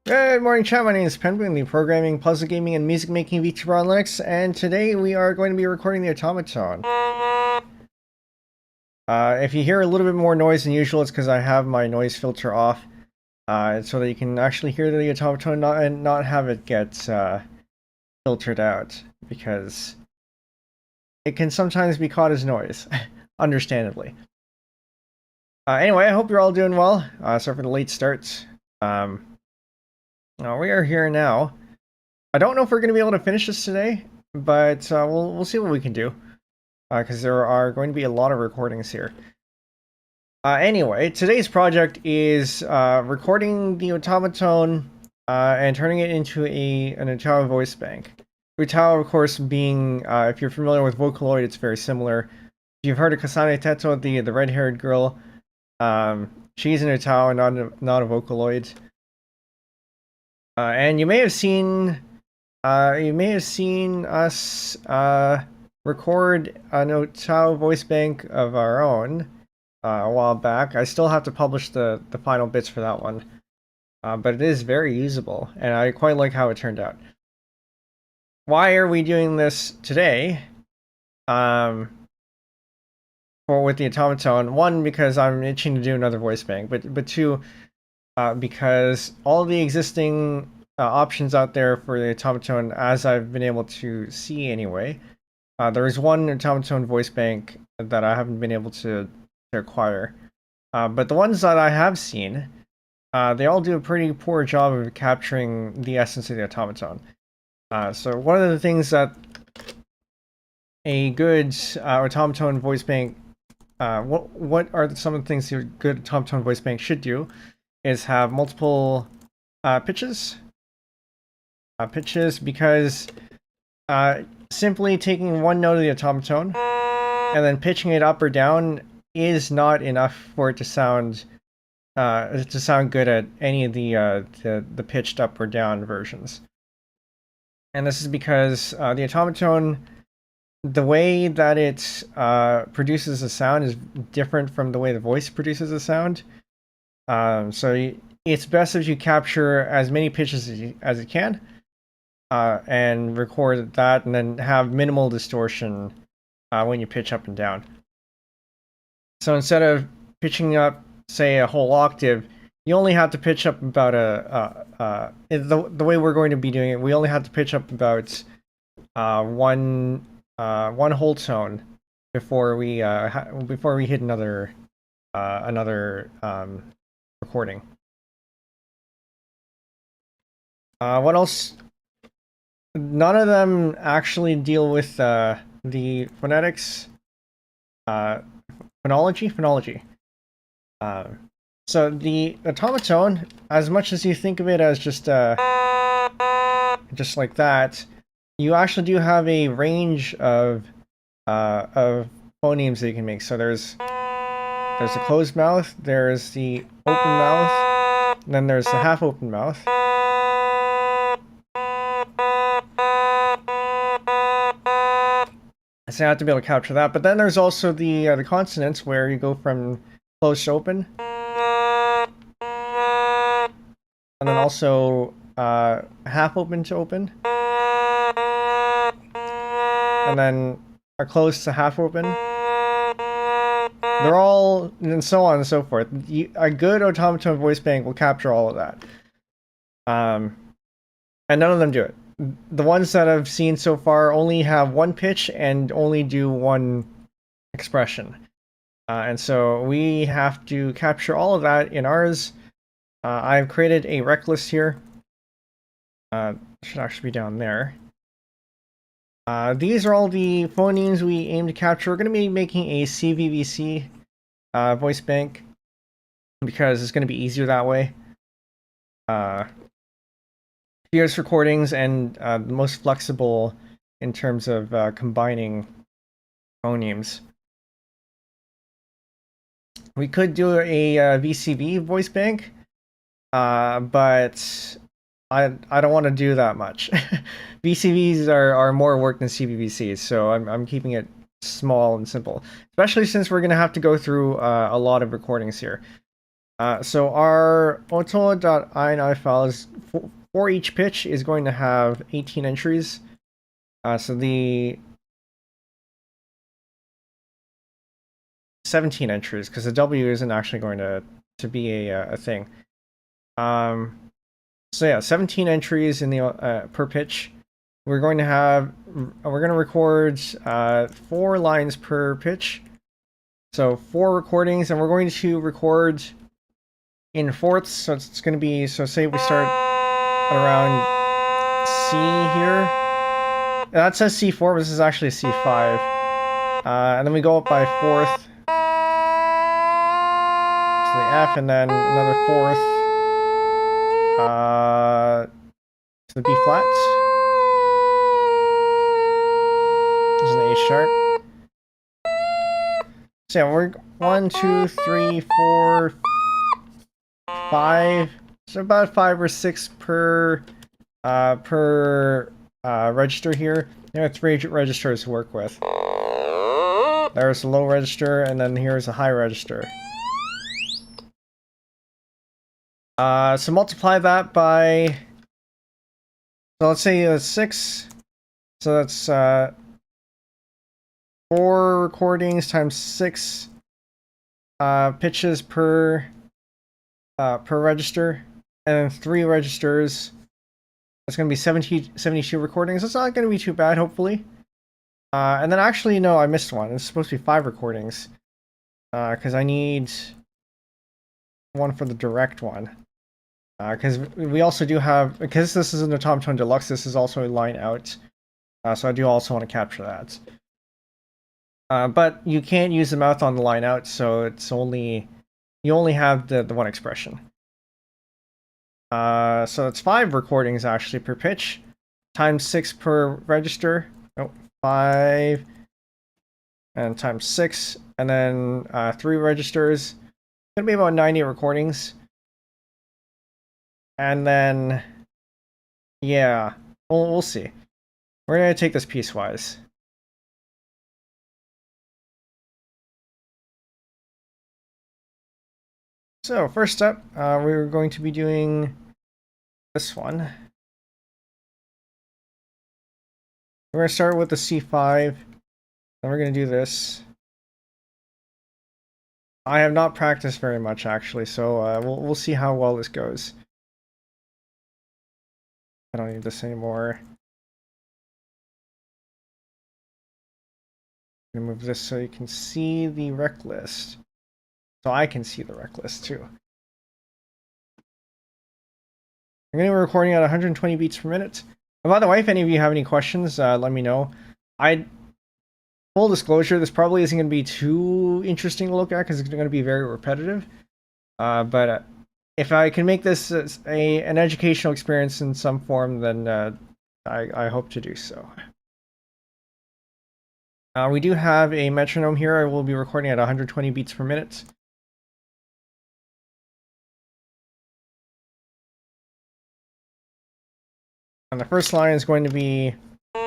Good morning, chat. My name is Penbu, I'm the programming, puzzle gaming, and music making VTuber on Linux, and today we are going to be recording the Automaton. If you hear a little bit more noise than usual, it's because I have my noise filter off, so that you can actually hear the Automaton and not have it get filtered out, because it can sometimes be caught as noise, understandably. Anyway, I hope you're all doing well. Sorry for the late start. We are here now. I don't know if we're going to be able to finish this today, but we'll see what we can do, because there are going to be a lot of recordings here. Anyway, today's project is recording the Otamatone and turning it into an UTAU voice bank. UTAU, of course, being, if you're familiar with Vocaloid, it's very similar. If you've heard of Kasane Teto, the red-haired girl, she's an UTAU and not a Vocaloid. And you may have seen us record an UTAU voice bank of our own a while back. I still have to publish the final bits for that one, but it is very usable, and I quite like how it turned out. Why are we doing this today? With the Automaton, one, because I'm itching to do another voice bank, but two, because all the existing options out there for the Otamatone, as I've been able to see anyway, there is one Otamatone voice bank that I haven't been able to acquire. But the ones that I have seen, they all do a pretty poor job of capturing the essence of the Automaton. So one of the things that a good Otamatone voice bank, what are some of the things a good Otamatone voice bank should do is have multiple pitches. Because simply taking one note of the Otamatone and then pitching it up or down is not enough for it to sound good at any of the pitched up or down versions. And this is because the Otamatone, the way that it produces a sound is different from the way the voice produces a sound. So it's best if you capture as many pitches as you can, and record that, and then have minimal distortion when you pitch up and down. So instead of pitching up, say, a whole octave, you only have to pitch up about the way we're going to be doing it, we only have to pitch up about one whole tone before we hit another recording. What else? None of them actually deal with the phonetics, phonology. So the Automatone, as much as you think of it as just like that, you actually do have a range of phonemes that you can make. So there's a closed mouth, there's the open mouth, and then there's the half open mouth. So you have to be able to capture that. But then there's also the consonants, where you go from closed to open, and then also half open to open, and then a closed to half open. They're all, and so on and so forth. A good Otamatone voice bank will capture all of that. And none of them do it. The ones that I've seen so far only have one pitch and only do one expression. And so we have to capture all of that in ours. I've created a rec list here. Should actually be down there. These are all the phonemes we aim to capture. We're going to be making a CVVC voice bank, because it's going to be easier that way. Fewest recordings and the most flexible in terms of combining phonemes. We could do a VCV voice bank, but I don't want to do that much. VCVs are more work than CVVCs, so I'm keeping it small and simple. Especially since we're going to have to go through a lot of recordings here. So our auto.ini file is for each pitch is going to have 18 entries. So the 17 entries, because the W isn't actually going to be a thing. So yeah, 17 entries in the per pitch. We're going to record 4 lines per pitch. So 4 recordings, and we're going to record in fourths. So it's going to be, so say we start at around C here. That says C4, but this is actually C5. And then we go up by fourth to the F, and then another fourth to the B flat. This is an A sharp. So yeah, we're 1, 2, 3, 4, 5. So about 5 or 6 per register here. There are 3 registers to work with. There's a low register, and then here's a high register. So multiply that by, so let's say 6. So that's 4 recordings times 6 pitches per register, and then 3 registers. That's going to be 72 recordings. That's not going to be too bad, hopefully. And then actually, no, I missed one. It's supposed to be 5 recordings. Because I need one for the direct one. Because we also do have, because this is an Otamatone Deluxe, this is also a line out. So I do also want to capture that. But you can't use the mouth on the line out, so it's only, you only have the one expression. So it's 5 recordings actually per pitch, times 6 per register. Oh, 5 and times 6, and then 3 registers. It's gonna be about 90 recordings. And then, yeah, we'll see. We're gonna take this piecewise. So first up, we're going to be doing this one. We're going to start with the C5, then we're going to do this. I have not practiced very much actually, so we'll see how well this goes. I don't need this anymore. I'm going to move this so you can see the rec list. So I can see the rec list too. I'm going to be recording at 120 beats per minute. And by the way, if any of you have any questions, let me know. Full disclosure, this probably isn't going to be too interesting to look at because it's going to be very repetitive. But if I can make this an educational experience in some form, then I hope to do so. We do have a metronome here. I will be recording at 120 beats per minute. And the first line is going to be, let's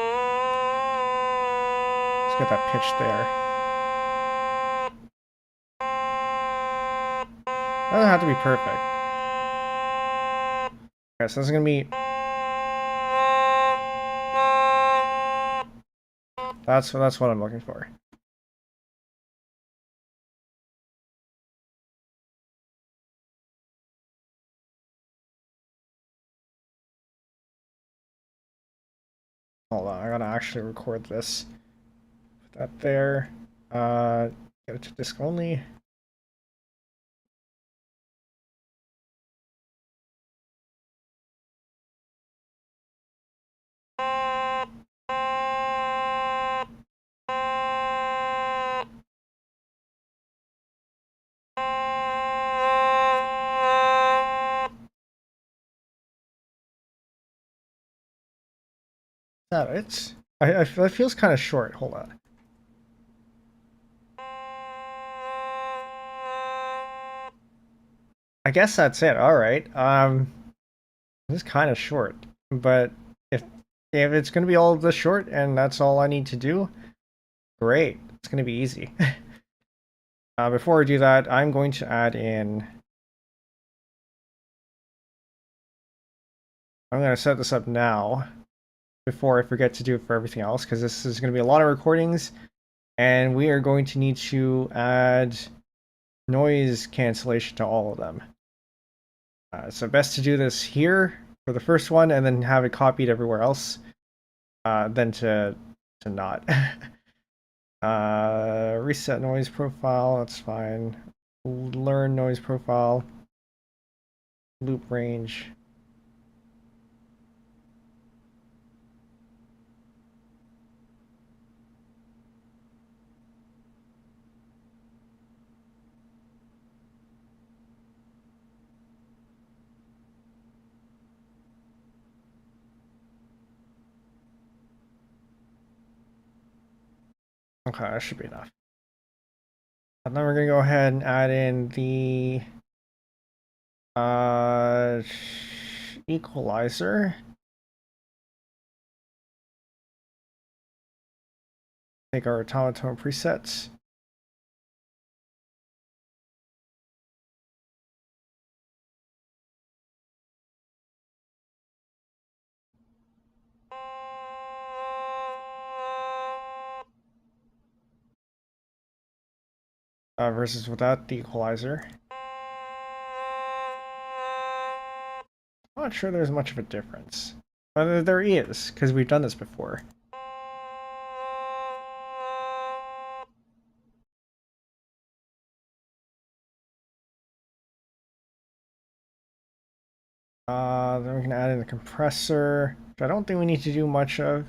get that pitch there. Doesn't have to be perfect. Okay, so this is going to be, that's what I'm looking for. Hold on, I gotta actually record this. Put that there. Get it to disk only. That it? That feels kind of short. Hold on. I guess that's it. All right. This is kind of short, but if it's going to be all this short and that's all I need to do, great. It's going to be easy. Before I do that, I'm going to add in I'm going to set this up now before I forget to do it for everything else, because this is going to be a lot of recordings, and we are going to need to add noise cancellation to all of them. So best to do this here for the first one, and then have it copied everywhere else, than to not. Reset noise profile, that's fine. Learn noise profile. Loop range. Okay, that should be enough. And then we're gonna go ahead and add in the equalizer. Take our Otamatone presets. Versus without the equalizer. I'm not sure there's much of a difference. But there is, because we've done this before. Then we can add in the compressor, which I don't think we need to do much of.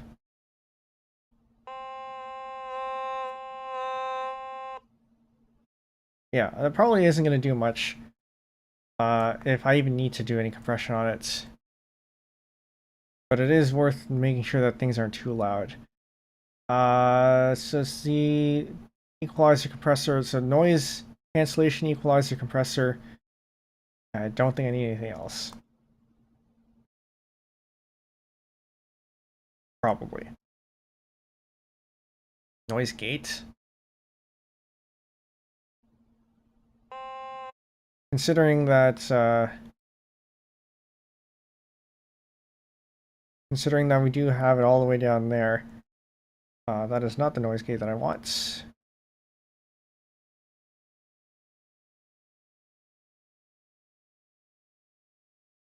Yeah, that probably isn't going to do much if I even need to do any compression on it. But it is worth making sure that things aren't too loud. So it's the equalizer compressor. It's a noise cancellation equalizer compressor. I don't think I need anything else. Probably. Noise gate. Considering that we do have it all the way down there, that is not the noise gate that I want.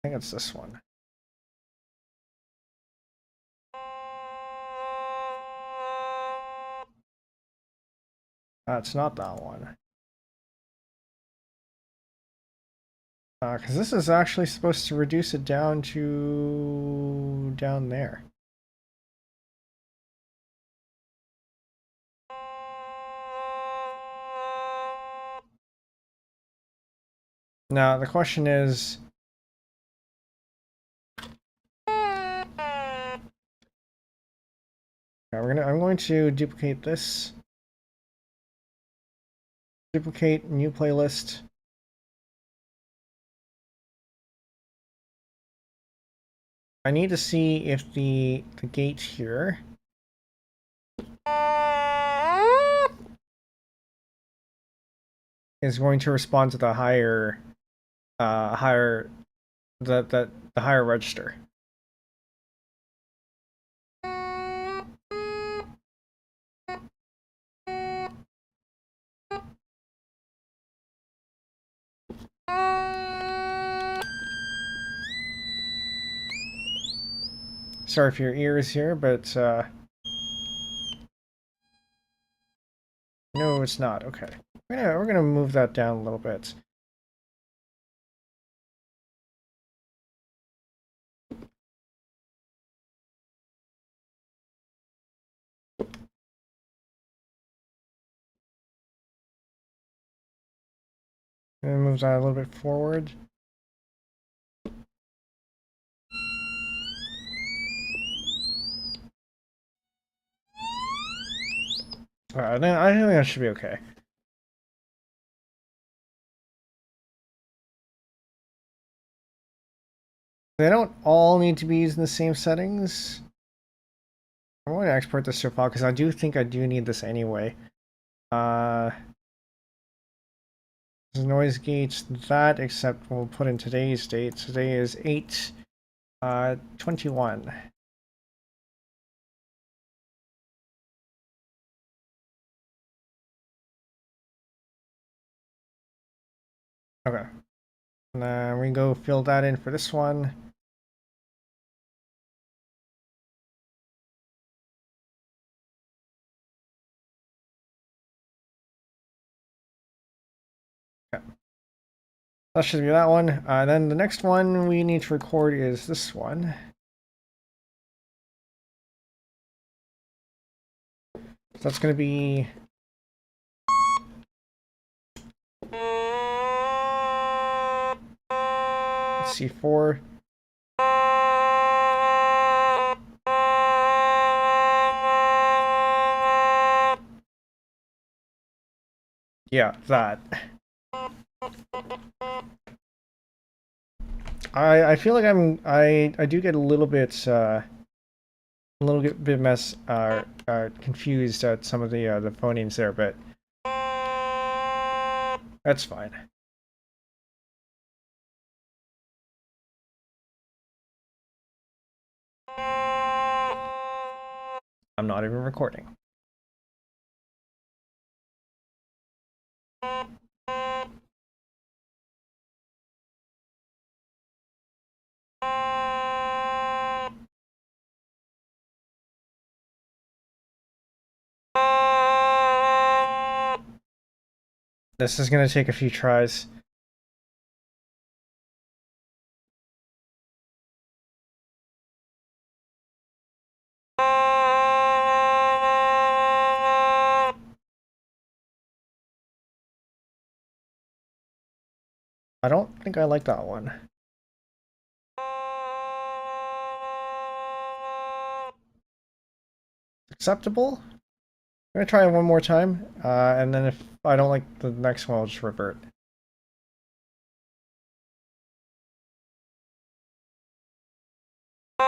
I think it's this one. It's not that one. Because this is actually supposed to reduce it down to down there. Now the question is, I'm going to duplicate this. Duplicate new playlist. I need to see if the gate here is going to respond to the higher the higher register. Sorry for your ears here, but no, it's not. Okay, we're gonna move that down a little bit. And move that a little bit forward. Alright, I think that should be okay. They don't all need to be used in the same settings. I'm going to export this to a file because I do think I do need this anyway. Noise gates, that, except we'll put in today's date. Today is 8 21. Okay. And then we go fill that in for this one. Okay. That should be that one. Then the next one we need to record is this one. So that's going to be C4. Yeah, that. I feel like I do get a little bit confused at some of the phonemes there, but that's fine. I'm not even recording. This is going to take a few tries. I don't think I like that one. Acceptable? I'm gonna try it one more time, and then if I don't like the next one, I'll just revert. I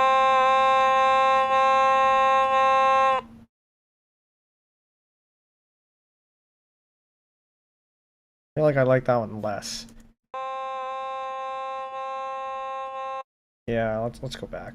feel like I like that one less. Yeah, let's go back.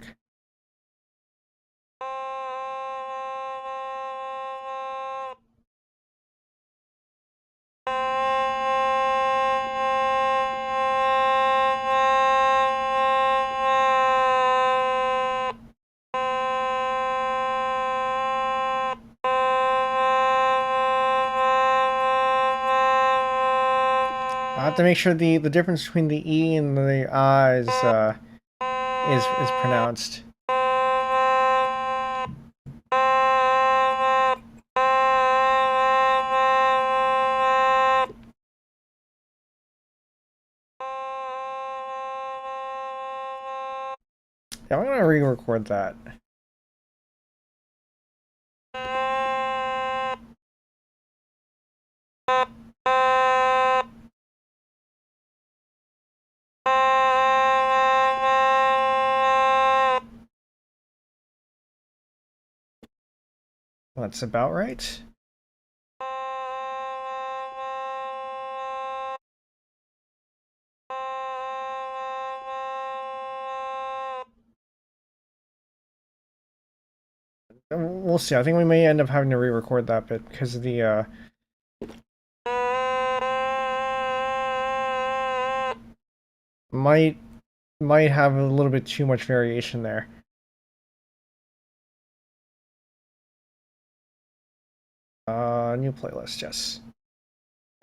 I have to make sure the difference between the E and the I is pronounced. Yeah, I'm gonna re-record that. That's about right. We'll see. I think we may end up having to re-record that bit because of the might have a little bit too much variation there. New playlist, yes.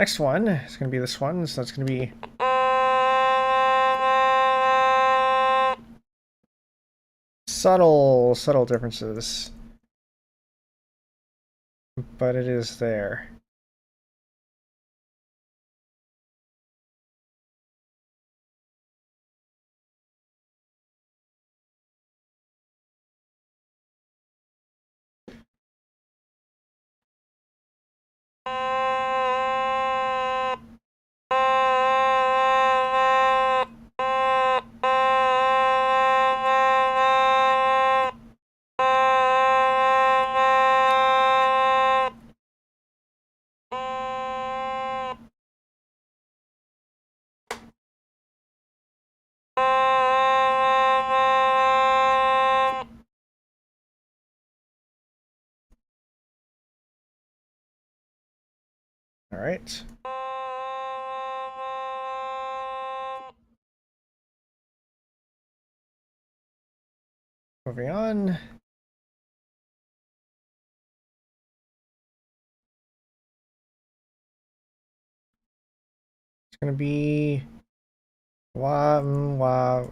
Next one is going to be this one, so that's going to be subtle differences, but it is there. All right. Moving on. It's gonna be wow.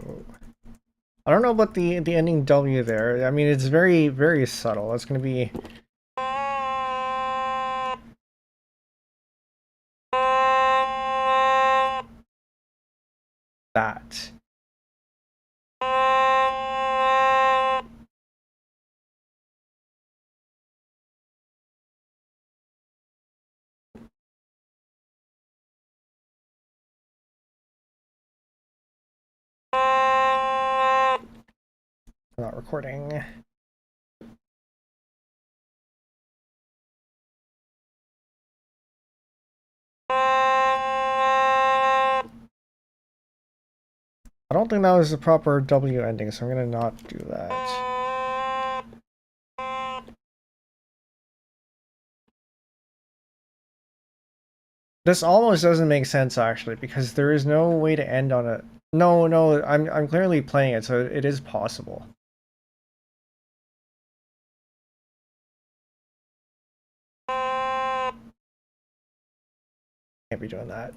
I don't know about the ending W there. I mean, it's very, very subtle. It's gonna be that. I'm not recording. I don't think that was the proper W ending, so I'm gonna not do that. This almost doesn't make sense actually, because there is no way to end on it. No, I'm clearly playing it, so it is possible. Can't be doing that.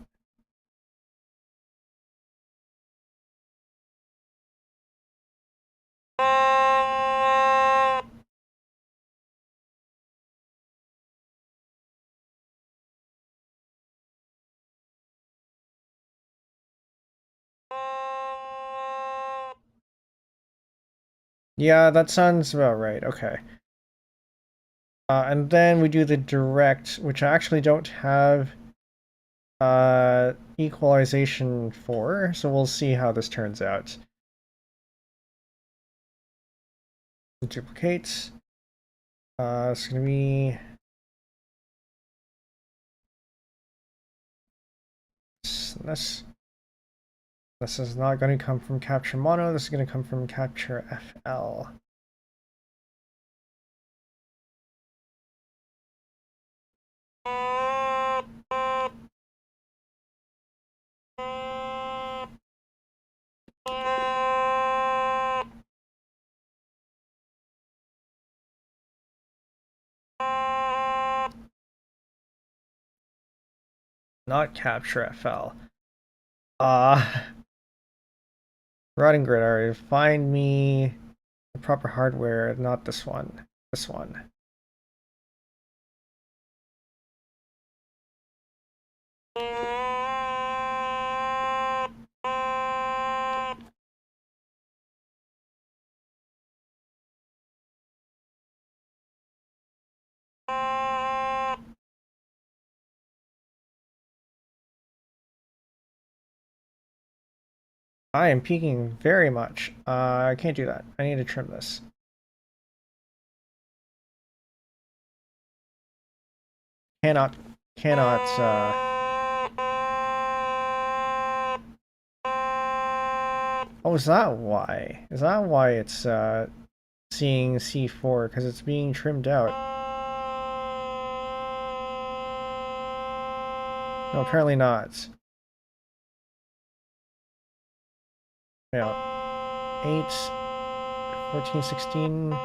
Yeah, that sounds about right. Okay. And then we do the direct, which I actually don't have equalization for, so we'll see how this turns out. Duplicate. It's gonna be this. This is not going to come from capture mono. This is going to come from capture FL. Not capture FL. Routing grid area. Find me the proper hardware, not this one. This one. I am peaking very much. I can't do that. I need to trim this. Cannot. Oh, is that why? Is that why it's seeing C4? Because it's being trimmed out. No, apparently not. Yeah. 8, 14, 16, 8.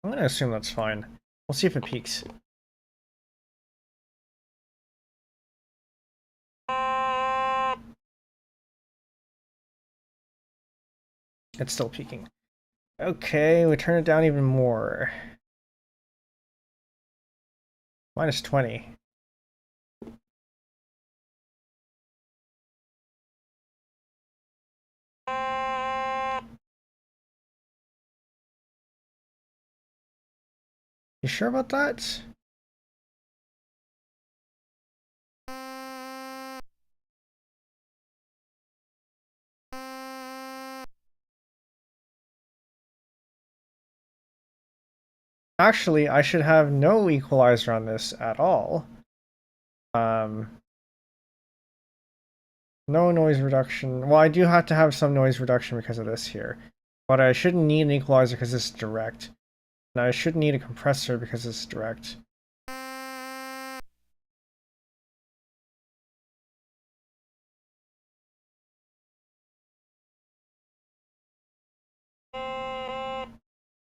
I'm gonna assume that's fine. We'll see if it peaks. It's still peaking. Okay, we turn it down even more. Minus 20. You sure about that? Actually, I should have no equalizer on this at all. No noise reduction. Well, I do have to have some noise reduction because of this here. But I shouldn't need an equalizer because it's direct. And I shouldn't need a compressor because it's direct.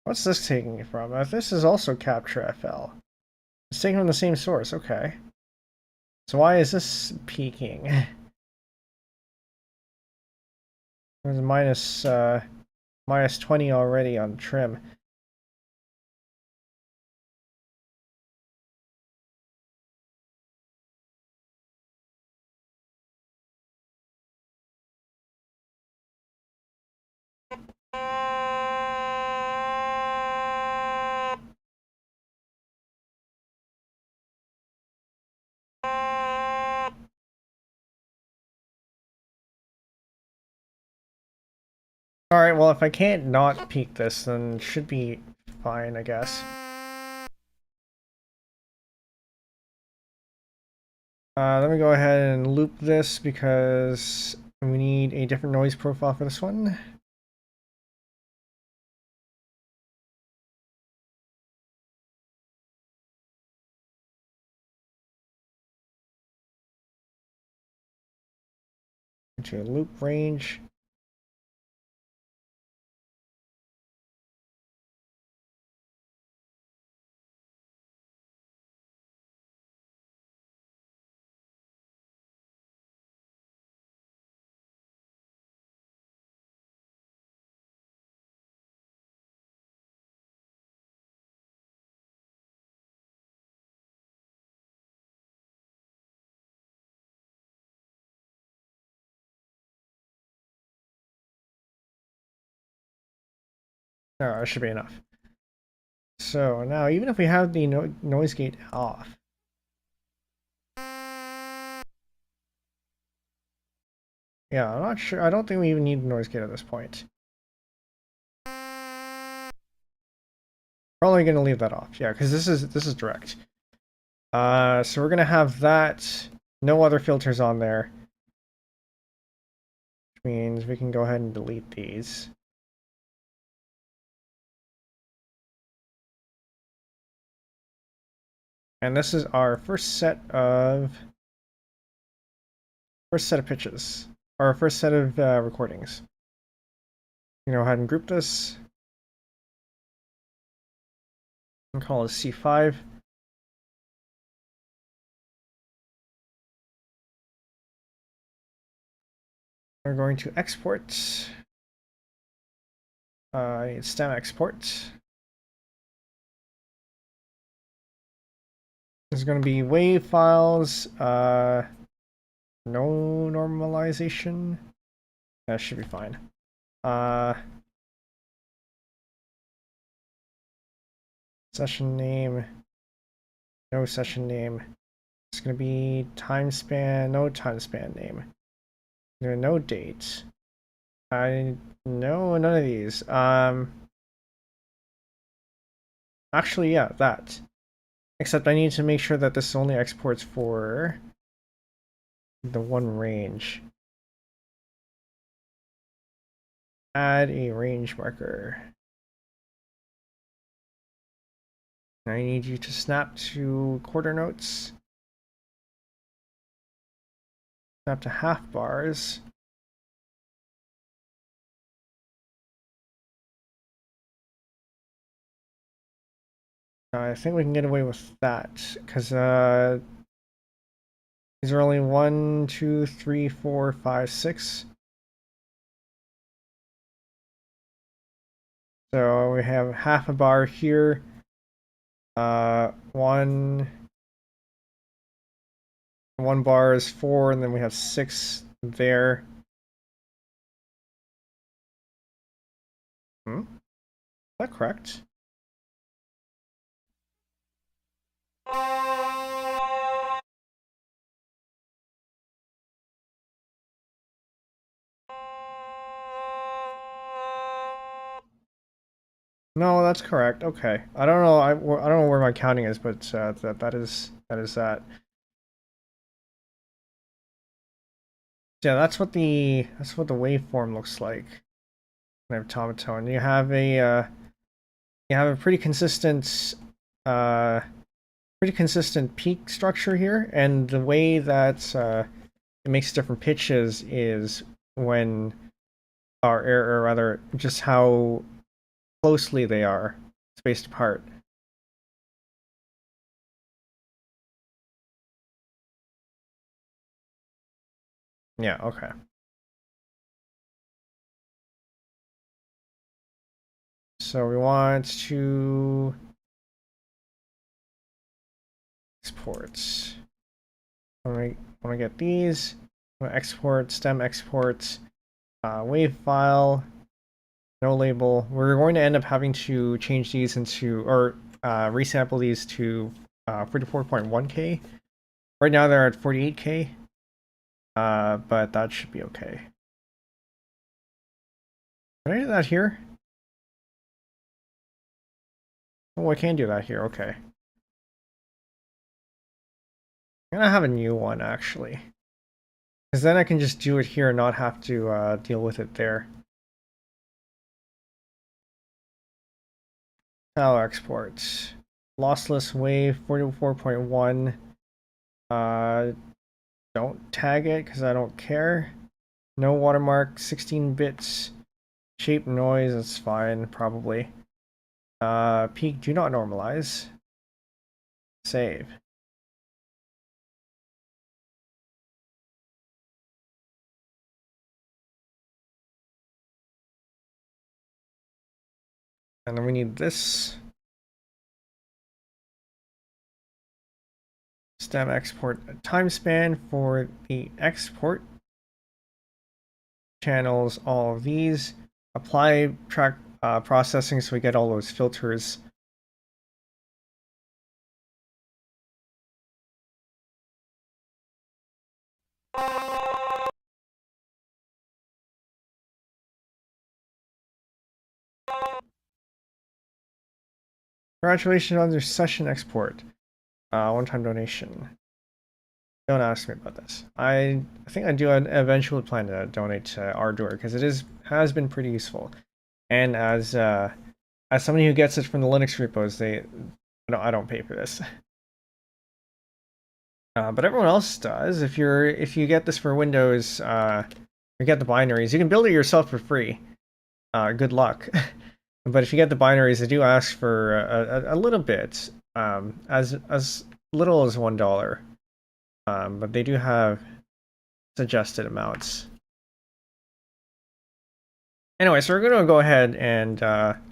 What's this taking it from? This is also capture FL. It's taken from the same source, okay. So why is this peaking? It was minus 20 already on trim. Alright, well if I can't not peak this, then it should be fine, I guess. Let me go ahead and loop this because we need a different noise profile for this one. To loop range. Oh, that should be enough. So now, even if we have the noise gate off, yeah, I'm not sure. I don't think we even need the noise gate at this point. We're only going to leave that off, yeah, because this is direct. So we're going to have that. No other filters on there, which means we can go ahead and delete these. And this is our first set of pitches, our first set of recordings. You go ahead and group this and call it C5. We're going to export. I need stem export. There's going to be wave files. No normalization. That should be fine. Session name. No session name. It's going to be time span. No time span name. No date. No, none of these. Actually, yeah, that. Except I need to make sure that this only exports for the one range. Add a range marker. I need you to snap to quarter notes. Snap to half bars. I think we can get away with that because these are only 1, 2, 3, 4, 5, 6. So we have half a bar here. One bar is 4, and then we have 6 there. Is that correct? No, that's correct. Okay, I don't know. I don't know where my counting is, but that is that. Yeah, that's what the waveform looks like. I have Otamatone. You have a pretty consistent peak structure here, and the way that it makes different pitches is when, or rather, just how closely they are spaced apart. Yeah, okay. So we want to export. Want to get these. Export, stem export, wave file, no label. We're going to end up having to change these into, or resample these to 44.1K. Right now they're at 48K, but that should be okay. Can I do that here? Oh, I can do that here, okay. I'm gonna have a new one, actually. Because then I can just do it here and not have to deal with it there. File export. Lossless wave 44.1. Don't tag it because I don't care. No watermark, 16 bits. Shape noise, that's fine, probably. Peak, do not normalize. Save. And then we need this. Stem export time span for the export channels, all of these. Apply track processing so we get all those filters. Congratulations on your session export. One-time donation. Don't ask me about this. I think I do eventually plan to donate to Ardor because has been pretty useful. And as somebody who gets it from the Linux repos, I don't pay for this. But everyone else does. If you get this for Windows, you get the binaries. You can build it yourself for free. Good luck. But if you get the binaries, they do ask for a little bit, as little as $1. But they do have suggested amounts. Anyway, so we're going to go ahead and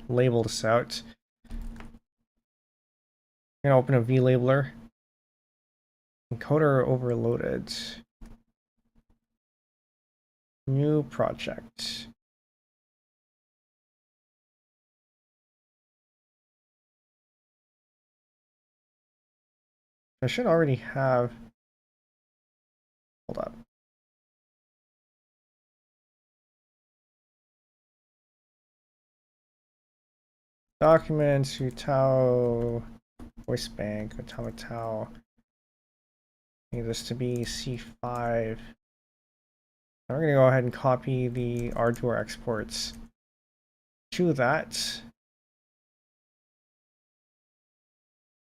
label this out. I'm going to open a vlabeler. Encoder overloaded. New project. I should already have. Hold up. Documents, UTAU, voice bank, Otamatone. Need this to be C5. Now we're going to go ahead and copy the Ardor exports to that.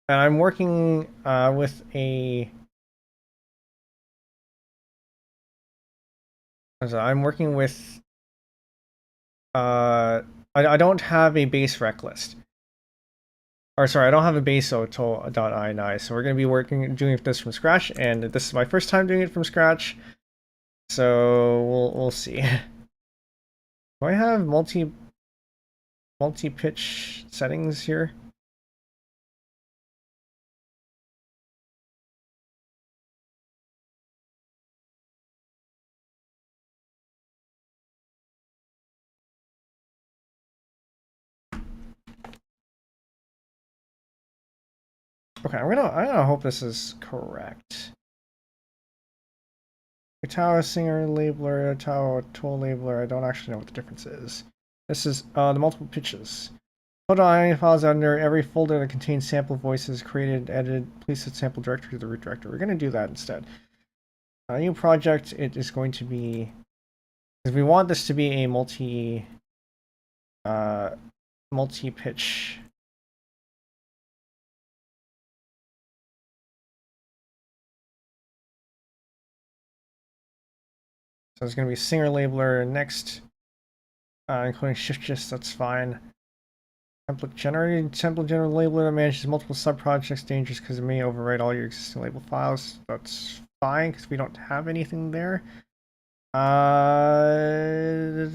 And I'm working with a. I'm working with. I don't have a base rec list. Or sorry, I don't have a base OTO.ini, so we're going to be doing this from scratch, and this is my first time doing it from scratch, so we'll see. Do I have multi-pitch settings here? Okay, I'm gonna hope this is correct. UTAU singer labeler, UTAU tool labeler. I don't actually know what the difference is. This is the multiple pitches. Photo files under every folder that contains sample voices created, edited. Please set sample directory to the root directory. We're gonna do that instead. A new project, it is going to be, because we want this to be a multi-pitch. So it's going to be singer labeler next, including shift gist, that's fine. Template generator labeler that manages multiple subprojects, dangerous because it may overwrite all your existing label files. That's fine because we don't have anything there. I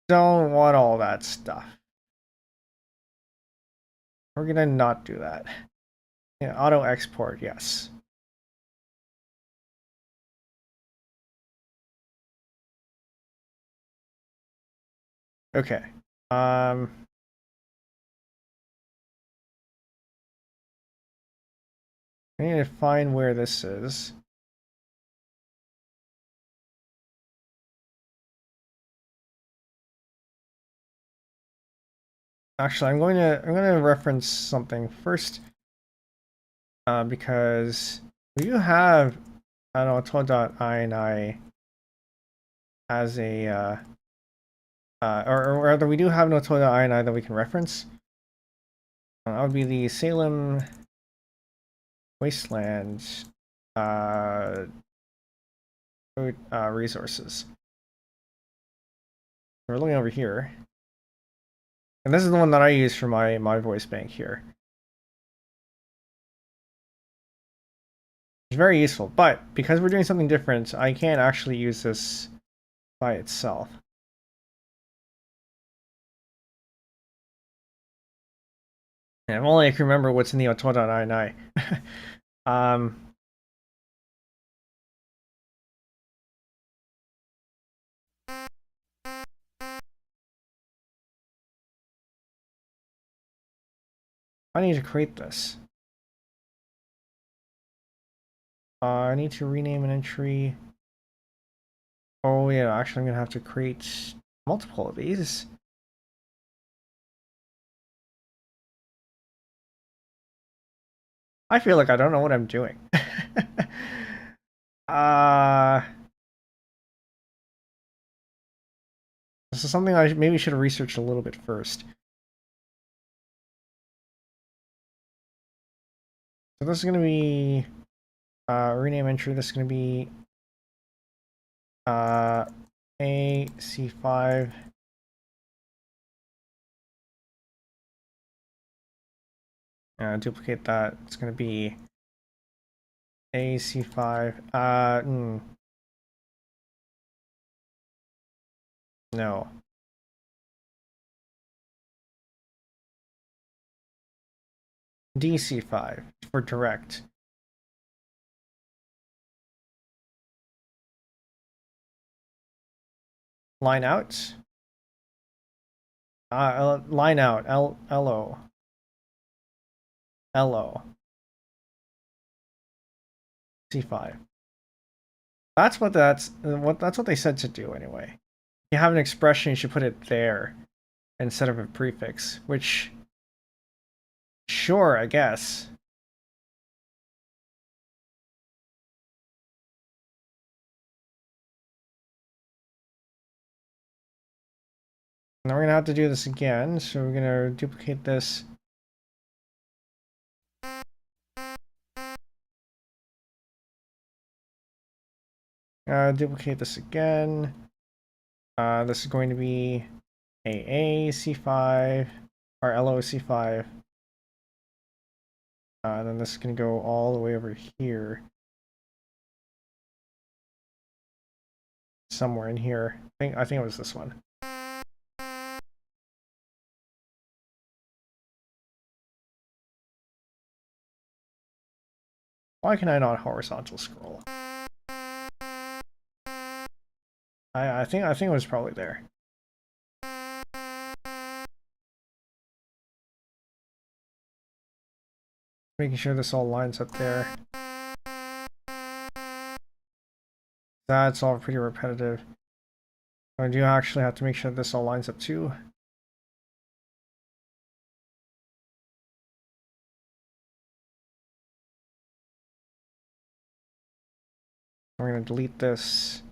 don't want all that stuff. We're gonna not do that. Yeah, auto export, yes. Okay. I need to find where this is. Actually, I'm going to reference something first, because we do have, I don't know, 12.ini as a or rather we do have no 12.ini that we can reference. That would be the Salem Wasteland resources. We're looking over here. And this is the one that I use for my voice bank here. It's very useful, but because we're doing something different, I can't actually use this by itself. And if only I can remember what's in the 12.ini. I need to create this. I need to rename an entry. Oh yeah, actually I'm gonna have to create multiple of these. I feel like I don't know what I'm doing. This is something I maybe should have researched a little bit first. So this is gonna be rename entry. This is gonna be AC5. Duplicate that. It's gonna be AC5. No. DC5 for direct. Line out. Line out. LO. LO. C5. That's what they said to do anyway. If you have an expression, you should put it there instead of a prefix, which sure, I guess. Now we're gonna have to do this again, so we're gonna duplicate this. Duplicate this again. This is going to be AA C5 or LO C5. And then this is gonna go all the way over here. Somewhere in here. I think it was this one. Why can I not horizontal scroll? I think it was probably there. Making sure this all lines up there. That's all pretty repetitive. I do actually have to make sure this all lines up too. We're going to delete this.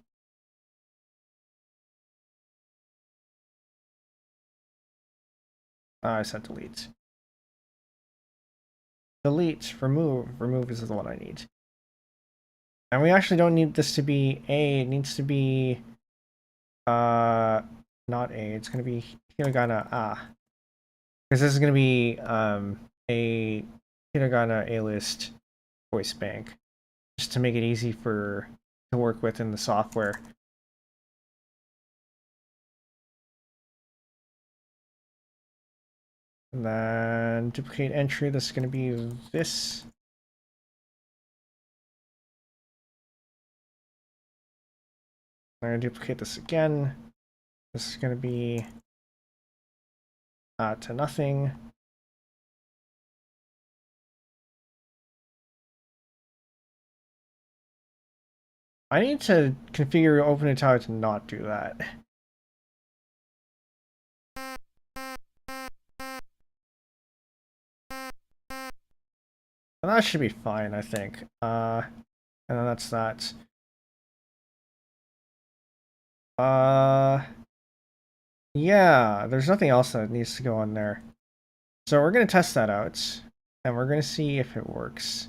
I said delete. Delete, remove. Remove is the one I need. And we actually don't need this to be A. It needs to be not A. It's going to be hiragana A. Because this is going to be a hiragana A-list voice bank, just to make it easy to work with in the software. And then duplicate entry. This is going to be this. I'm going to duplicate this again. This is going to be to nothing. I need to configure OpenUTAU to not do that. And that should be fine, I think. And then that's that. Yeah, there's nothing else that needs to go on there. So we're going to test that out, and we're going to see if it works.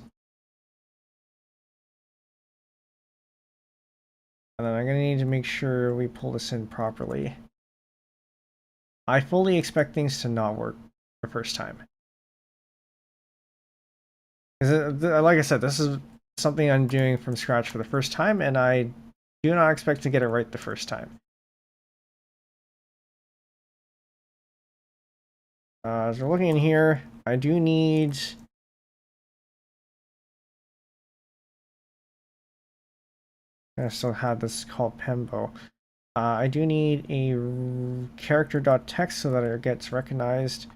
And then I'm going to need to make sure we pull this in properly. I fully expect things to not work the first time. Like I said, this is something I'm doing from scratch for the first time, and I do not expect to get it right the first time. As we're looking in here, I do need... I still have this called Penbu. I do need a character.text so that it gets recognized.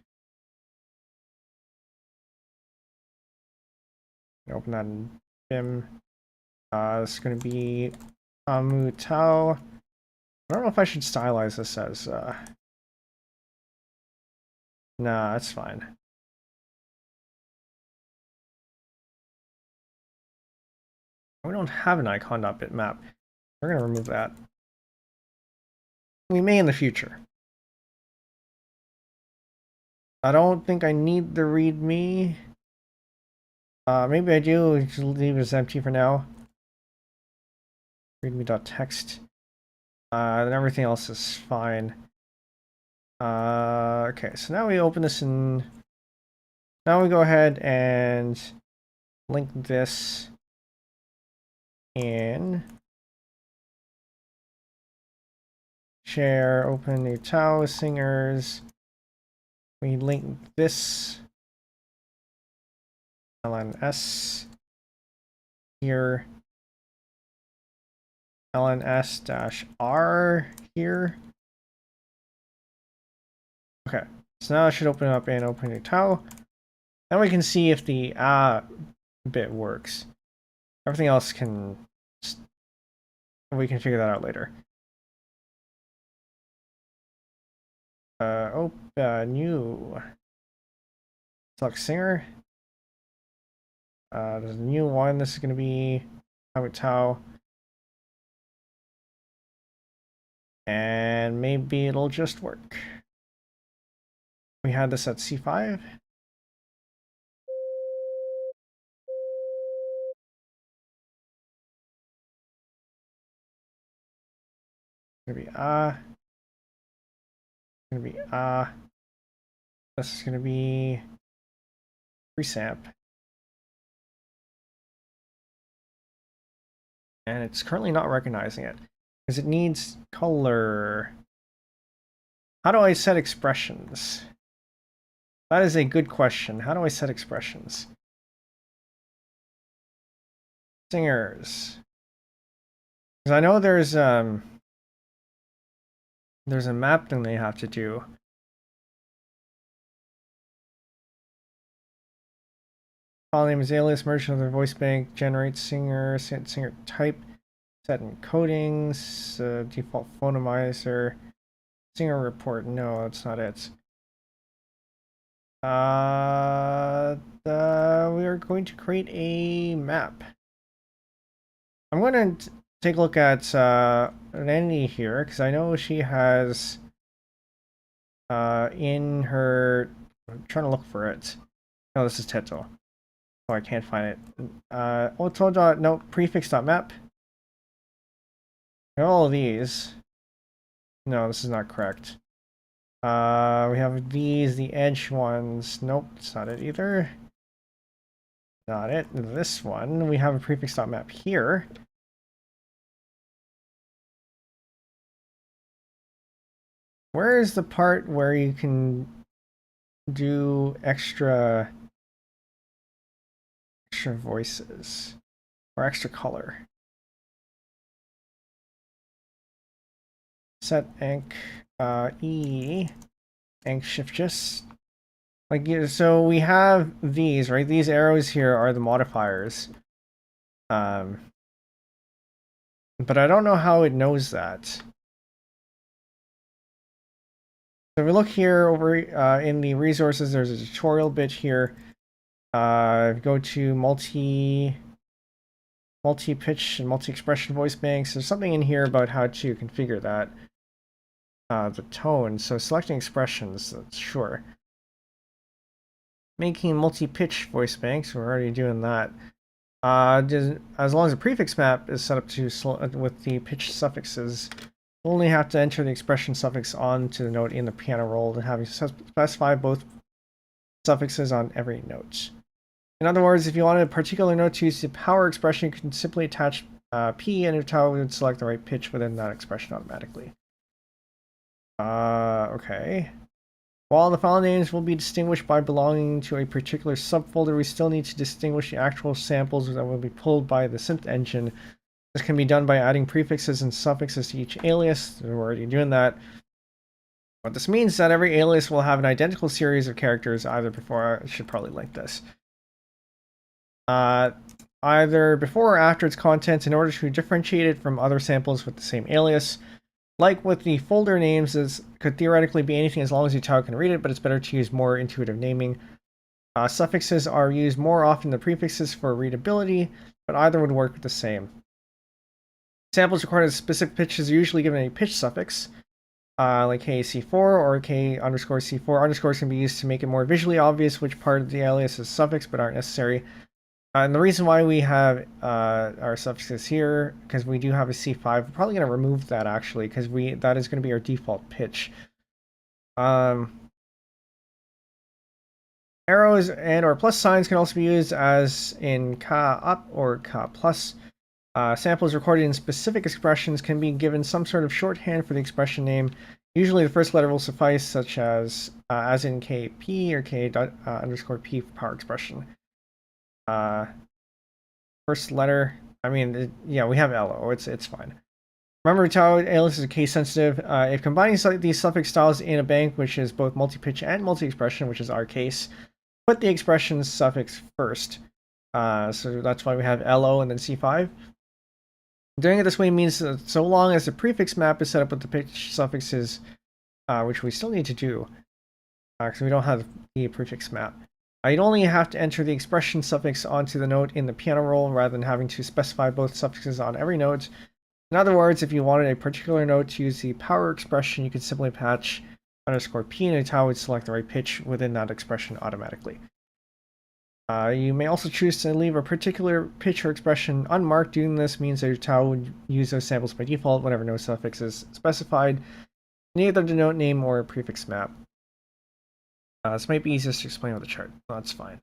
Open that in Vim. It's going to be Otamatone. I don't know if I should stylize this as... Nah, that's fine. We don't have an icon.bitmap. We're going to remove that. We may in the future. I don't think I need the readme. Maybe I do. Just leave it as empty for now. Readme.text. And everything else is fine. Okay, so now we open this in... Now we go ahead and link this in. Share, open UTAU singers. We link this LNS here. LNS-R here. Okay, so now I should open up and open UTAU. Then we can see if the bit works. Everything else we can figure that out later. New select singer. There's a new one. This is going to be UTAU. And maybe it'll just work. We had this at C5. Gonna be gonna be this is gonna be presamp. And it's currently not recognizing it because it needs color. How do I set expressions? That is a good question. How do I set expressions? Singers. Because I know there's a map thing they have to do. File name is alias, merge with their voice bank, generate singer, set singer type, set encodings, default phonomizer, singer report. No, that's not it. We are going to create a map. I'm going to take a look at an entity here because I know she has in her. I'm trying to look for it. No, this is Teto. Oh, I can't find it. No, prefix.map. All of these. No, this is not correct. We have these, the edge ones. Nope, it's not it either. Not it. This one, we have a prefix.map here. Where is the part where you can do extra voices or extra color? Set enc E enc shift just like so we have these, right? These arrows here are the modifiers. But I don't know how it knows that. So if we look here over in the resources, there's a tutorial bit here. Go to multi-pitch and multi-expression voice banks. There's something in here about how to configure that. The tone. So selecting expressions, that's sure. Making multi-pitch voice banks, we're already doing that. As long as the prefix map is set up to with the pitch suffixes, we'll only have to enter the expression suffix onto the note in the piano roll and having to specify both suffixes on every note. In other words, if you wanted a particular note to use the power expression, you can simply attach P and UTAU would select the right pitch within that expression automatically. Okay. While the file names will be distinguished by belonging to a particular subfolder, we still need to distinguish the actual samples that will be pulled by the synth engine. This can be done by adding prefixes and suffixes to each alias. We're already doing that. What this means is that every alias will have an identical series of characters either before. I should probably link this. Either before or after its contents in order to differentiate it from other samples with the same alias. Like with the folder names, this could theoretically be anything as long as UTAU can read it, but it's better to use more intuitive naming. Suffixes are used more often than prefixes for readability, but either would work the same. Samples recorded at specific pitches are usually given a pitch suffix, like KC4 or K_C4. Underscores can be used to make it more visually obvious which part of the alias is suffix, but aren't necessary. And the reason why we have our suffixes here, because we do have a C5, we're probably going to remove that actually, because that is going to be our default pitch. Arrows and or plus signs can also be used as in Ka up or Ka plus. Samples recorded in specific expressions can be given some sort of shorthand for the expression name. Usually the first letter will suffice, such as in KP or K_P for power expression. First letter, I mean, yeah, we have LO, it's fine. Remember, UTAU alias is case sensitive. If combining these suffix styles in a bank, which is both multi-pitch and multi-expression, which is our case, put the expression suffix first. So that's why we have LO and then C5. Doing it this way means that so long as the prefix map is set up with the pitch suffixes, which we still need to do, because we don't have the prefix map, you'd only have to enter the expression suffix onto the note in the piano roll rather than having to specify both suffixes on every note. In other words, if you wanted a particular note to use the power expression, you could simply patch _P and UTAU would select the right pitch within that expression automatically. You may also choose to leave a particular pitch or expression unmarked. Doing this means that UTAU would use those samples by default whenever no suffix is specified in either the note name or prefix map. This might be easiest to explain with the chart. So that's fine.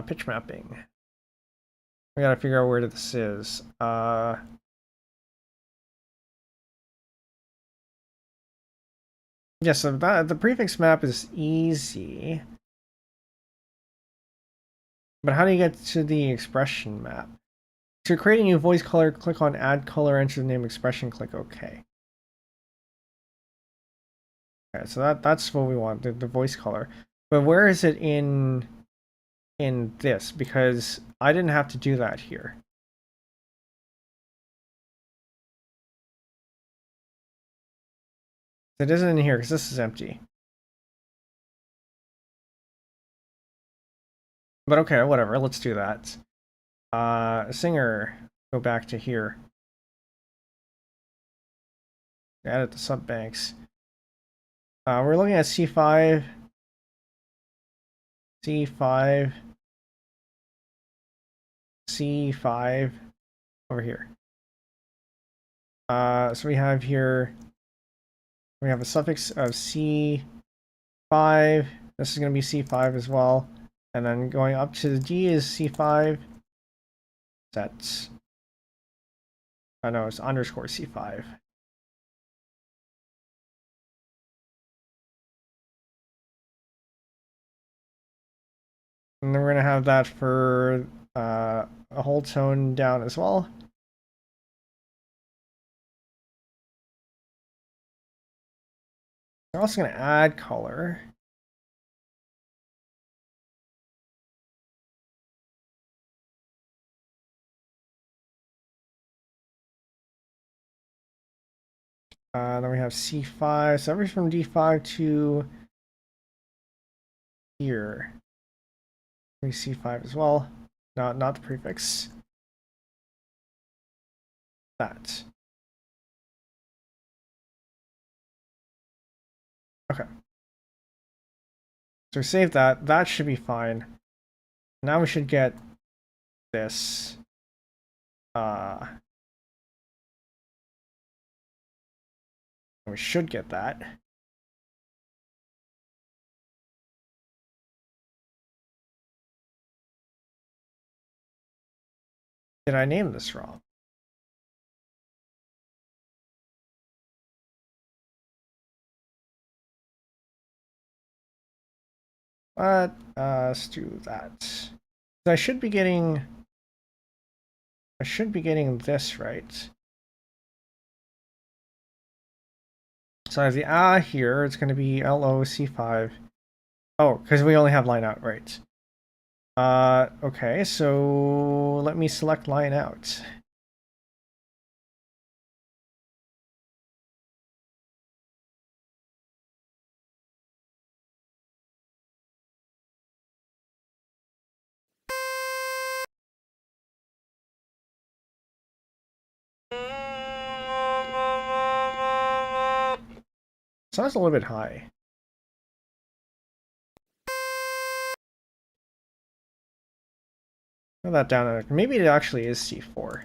Pitch mapping. We gotta figure out where this is. Yeah, so the prefix map is easy. But how do you get to the expression map? To create a new voice color, click on Add Color, enter the name expression, click OK. Okay, so that's what we want, the voice color. But where is it in this? Because I didn't have to do that here. It isn't in here because this is empty. But okay, whatever, let's do that. Singer, go back to here. Add it to subbanks. We're looking at C5, C5, C5 over here. So we have here, we have a suffix of C5. This is going to be C5 as well. And then going up to the D is C5. That's, I know it's underscore C5. And then we're going to have that for a whole tone down as well. We're also going to add color. Then we have C5, so everything from D5 to here. We C5 as well. Not the prefix. That. Okay. So we save that. That should be fine. Now we should get this. We should get that. Did I name this wrong? But let's do that. I should be getting this right. So as the here, it's going to be LOC5. Oh, because we only have line out, right? Okay, so let me select line out. Sounds a little bit high. Put that down. Maybe it actually is C4.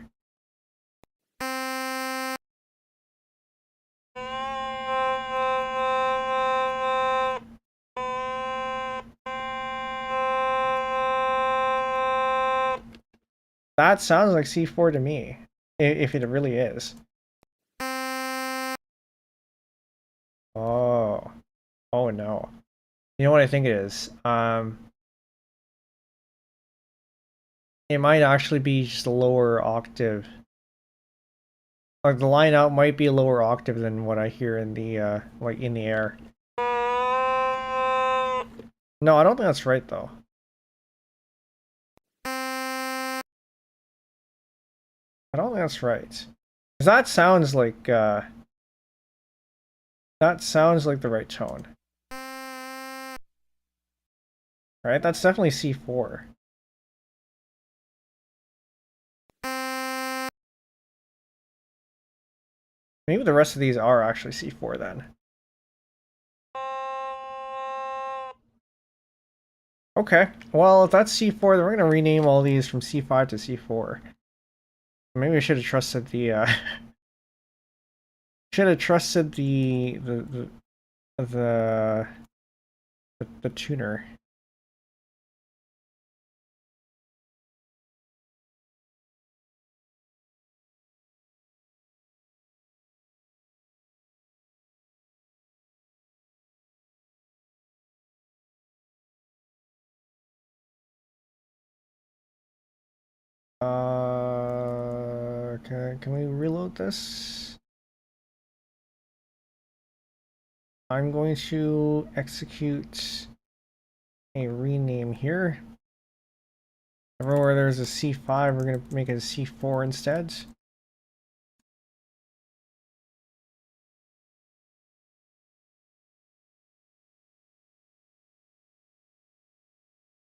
That sounds like C4 to me, if it really is. Oh. Oh no. You know what I think it is? It might actually be just a lower octave. Like the line out might be a lower octave than what I hear in the like in the air. No, I don't think that's right though. I don't think that's right. 'Cause that sounds like the right tone. Right? That's definitely C4. Maybe the rest of these are actually C4 then. Okay, well, if that's C4, then we're going to rename all these from C5 to C4. Maybe I should have trusted the, should have trusted the tuner. Okay, can we reload this? I'm going to execute a rename here. Everywhere there's a C5, we're going to make it a C4 instead.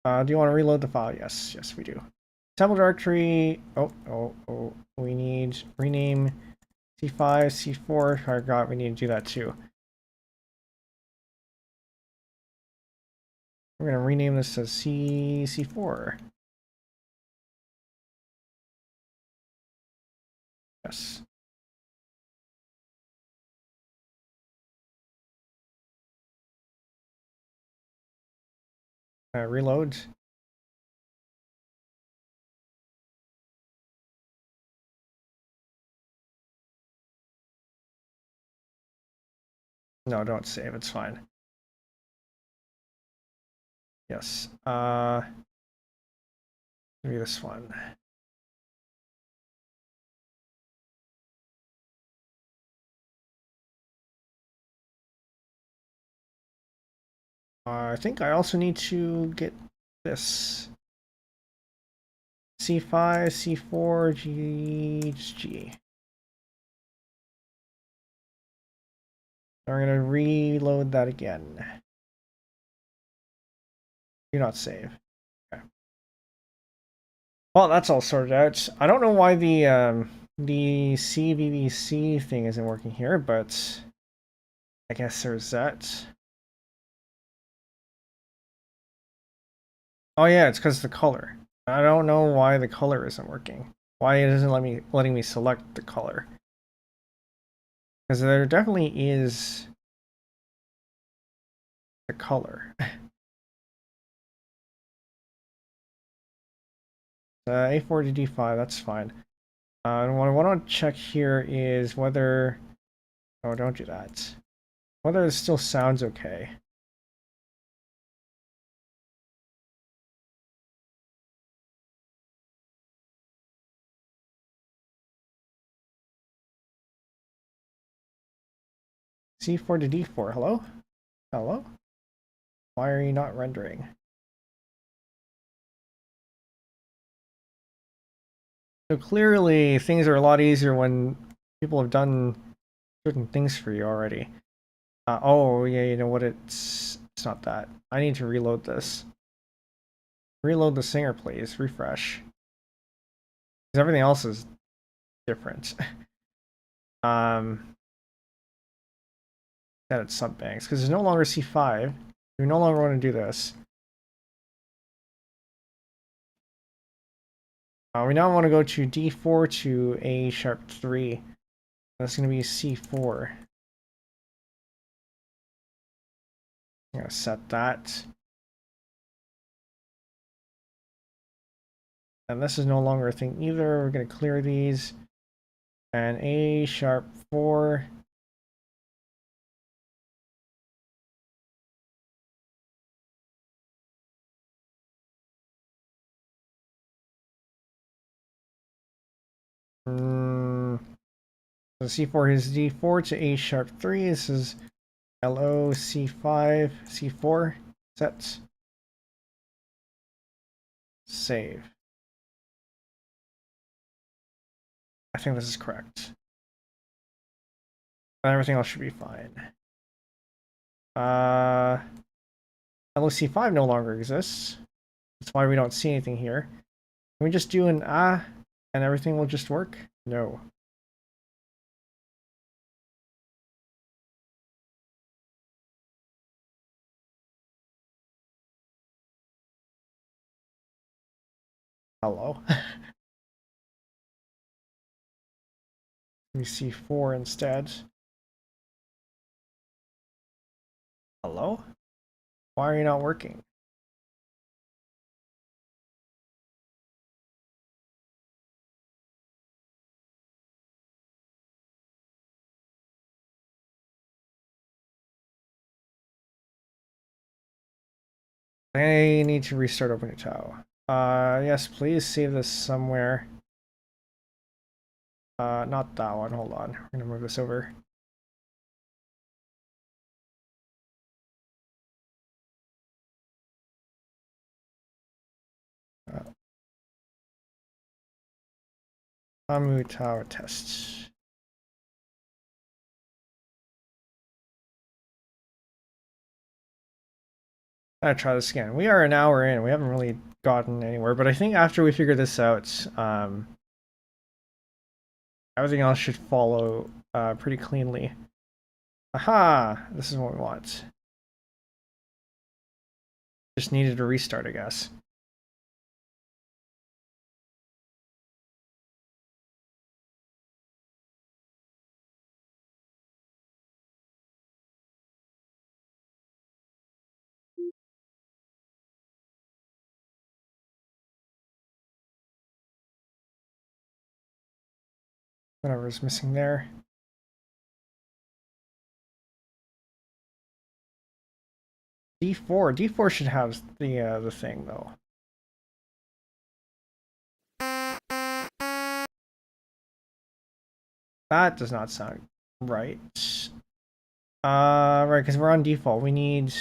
Do you want to reload the file? Yes, yes we do. Sample directory. Oh. We need rename C5, C4. I forgot we need to do that too. We're going to rename this as C4. Yes. Reload. No, don't save. It's fine. Yes. Maybe this one. I think I also need to get this. C5, C4, G. I'm going to reload that again. Do not save. Okay. Well, that's all sorted out. I don't know why the CVVC thing isn't working here, but I guess there's that. Oh yeah, it's because of the color. I don't know why the color isn't working. Why it isn't letting me select the color. Because there definitely is the color. A4 to D5, that's fine. And what I want to check here is whether... Oh, don't do that. Whether it still sounds okay. C4 to D4, hello? Hello? Why are you not rendering? So clearly, things are a lot easier when people have done certain things for you already. Oh, yeah, you know what? It's not that. I need to reload this. Reload the singer, please. Refresh. Because everything else is different. That it's subbanks. Because there's no longer C5. We no longer want to do this. We now want to go to D4 to A sharp 3. That's going to be C4. I'm going to set that. And this is no longer a thing either. We're going to clear these. And A sharp 4. So C4 is D4 to A sharp 3. This is LO C5 C4. Set. Save. I think this is correct. And everything else should be fine. LOC5 no longer exists. That's why we don't see anything here. Can we just do an and everything will just work? No. Hello? Let me see 4 instead. Hello? Why are you not working? I need to restart OpenUTAU. Yes, please save this somewhere. Not that one. Hold on. We're gonna move this over. OpenUTAU tests. I'll try this again. We are an hour in. We haven't really gotten anywhere, but I think after we figure this out, everything else should follow pretty cleanly. Aha! This is what we want. Just needed a restart, I guess. Whatever's missing there. D4. D4 should have the thing though. That does not sound right. Right, because we're on default. We need.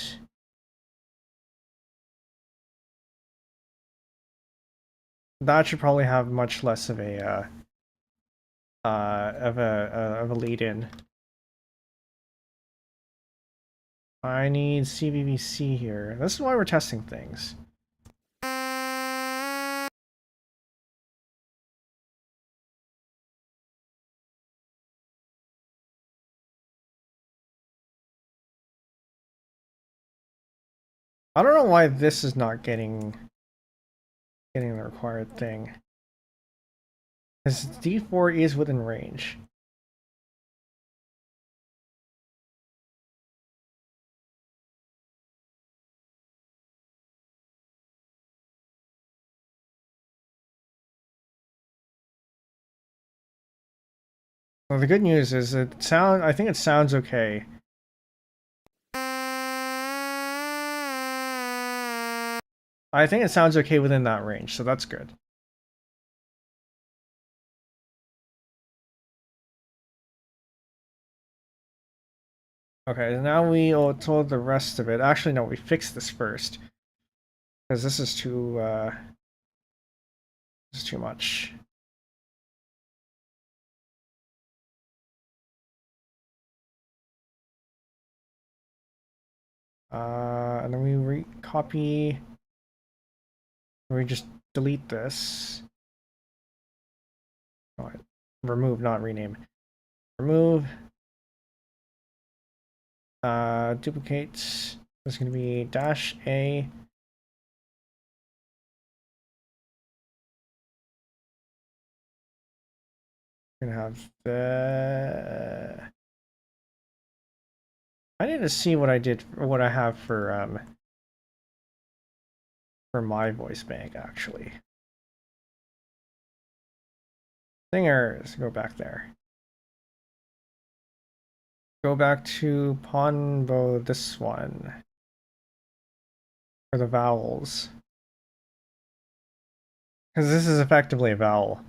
That should probably have much less of a lead in. I need CVVC here. This is why we're testing things. I don't know why this is not getting the required thing. Because D4 is within range. Well, the good news is I think it sounds okay. I think it sounds okay within that range, so that's good. Okay, now we told the rest of it. Actually, no, we fixed this first. Because this is too much. And then we copy. We just delete this. Oh, remove, not rename. Remove. Duplicate. There's going to be -A. We're going to have the. I need to see what I did, or what I have for my voice bank actually. Singers, go back there. Go back to Penbu, this one. For the vowels. Because this is effectively a vowel.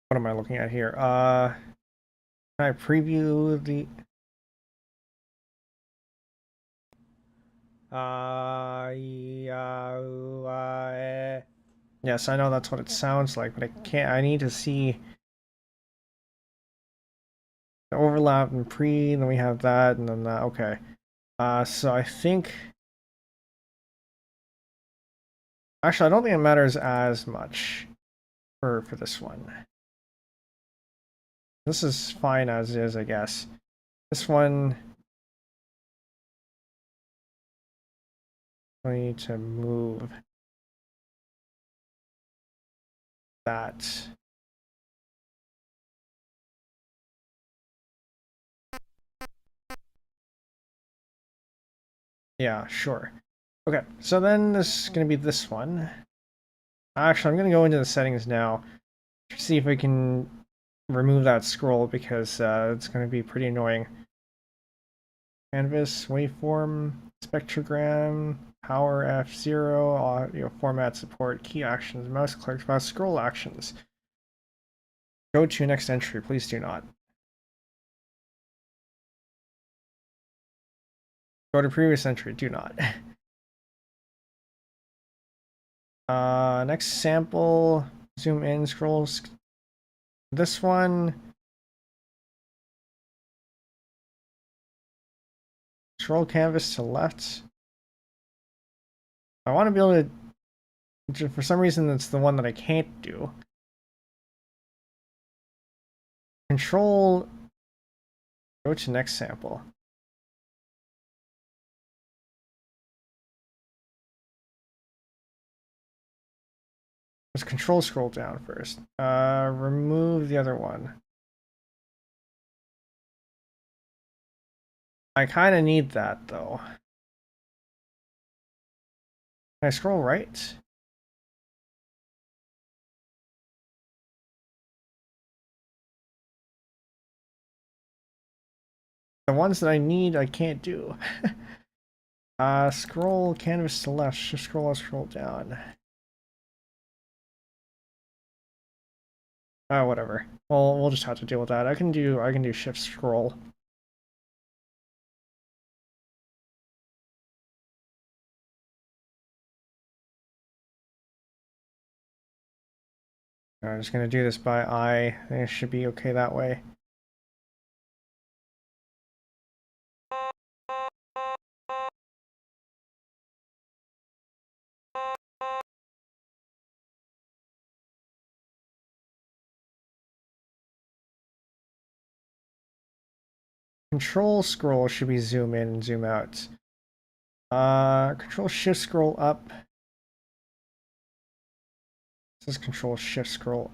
What am I looking at here? Can I preview the... Yes, I know that's what it sounds like, but I can't. I need to see the overlap and pre, then we have that, and then that. Okay. So I think... Actually, I don't think it matters as much for this one. This is fine as is, I guess. This one... I need to move that. Yeah, sure. Okay, so then this is going to be this one. Actually, I'm going to go into the settings now to see if we can remove that scroll because it's going to be pretty annoying. Canvas, waveform, spectrogram, power F0, audio format support, key actions, mouse clicks, mouse scroll actions. Go to next entry, please do not. Go to previous entry, do not. Next sample, zoom in, scrolls. This one, scroll canvas to left. I want to be able to, for some reason, that's the one that I can't do. Control, go to next sample. Let's control scroll down first. Remove the other one. I kind of need that though. Can I scroll right? The ones that I need, I can't do. Scroll canvas to left. Shift scroll up, scroll down. Whatever. Well, we'll just have to deal with that. I can do shift scroll. I'm just gonna do this by eye. I think it should be okay that way. Control scroll should be zoom in and zoom out. Control shift scroll up. This is control shift scroll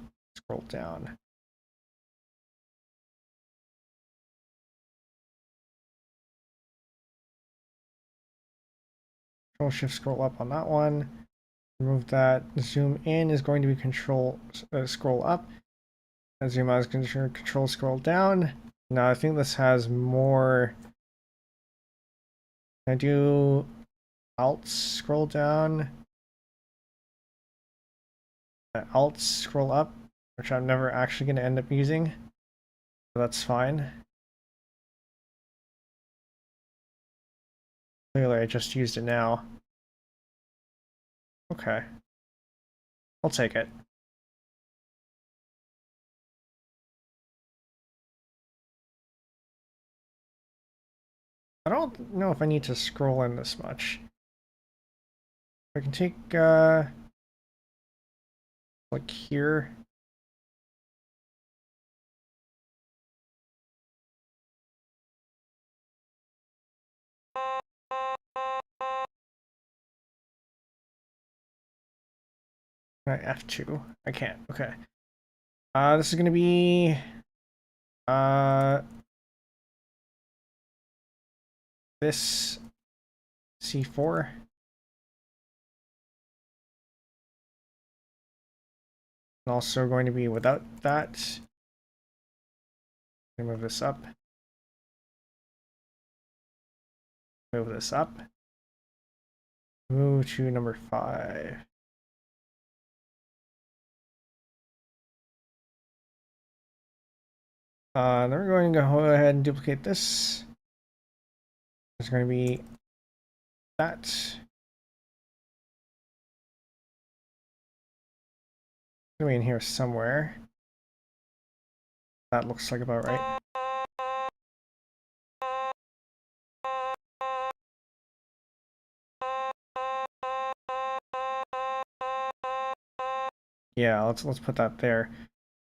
down. Control shift scroll up on that one. Remove that. Zoom in is going to be control scroll up. And zoom out is control scroll down. Now I think this has more. Can I do alt scroll down? Alt scroll up, which I'm never actually going to end up using. So that's fine. Clearly I just used it now. Okay. I'll take it. I don't know if I need to scroll in this much. I can take, like here. F2. I can't. Okay. This is gonna be this C4. And also going to be without that. Move this up. Move this up. Move to number 5. Then we're going to go ahead and duplicate this. There's going to be that. It's going to be in here somewhere. That looks like about right. Yeah, let's put that there.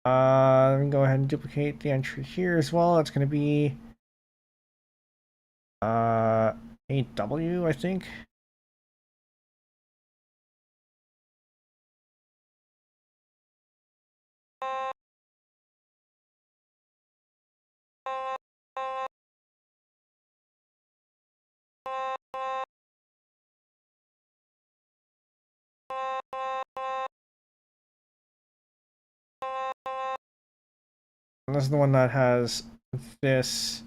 Let me go ahead and duplicate the entry here as well. It's going to be AW, I think. And this is the one that has this.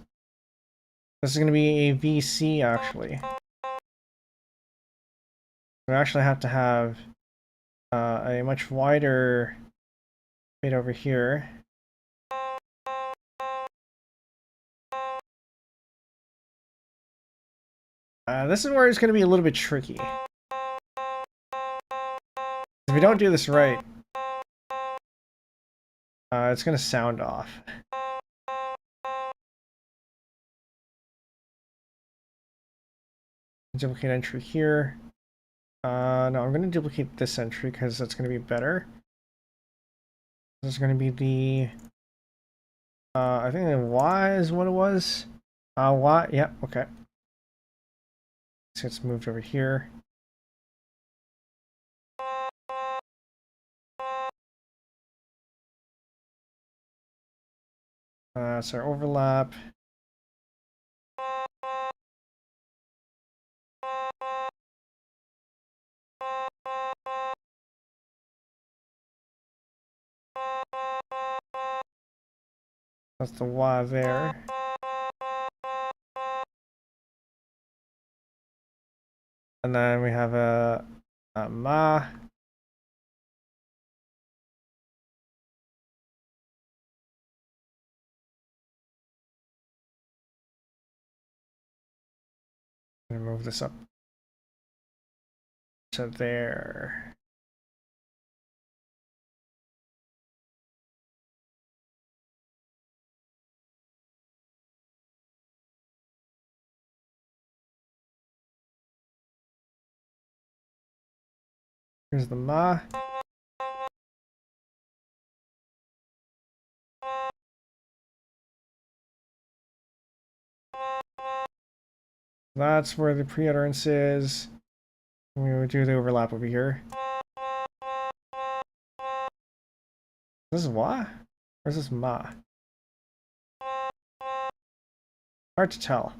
This is going to be a VC actually. We actually have to have a much wider bit over here. This is where it's going to be a little bit tricky. If we don't do this right, it's going to sound off. Duplicate entry here. No, I'm going to duplicate this entry because that's going to be better. This is going to be the... I think the Y is what it was. Y, yeah, okay. So it's moved over here. That's our overlap. That's the Y there. And then we have a ma. I'm gonna move this up to there. Here's the ma. That's where the pre-utterance is. We would do the overlap over here. This is wa? Or is this ma? Hard to tell.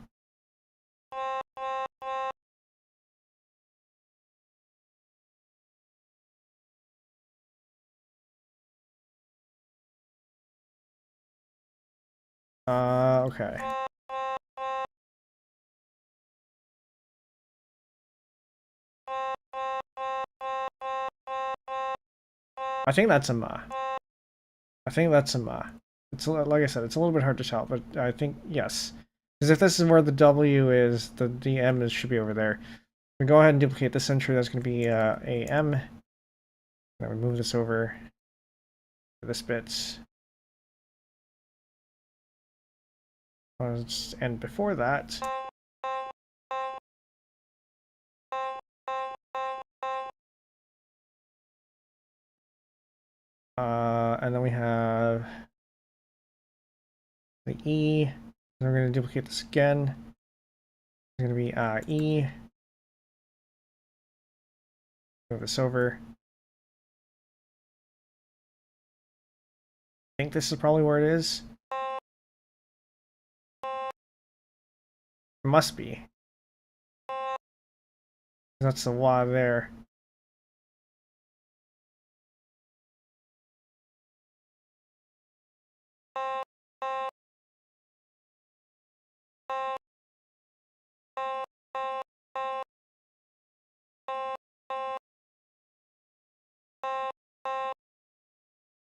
Okay. I think that's a ma. I think that's a ma. It's like I said, it's a little bit hard to tell, but I think yes. Because if this is where the W is, the M should be over there. We go ahead and duplicate this entry. That's going to be a M. Then we move this over to this bit. And before that, and then we have the E. And we're going to duplicate this again. It's going to be E. Move this over. I think this is probably where it is. It must be. That's the Y there.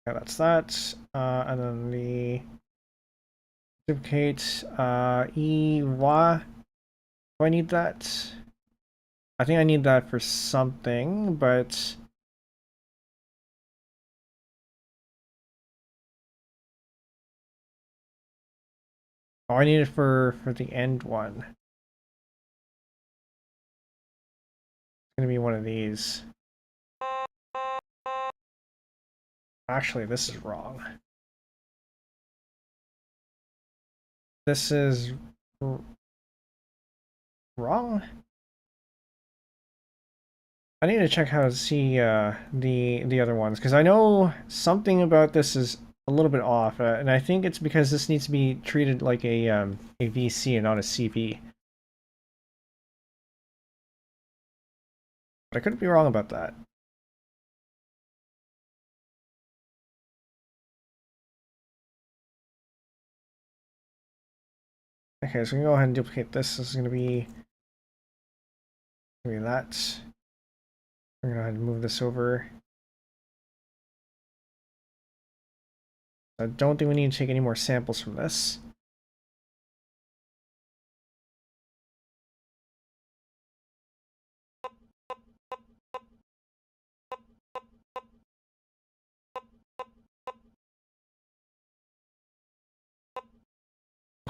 Yeah, that's that. And then the duplicate E, Y. Do I need that? I think I need that for something, but oh, I need it for the end one. It's gonna be one of these. Actually, this is wrong. This is wrong. I need to check how to see the other ones because I know something about this is a little bit off, and I think it's because this needs to be treated like a VC and not a CV. But I could be wrong about that. Okay, so we can go ahead and duplicate this. This is going to be that. We're going to go ahead and move this over. I don't think we need to take any more samples from this.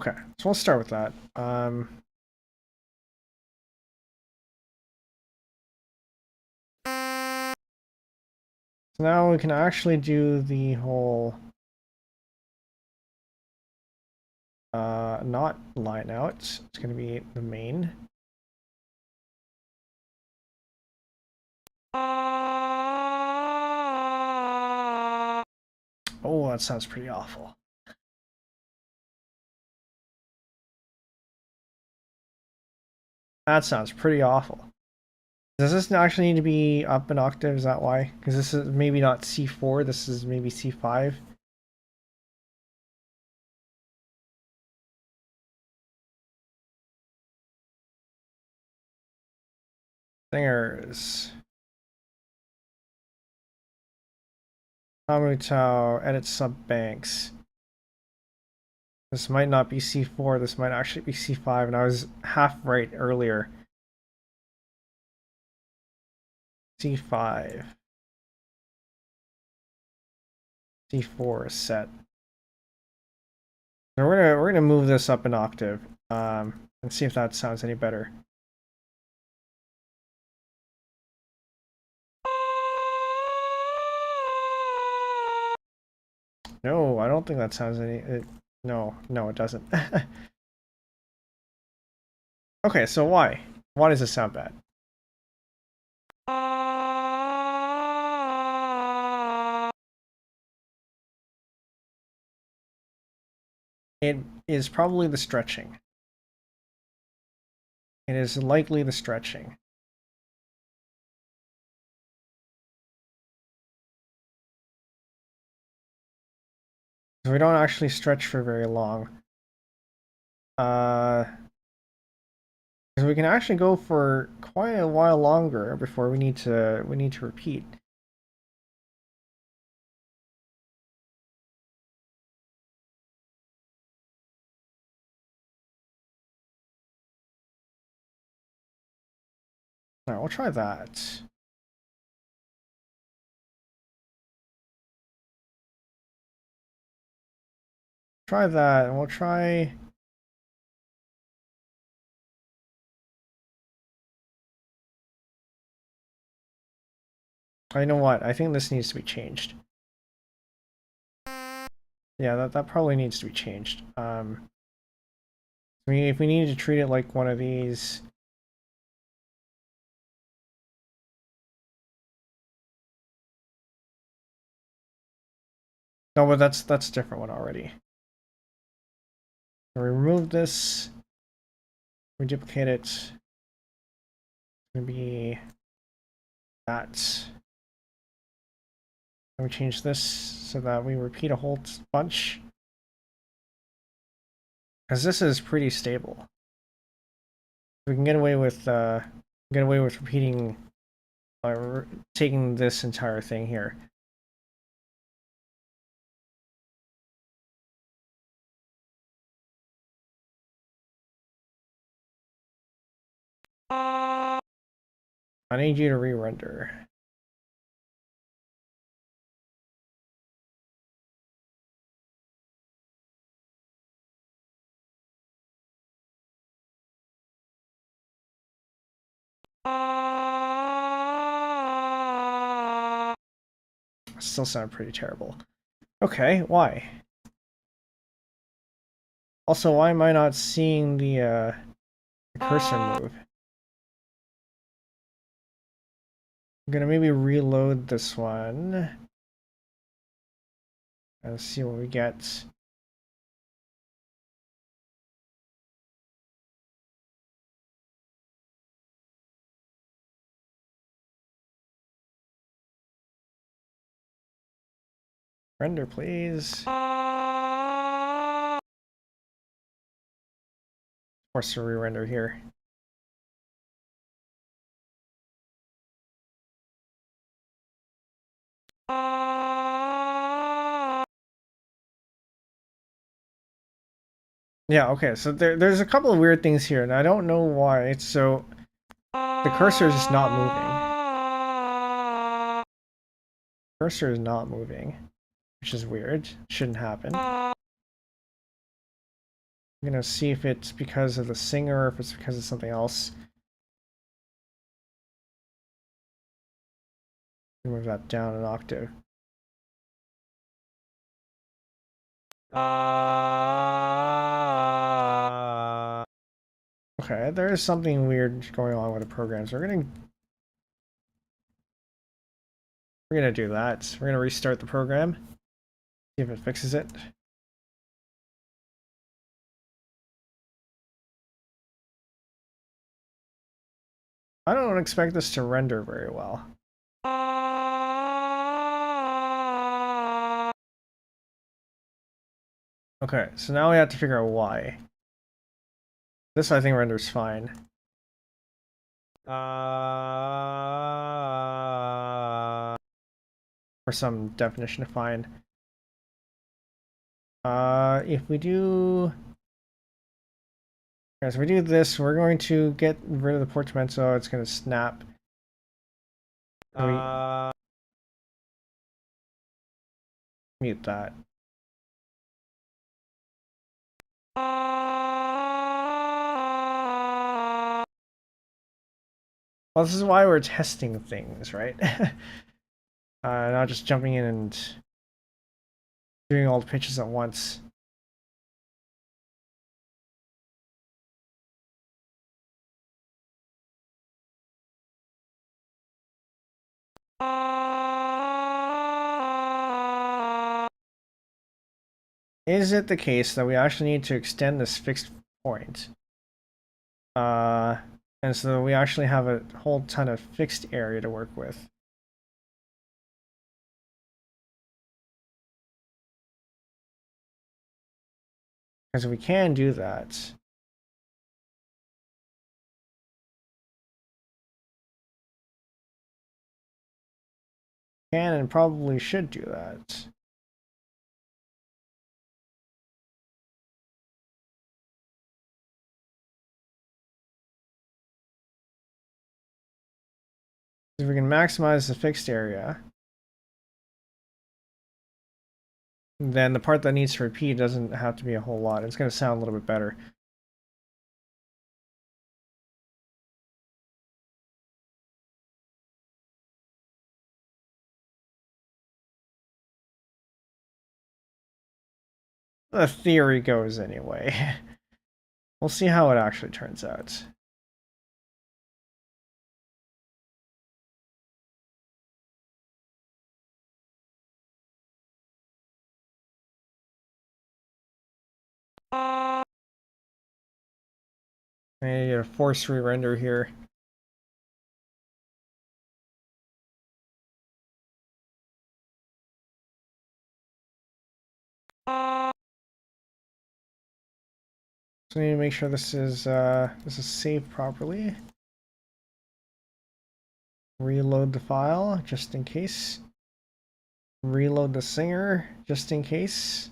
Okay, so we'll start with that. So now we can actually do the whole not line out. It's going to be the main. Oh, that sounds pretty awful. That sounds pretty awful. Does this actually need to be up an octave? Is that why? Because this is maybe not C4, this is maybe C5. Singers. UTAU, edit sub banks. This might not be C4, this might actually be C5, and I was half right earlier. C5. C4 is set. So we're gonna move this up an octave, and see if that sounds any better. No, I don't think that sounds any. No, it doesn't. Okay, so why? Why does this sound bad? It is probably the stretching. It is likely the stretching. So we don't actually stretch for very long. Because we can actually go for quite a while longer before we need to repeat. Alright, we'll try that. Try that, and we'll try. I know what, I think this needs to be changed. Yeah, that probably needs to be changed. I mean, if we need to treat it like one of these. No, but that's a different one already. So we remove this. We duplicate it. It's gonna be that. And we change this so that we repeat a whole bunch. Because this is pretty stable. We can get away with repeating, taking this entire thing here. I need you to re-render. Still sound pretty terrible. Okay, why? Also, why am I not seeing the cursor move? I'm gonna maybe reload this one. Let's see what we get. Render, please. Force a re-render here. Yeah, okay, so there's a couple of weird things here, and I don't know why. So the cursor is just not moving. Cursor is not moving, which is weird. Shouldn't happen. I'm gonna see if it's because of the singer or if it's because of something else. Move that down an octave. Okay, there is something weird going on with the programs. We're gonna do that. We're gonna restart the program, see if it fixes it. I don't expect this to render very well. Okay, so now we have to figure out why. This I think renders fine. For some definition of fine. If we do... As we do this, we're going to get rid of the portamento. It's going to snap. Mute that. Well, this is why we're testing things, right? Not just jumping in and doing all the pitches at once. Is it the case that we actually need to extend this fixed point? And so we actually have a whole ton of fixed area to work with. Because we can do that. Can and probably should do that. If we can maximize the fixed area, then the part that needs to repeat doesn't have to be a whole lot. It's going to sound a little bit better. The theory goes anyway. We'll see how it actually turns out. I need to force re-render here. So I need to make sure this is saved properly. Reload the file just in case. Reload the singer just in case.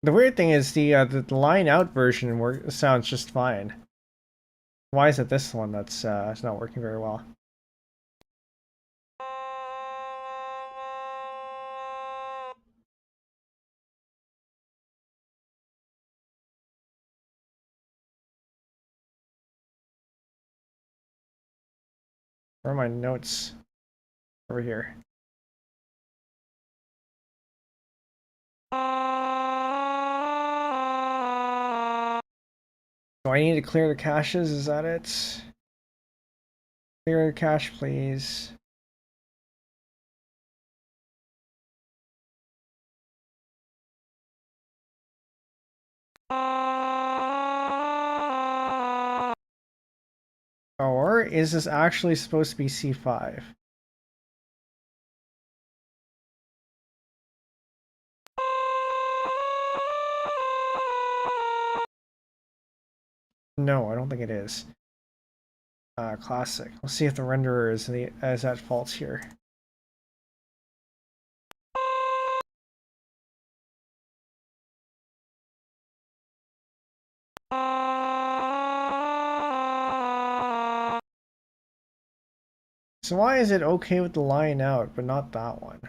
The weird thing is the line out version sounds just fine. Why is it this one that's it's not working very well? Where are my notes? Over here. Do I need to clear the caches? Is that it? Clear the cache, please. Or is this actually supposed to be C5? No, I don't think it is. Classic. We'll see if the renderer is at fault here. So why is it okay with the line out, but not that one?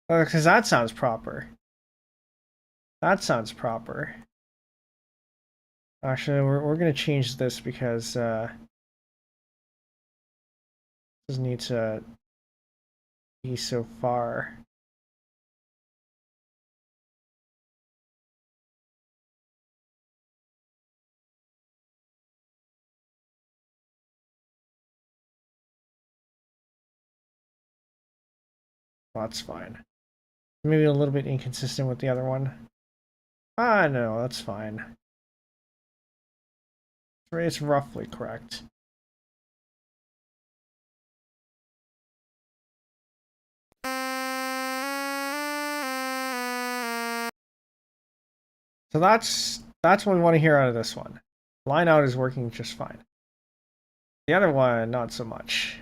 Because that sounds proper. That sounds proper. Actually, we're gonna change this because this needs to be so far. Well, that's fine. Maybe a little bit inconsistent with the other one. Ah, no, that's fine. It's roughly correct. So that's what we want to hear out of this one. Line out is working just fine. The other one, not so much.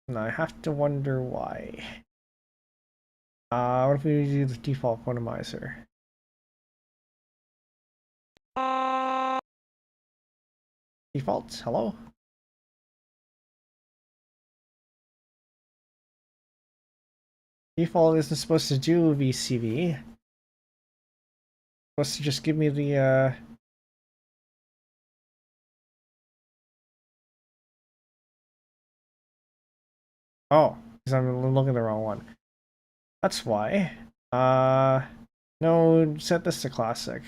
And I have to wonder why. What if we do the default quantizer? Default, hello? Default isn't supposed to do VCV. It's supposed to just give me the oh, because I'm looking at the wrong one. That's why. No, set this to classic.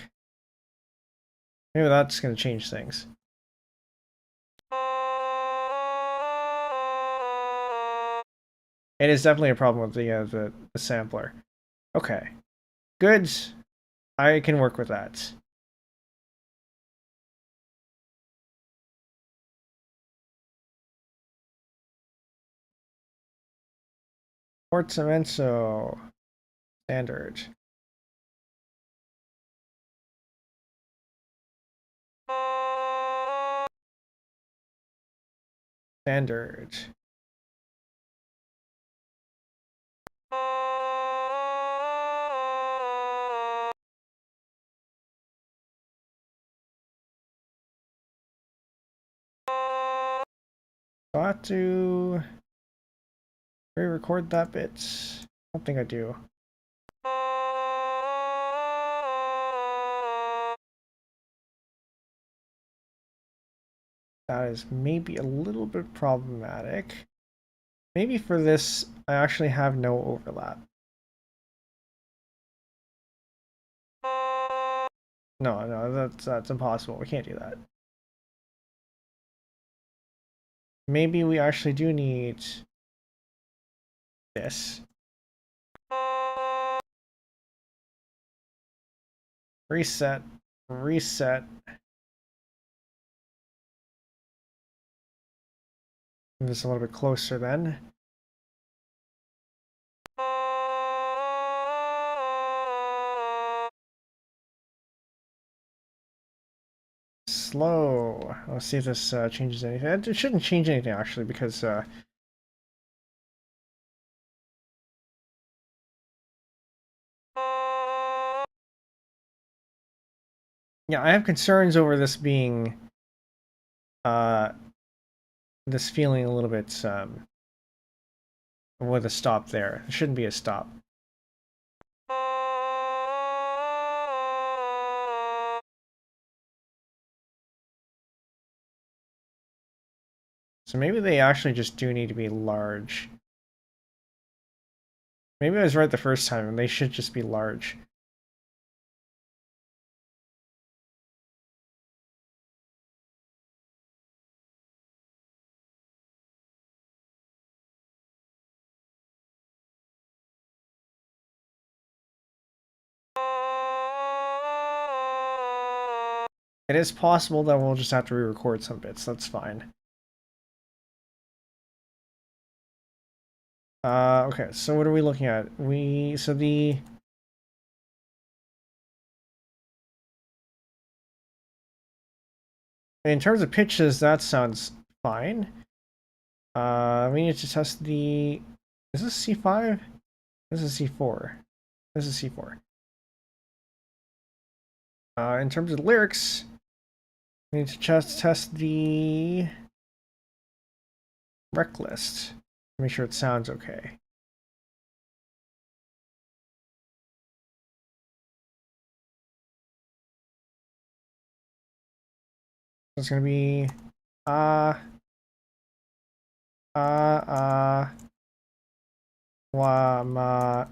Maybe that's gonna change things. It is definitely a problem with the sampler. Okay, good. I can work with that. Otamatone standard. Standard. Do I have to re-record that bit? I don't think I do. That is maybe a little bit problematic. Maybe for this, I actually have no overlap. No, that's impossible. We can't do that. Maybe we actually do need this. Reset, reset. Move this a little bit closer then. Slow. Let's see if this changes anything. It shouldn't change anything actually because yeah, I have concerns over this being uh this feeling a little bit with a stop there. It shouldn't be a stop. So maybe they actually just do need to be large. Maybe I was right the first time and they should just be large. It is possible that we'll just have to re-record some bits. That's fine. Okay, so what are we looking at? So the In terms of pitches, that sounds fine. We need to test the... Is this C5? This is C4. This is C4. In terms of lyrics, we need to just test the rec list. Make sure it sounds okay. It's gonna be wa ma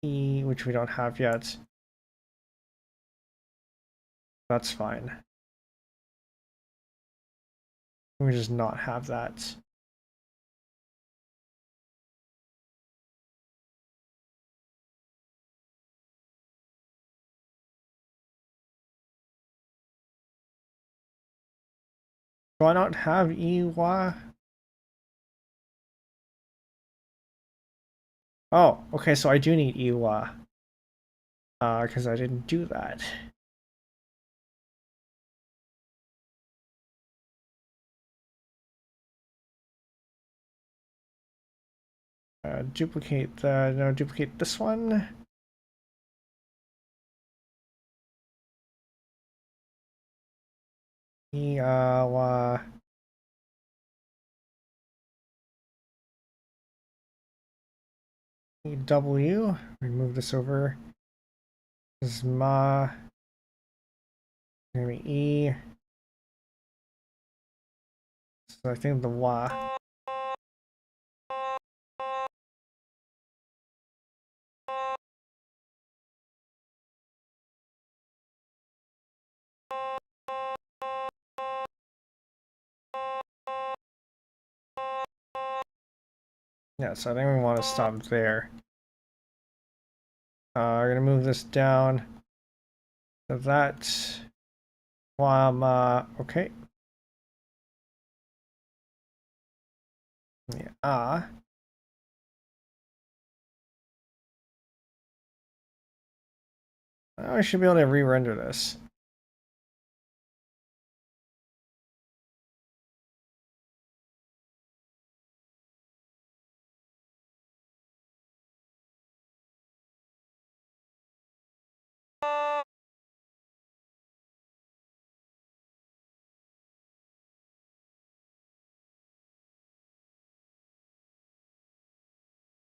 e, which we don't have yet. That's fine. We just not have that. Do I not have Iwa? Oh, okay, so I do need Iwa. Because I didn't do that. Duplicate the, no, duplicate this one. Iwa. W. Remove this over. This is ma. Maybe E. So I think the wa. Yeah, so I think we want to stop there. We're gonna move this down. So that. Wa ma. Okay. Yeah. I should be able to re-render this.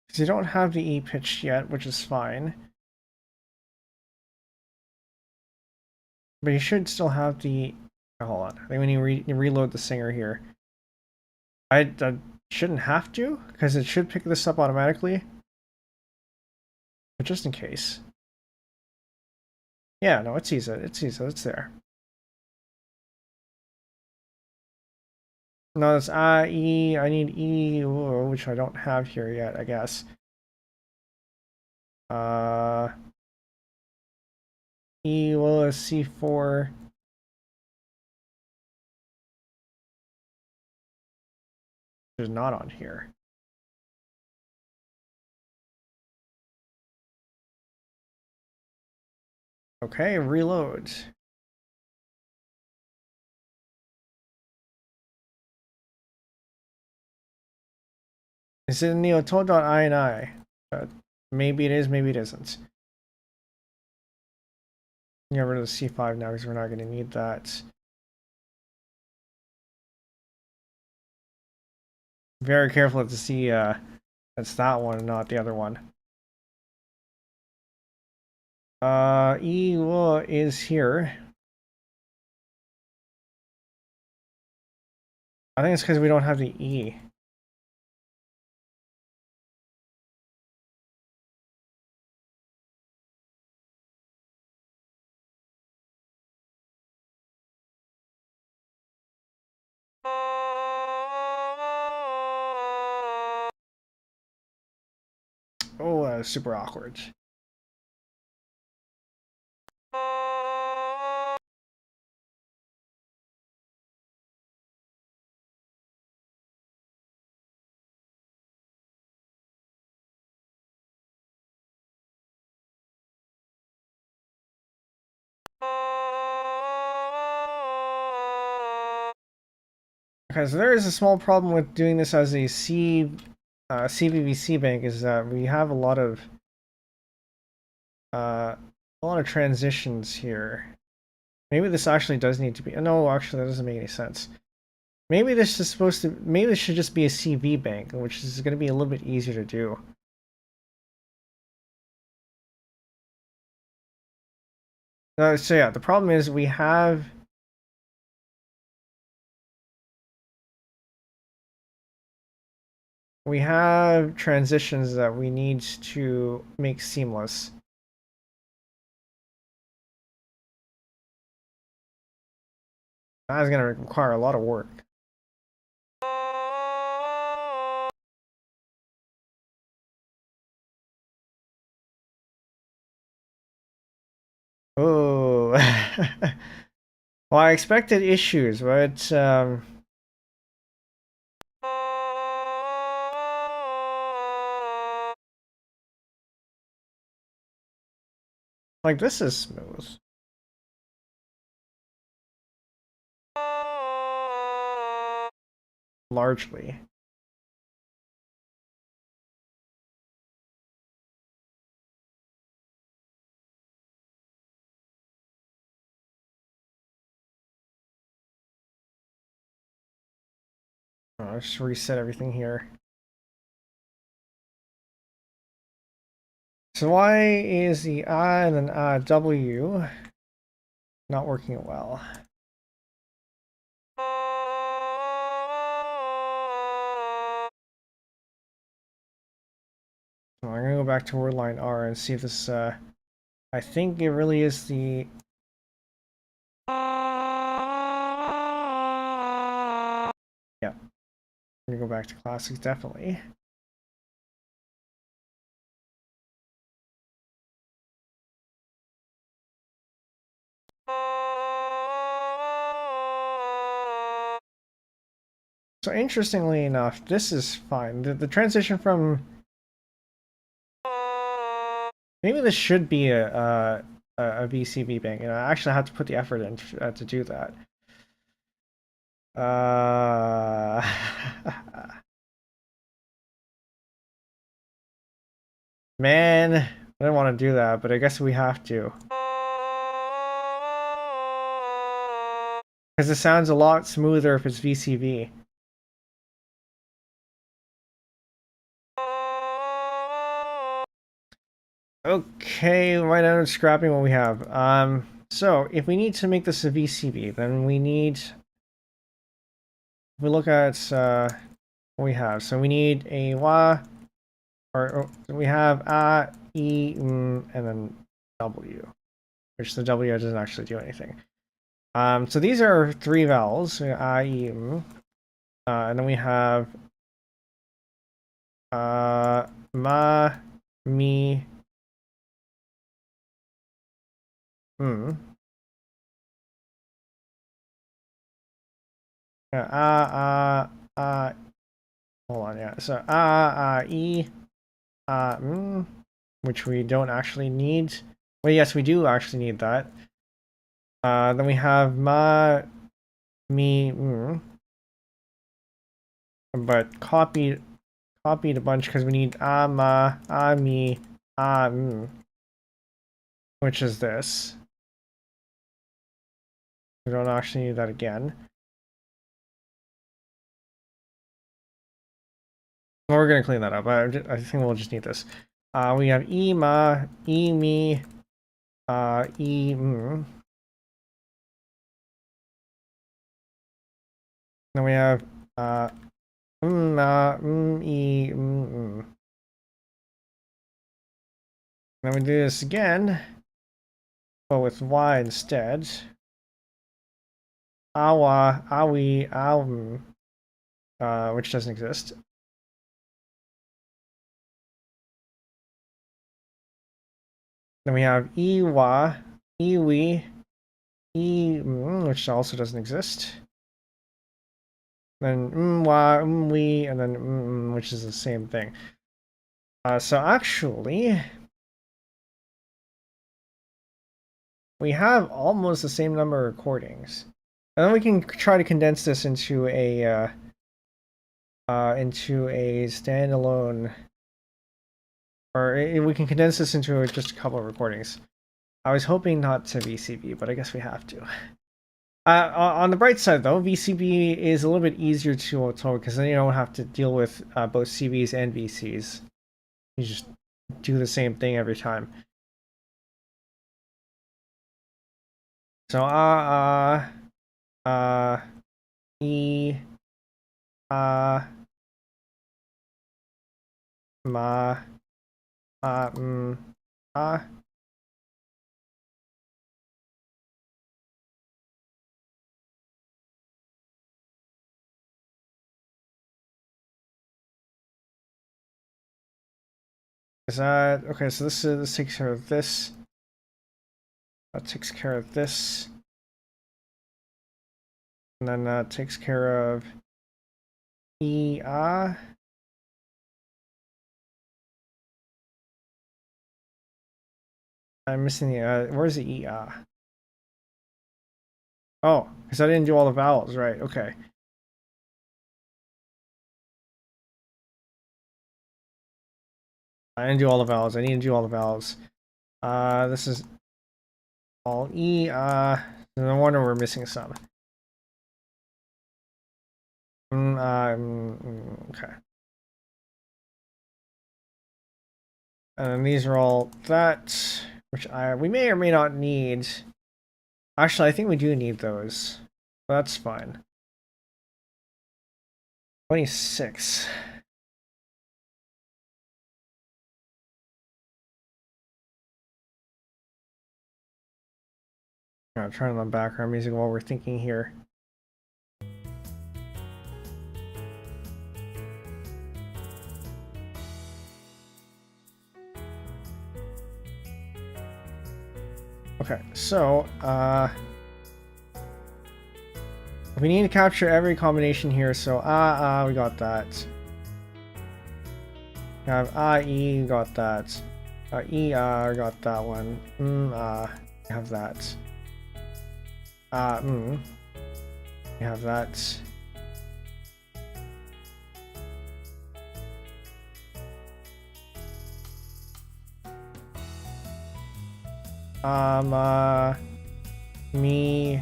Because you don't have the E pitched yet, which is fine. But you should still have the... Oh, hold on. I think we need to reload the singer here. I shouldn't have to, because it should pick this up automatically. But just in case. Yeah, no, it sees it. It sees it. It's there. No, it's E. I need E, which I don't have here yet, I guess. E was C4. Is not on here. Okay, reload. Is it in the Otamatone.ini? Maybe it is, maybe it isn't. Get rid of the C5 now because we're not going to need that. Very careful to see that's that one, not the other one. E is here. I think it's because we don't have the E. Oh, that was super awkward. Okay, so there is a small problem with doing this as a CVVC bank, is that we have a lot of transitions here. Maybe this actually does need to be. No, actually, that doesn't make any sense. Maybe this is supposed to. Maybe this should just be a CV bank, which is going to be a little bit easier to do. So yeah, the problem is we have transitions that we need to make seamless. That is going to require a lot of work. Oh, well, I expected issues, but like this is smooth. Largely. I'll just reset everything here. So why is the I and then W not working well? So I'm gonna go back to word line R and see if this. I think it really is the. Yeah, I'm gonna go back to classics definitely. So interestingly enough, this is fine. The transition from maybe this should be a VCV bank. I actually have to put the effort in to do that. Man, I didn't want to do that, but I guess we have to. Because it sounds a lot smoother if it's VCV. Okay, right now it's scrapping what we have. So if we need to make this a VCV, then we need. We look at what we have. So we need a wa, or we have a, e, and then w, which the w doesn't actually do anything. So these are three vowels, a, e, and then we have ma, mi, hold on, yeah. So e, which we don't actually need. Well, yes, we do actually need that. Then we have ma, mi, but copied a bunch because we need ma, mi, which is this. We don't actually need that again. Well, we're gonna clean that up. I think we'll just need this. We have e, ma, e, mi, e, Then we have e, Then we do this again, but with y instead. Awa, awi, which doesn't exist. Then we have iwa, iwi, which also doesn't exist. Then mwa, mwi, and then which is the same thing. So actually, we have almost the same number of recordings. And then we can try to condense this into a standalone, or we can condense this into just a couple of recordings. I was hoping not to VCB, but I guess we have to. On the bright side, though, VCB is a little bit easier to auto because then you don't have to deal with both CVs and VCs. You just do the same thing every time. So e ma Is that okay? So this takes care of this. That takes care of this, and then that takes care of I'm missing the where's the Oh, because I didn't do all the vowels, right? Okay. I didn't do all the vowels. I need to do all the vowels. This is all E. No wonder we're missing some. Okay. And then these are all that, which we may or may not need. Actually, I think we do need those. That's fine. 26. I'm turning on background music while we're thinking here. Okay, so we need to capture every combination here. So we got that. We have E, got that. Got that one. We have that. We have that. Me.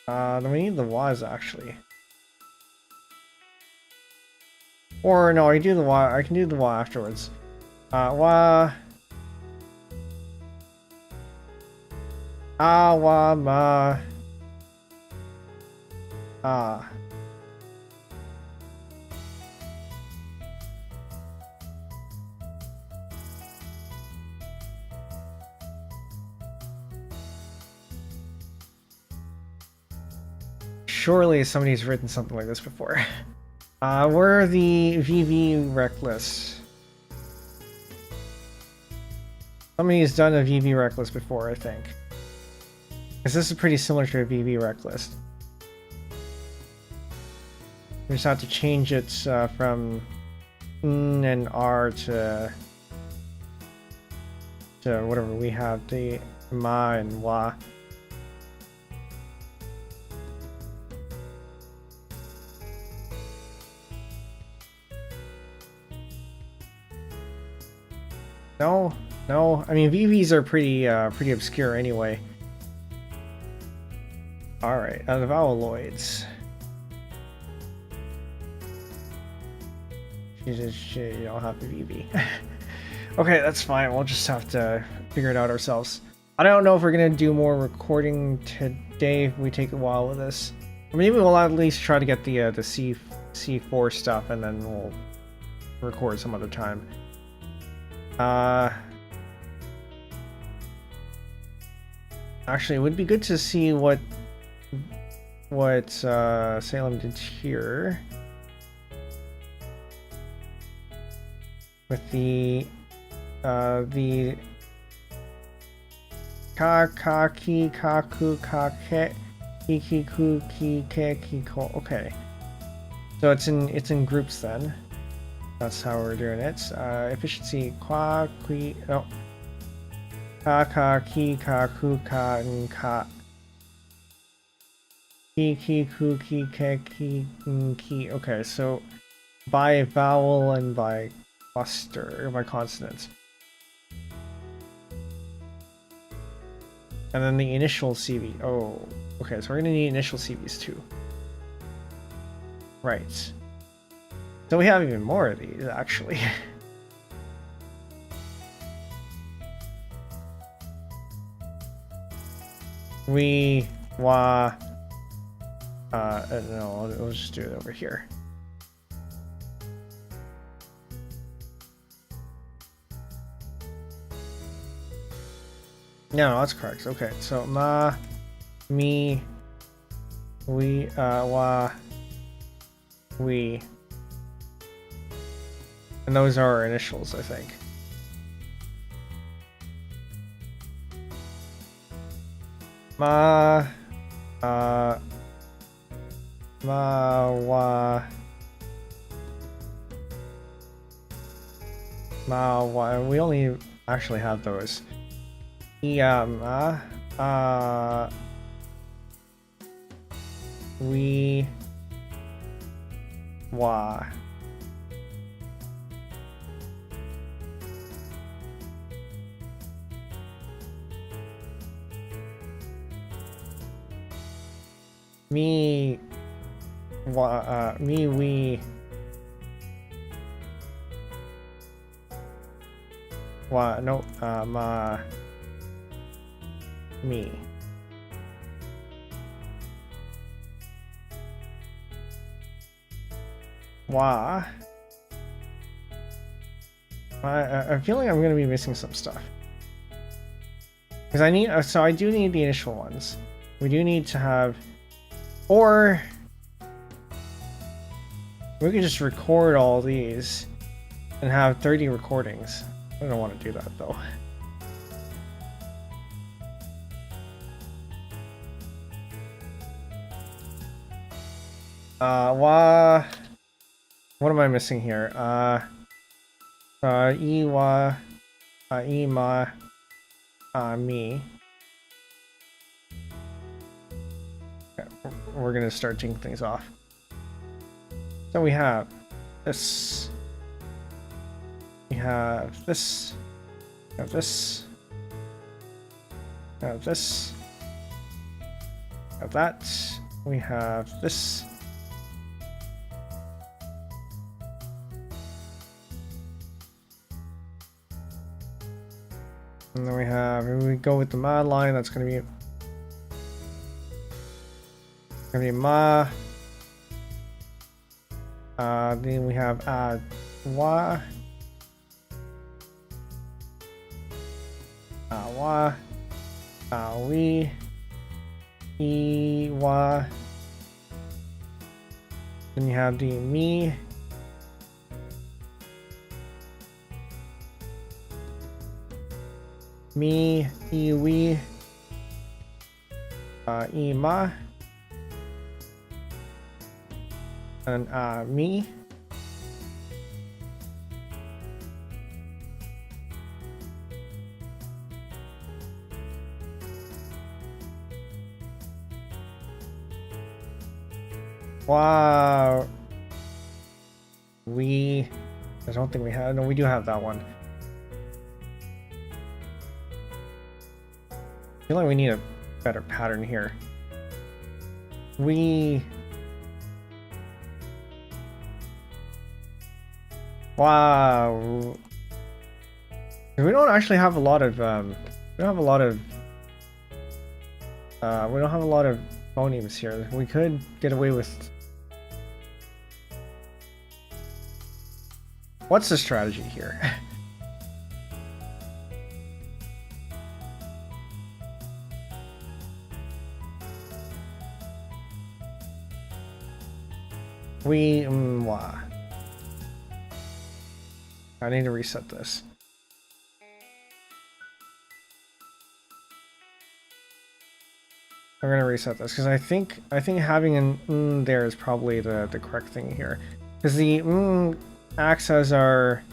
Then we need the was actually. Or no, I can do the wa. I can do the wa afterwards. Wa. Wa ma. Surely somebody's written something like this before. We're the VV Reckless. Somebody's done a VV Reckless before, I think. Because this is pretty similar to a VV Reckless. We just have to change it from N and R to whatever we have, the Ma and Wa. No. I mean, VVs are pretty obscure anyway. All right, the voweloids. You don't have the VV. Okay, that's fine. We'll just have to figure it out ourselves. I don't know if we're gonna do more recording today. If we take a while with this. Maybe we'll at least try to get the C4 stuff, and then we'll record some other time. Actually, it would be good to see what Salem did here with the ka ki kaku kake ki ki ku ki ke ki ko. Okay. So it's in groups then. That's how we're doing it. Efficiency qua qui oh ka ki ka ku ka n ka ki ki ku ki ke ki n ki. Okay, so by vowel and by cluster, by consonant. And then the initial CV. Oh, okay, so we're gonna need initial CVs too. Right. So we have even more of these, actually. We, wa, no, we'll just do it over here. No, that's correct. Okay, so ma, me, we, wa, we. And those are our initials, I think. Ma, ma, wa, ma, wa. We only actually have those. Ma, we, wa. Me, wa, me, we, wa, no, ma, me. Wa. I'm feeling I'm gonna be missing some stuff. Because I need, so I do need the initial ones. We do need to have, or we could just record all these and have 30 recordings. I don't want to do that though. What am I missing here? Iwa, ima, me. Okay, we're gonna start taking things off. So we have this. We have this. We have this. We have this. We have that. We have this. And then we have, if we go with the mod line, that's gonna be ma. Then we have wa. Wa. We. Wa. Then you have the me. Me, we, ma, and me. Wow. I don't think we have, no, we do have that one. I feel like we need a better pattern here. Wow. We don't actually have a lot of, we don't have a lot of phonemes here. We could get away with... What's the strategy here? I need to reset this. I'm gonna reset this because I think having an there is probably the correct thing here, because the acts as our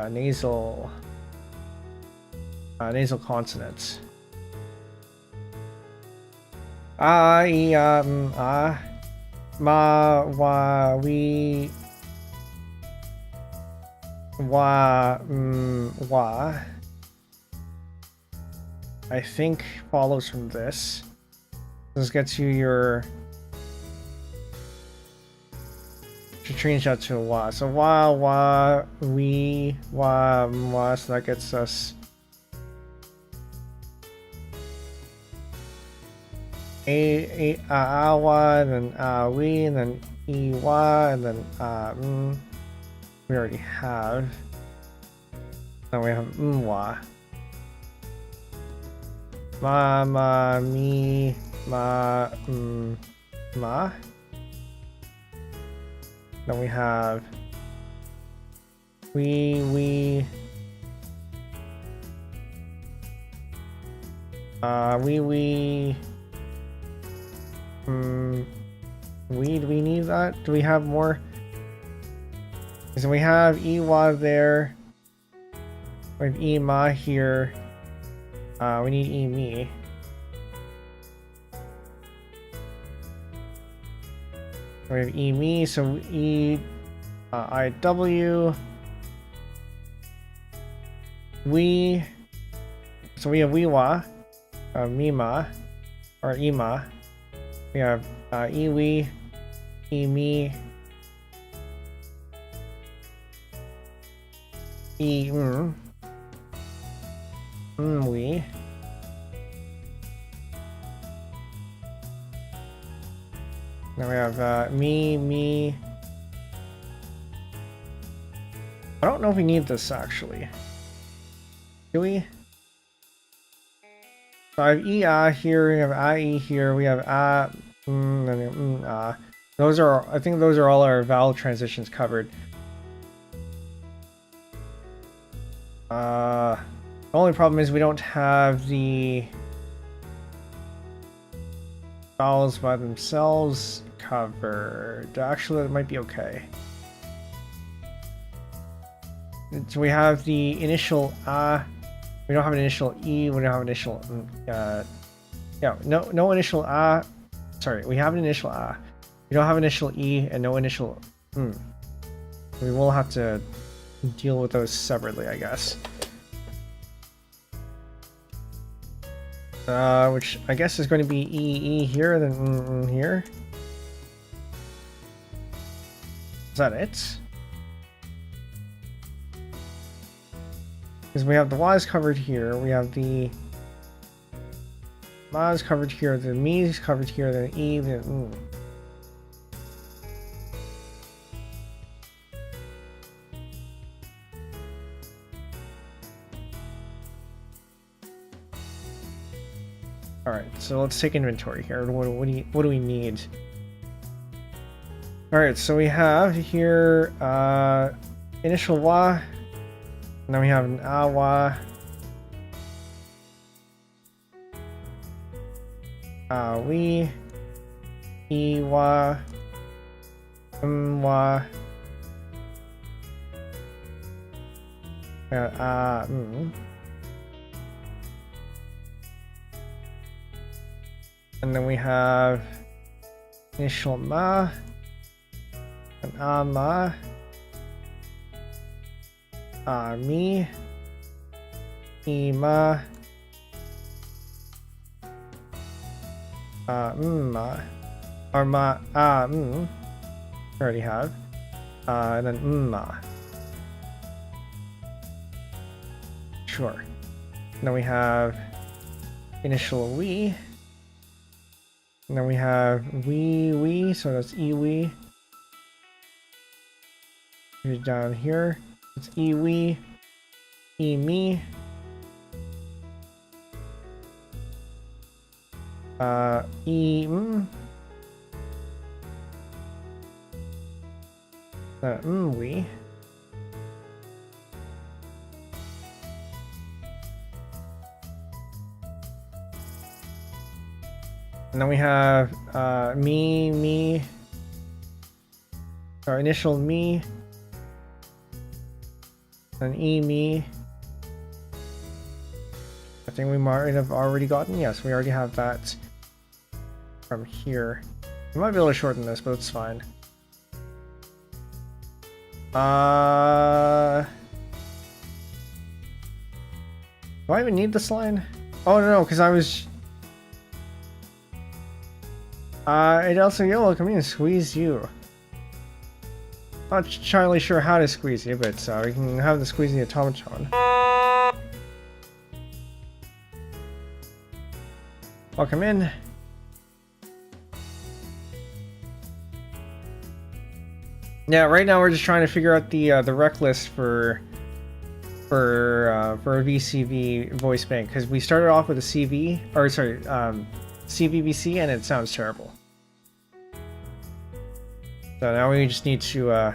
nasal consonants. Ah, ah, ma, wa, we, wa, wa. I think follows from this. This gets you your. To change that to a wa. So wa, wa, we, wa, wa. So that gets us. Awa, and then we, and then iwa, and then we already have. Now we have mwa. Ma, ma, mi, ma, ma. Then we have we, we, do we need that? Do we have more? So we have Iwa there. We have Ima here. We need Emi. We have Emi, so IW. We. So we have Wiwa, Mima, or Ima. We have Iwi, Emi, we. Now we have me. I don't know if we need this actually. Do we? So I have here, we have IE here, we have and those are, I think those are all our vowel transitions covered. The only problem is we don't have the vowels by themselves covered. Actually, that might be okay. So we have the initial we don't have an initial E, we don't have an initial yeah, no initial sorry, we have an initial we don't have initial E and no initial We will have to deal with those separately, I guess. Which I guess is going to be E here, then here. Is that it? Because we have the Y's covered here, we have the Ma's covered here, the Me's covered here, then E, then Alright, so let's take inventory here. What do we need? Alright, so we have here initial wa, and then we have an awa, we, iwa, mwa, and then we have initial ma, and ama, mi, ima, ma, or ma, we already have, and then ma. Sure. And then we have initial we. And then we have we, so that's iwi. Here's down here. It's iwi, imi, we. And then we have me, our initial me, and me. I think we might have already gotten, yes, we already have that from here. We might be able to shorten this, but it's fine. Do I even need this line? Oh no, because I was... it also yellow come in and squeeze you. Not entirely sure how to squeeze you, but we can have the squeeze the automaton. Welcome in. Yeah, right now we're just trying to figure out the rec list for a VCV voice bank, because we started off with a CVVC and it sounds terrible. So now we just need to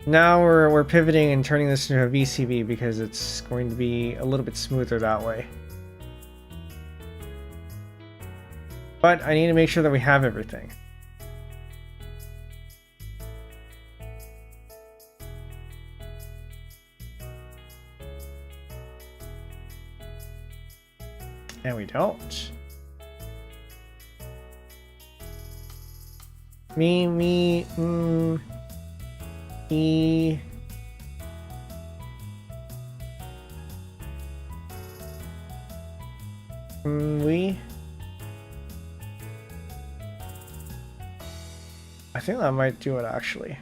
now we're pivoting and turning this into a VCV because it's going to be a little bit smoother that way. But I need to make sure that we have everything. And we don't. Me, e, we. I think that might do it actually.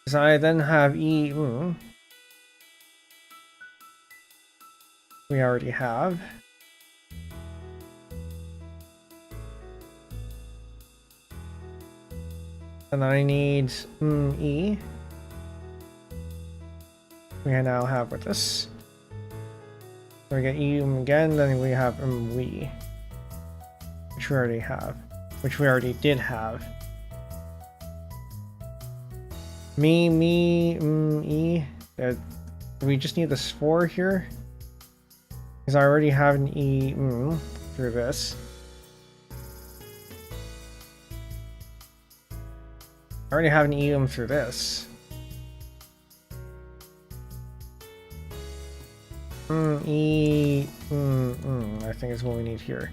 Because I then have e, we already have. And then I need e. We now have with this. So we get e again, then we have we. Which we already have. Which we already did have. Me, e. We just need this 4 here. Because I already have an e through this. I already have an e through this. E, I think is what we need here.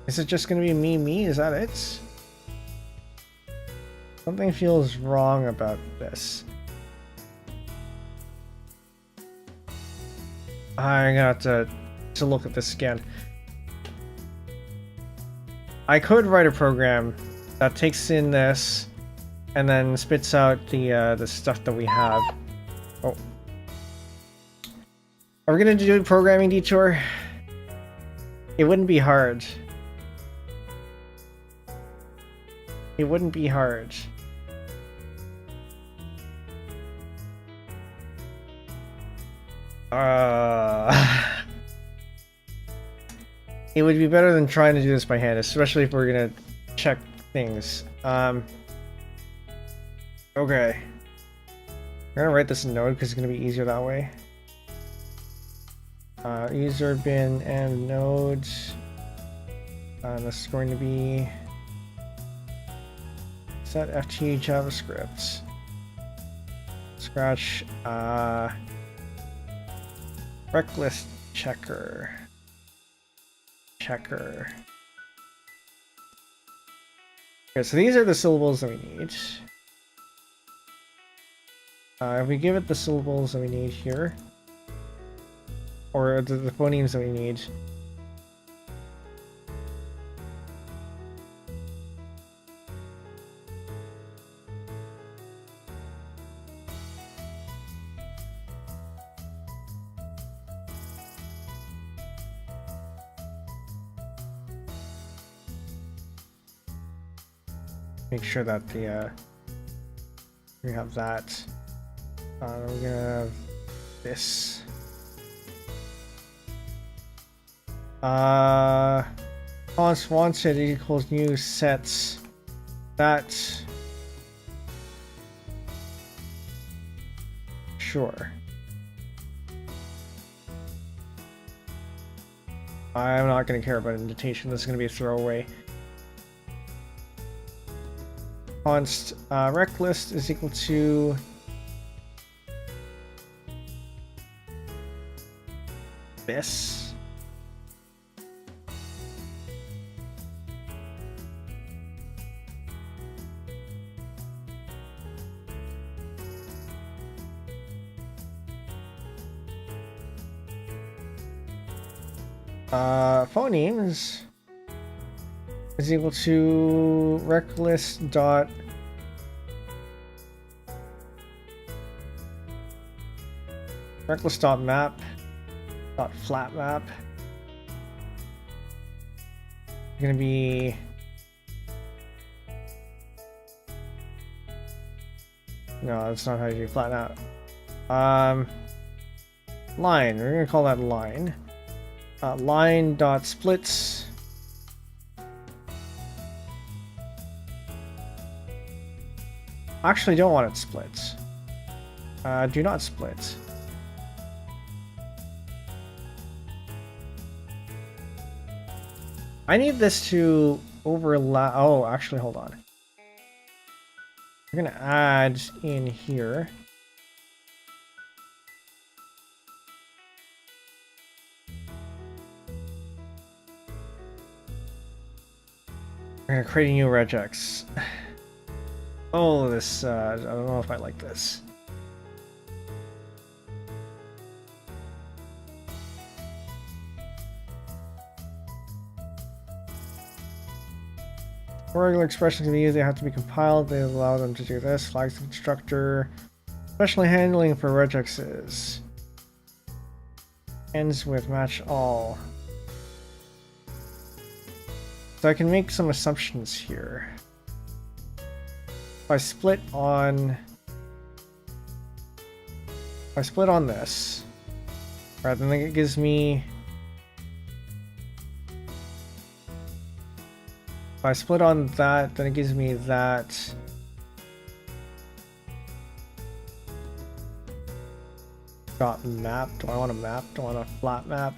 Is it just gonna be me? Is that it? Something feels wrong about this. I'm gonna have to look at this again. I could write a program that takes in this and then spits out the stuff that we have. Oh. Are we gonna do a programming detour? It wouldn't be hard. It wouldn't be hard. It would be better than trying to do this by hand, especially if we're gonna check things. Okay. I'm gonna write this in Node because it's gonna be easier that way. User bin and Node. This is going to be set ft JavaScript. Scratch rec list checker. Okay, so these are the syllables that we need. If we give it the syllables that we need here, or the phonemes that we need. Make sure that we have that. We're gonna have this. Fonts wanted equals new sets. That Sure. I'm not going to care about indentation. This is going to be a throwaway. Const rect list is equal to this. Phonemes is equal to rect list dot map dot flat map. Gonna be no, that's not how you do flat map. Line. We're gonna call that line. Line dot splits. Actually, don't want it split. Do not split. I need this to overlap. Oh, actually, hold on. We're gonna add in here. We're gonna create a new regex. Oh, this, I don't know if I like this. For regular expressions can be used, they have to be compiled. They allow them to do this. Flags the constructor. Especially handling for regexes. Ends with match all. So I can make some assumptions here. If I split on this, right, then it gives me. If I split on that, then it gives me that. Dot map. Do I want a map? Do I want a flat map?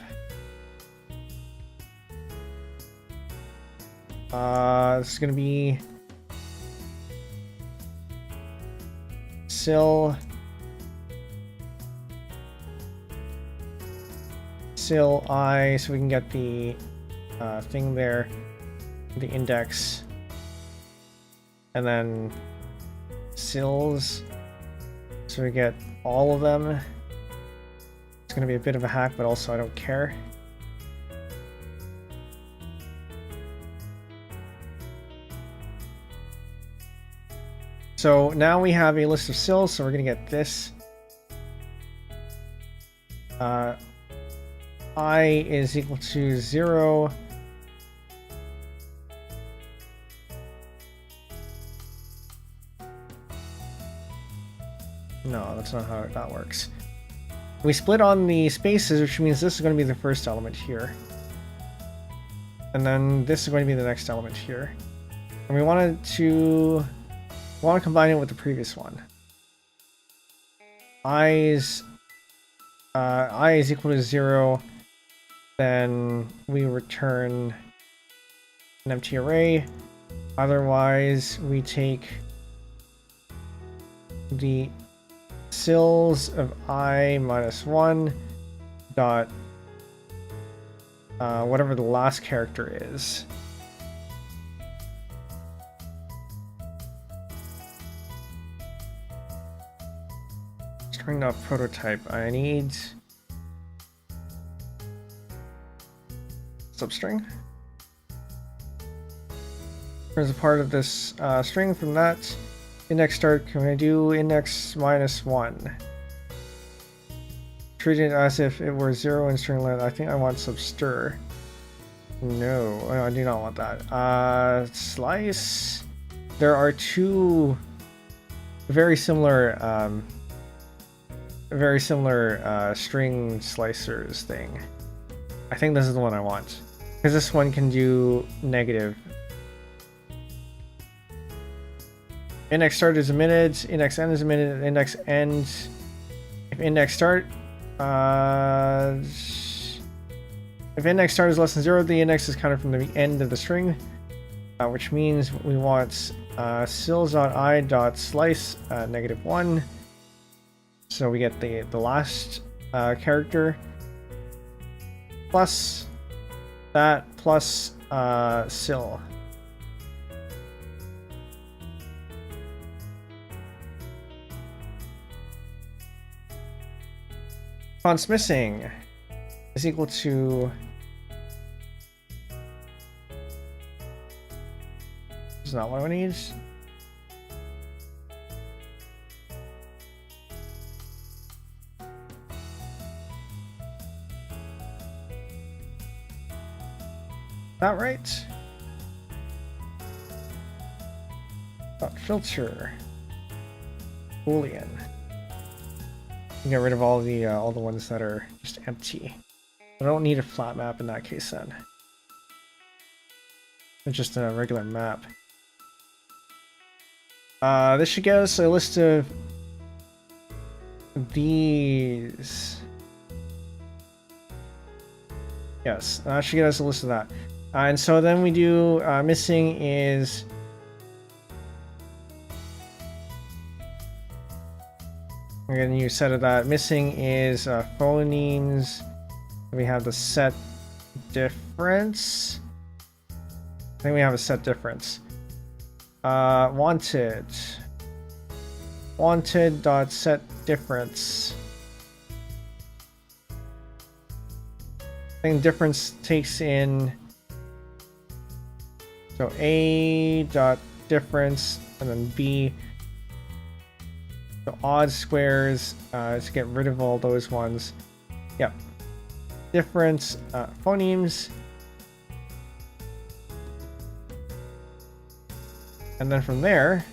This is gonna be sil I, so we can get the thing there, the index, and then sils, so we get all of them. It's gonna be a bit of a hack, but also I don't care. So now we have a list of sils, so we're going to get this. I is equal to 0. No, that's not how that works. We split on the spaces, which means this is going to be the first element here. And then this is going to be the next element here. And we want to combine it with the previous one. I is equal to 0, then we return an empty array. Otherwise, we take the sils of I minus 1 dot whatever the last character is. String dot prototype. I need substring. As a part of this string from that index start, can I do index minus 1? Treat it as if it were 0 in string length. I think I want substir. No, I do not want that. Slice. There are two very similar string slicers thing. I think this is the one I want, because this one can do negative. Index start is a minute, index end is a minute, index end if index start is less than 0, the index is counted from the end of the string, which means we want sils.i.slice -1. So we get the last character plus that plus sil. Const missing is equal to is not what I need. That right? Filter Boolean. Get rid of all the ones that are just empty. I don't need a flat map in that case then. It's just a regular map. This should get us a list of these. Yes, that should get us a list of that. And so then we do missing is we're going to use set of that. Missing is phonemes. We have the set difference. I think we have a set difference. Wanted dot set difference. I think difference takes in so a dot difference and then b. So odd squares to get rid of all those ones. Yep. Difference phonemes. And then from there,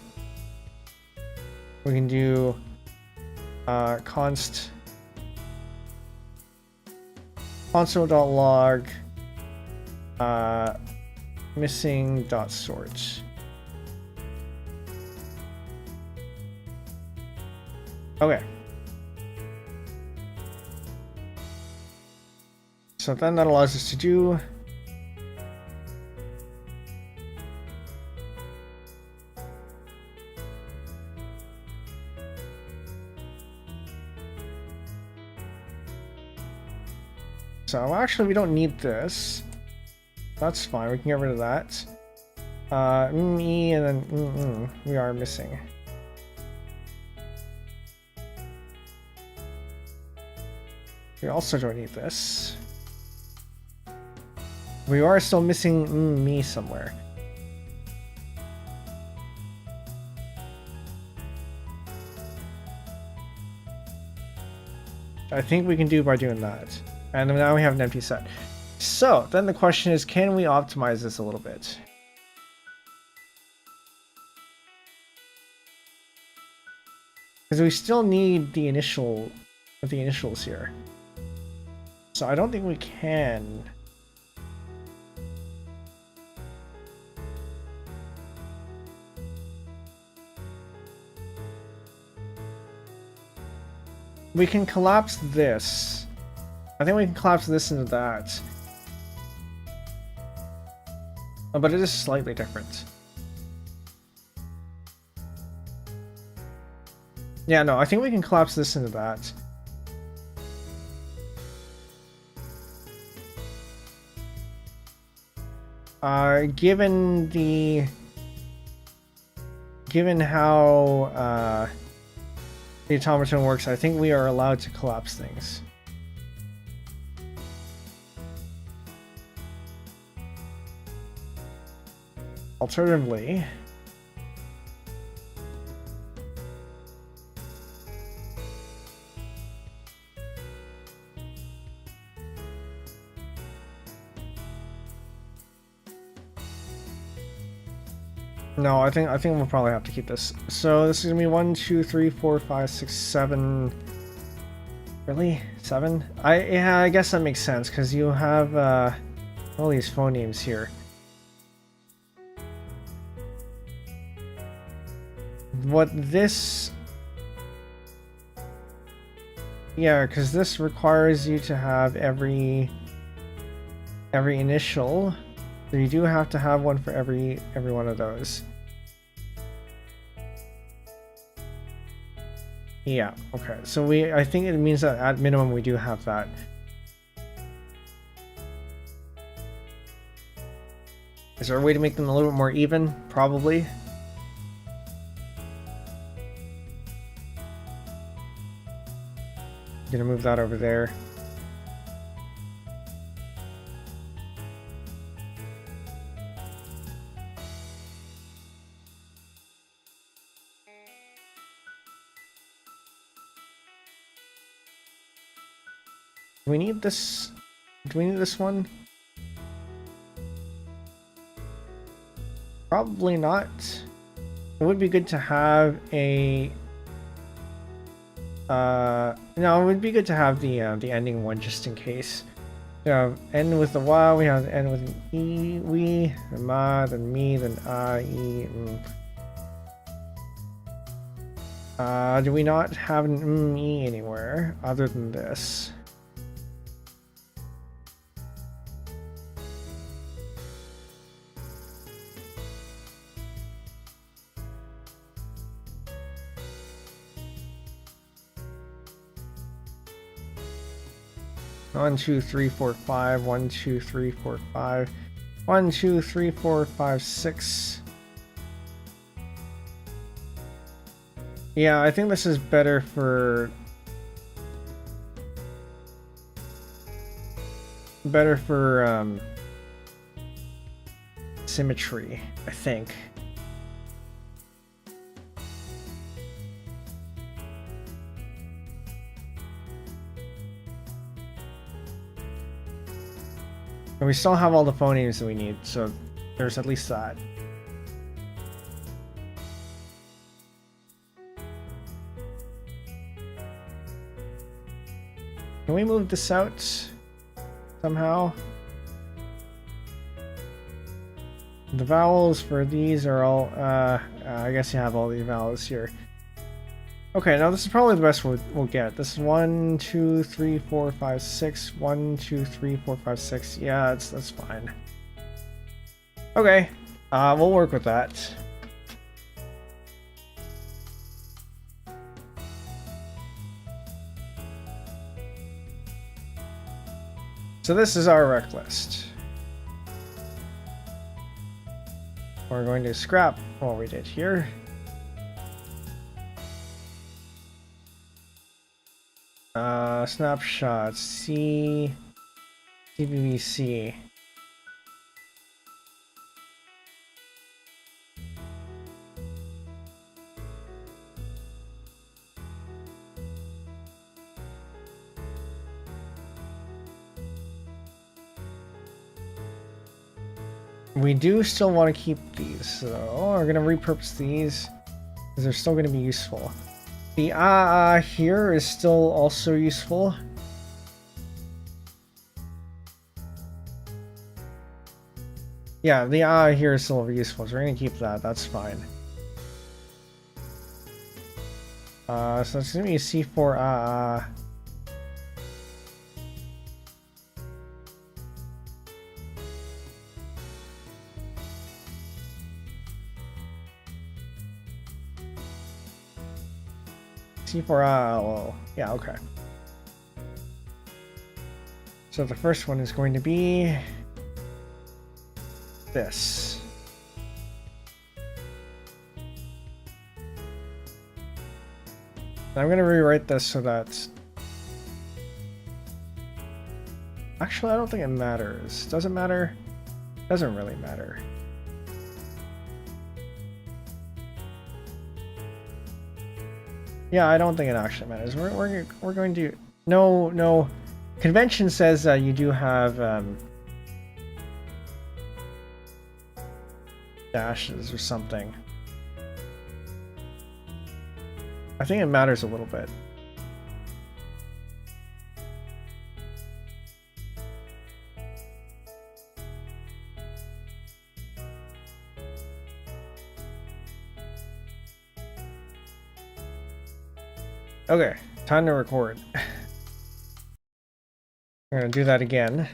we can do const console.log missing.sort. Okay. So then that allows us to do so actually we don't need this. That's fine, we can get rid of that. E and then we are missing. We also don't need this. We are still missing me somewhere. I think we can do by doing that. And now we have an empty set. So then the question is, can we optimize this a little bit? Because we still need the initials here. So I don't think we can. We can collapse this. I think we can collapse this into that. But it is slightly different. Yeah, no, I think we can collapse this into that. Given how the automaton works, I think we are allowed to collapse things. Alternatively, no, I think we'll probably have to keep this. So this is gonna be 1, 2, 3, 4, 5, 6, 7. Really? 7? Yeah, I guess that makes sense because you have all these phonemes here. Yeah, because this requires you to have every initial. So you do have to have one for every one of those. Yeah, okay. So I think it means that at minimum we do have that. Is there a way to make them a little bit more even? Probably. Gonna move that over there. Do we need this? Do we need this one? Probably not. It would be good to have a... no, it would be good to have the ending one just in case. We have end with the wa, we have end with an e, we, then ma, then me, then e. Do we not have an e anywhere other than this? One, two, three, four, five. 1, 2, 3, 4, 5. 1, 2, 3, 4, 5, 6. Yeah, I think this is better for symmetry, I think. And we still have all the phonemes that we need, so there's at least that. Can we move this out somehow? The vowels for these are all, I guess you have all the vowels here. Okay, now this is probably the best we'll get. This is 1, 2, 3, 4, 5, 6. 1, 2, 3, 4, 5, 6. Yeah, that's fine. Okay, we'll work with that. So this is our rec list. We're going to scrap what we did here. Snapshots, CVVC. We do still want to keep these, so we're going to repurpose these because they're still going to be useful. The here is still also useful. Yeah, the here is still useful, so we're going to keep that. That's fine. So it's going to be C4 C4 yeah, okay. So the first one is going to be this. I'm going to rewrite this so that... Actually, I don't think it matters. Does it matter? Doesn't really matter. Yeah, I don't think it actually matters. We're going to... No. Convention says you do have dashes or something. I think it matters a little bit. Okay, time to record. I'm gonna do that again.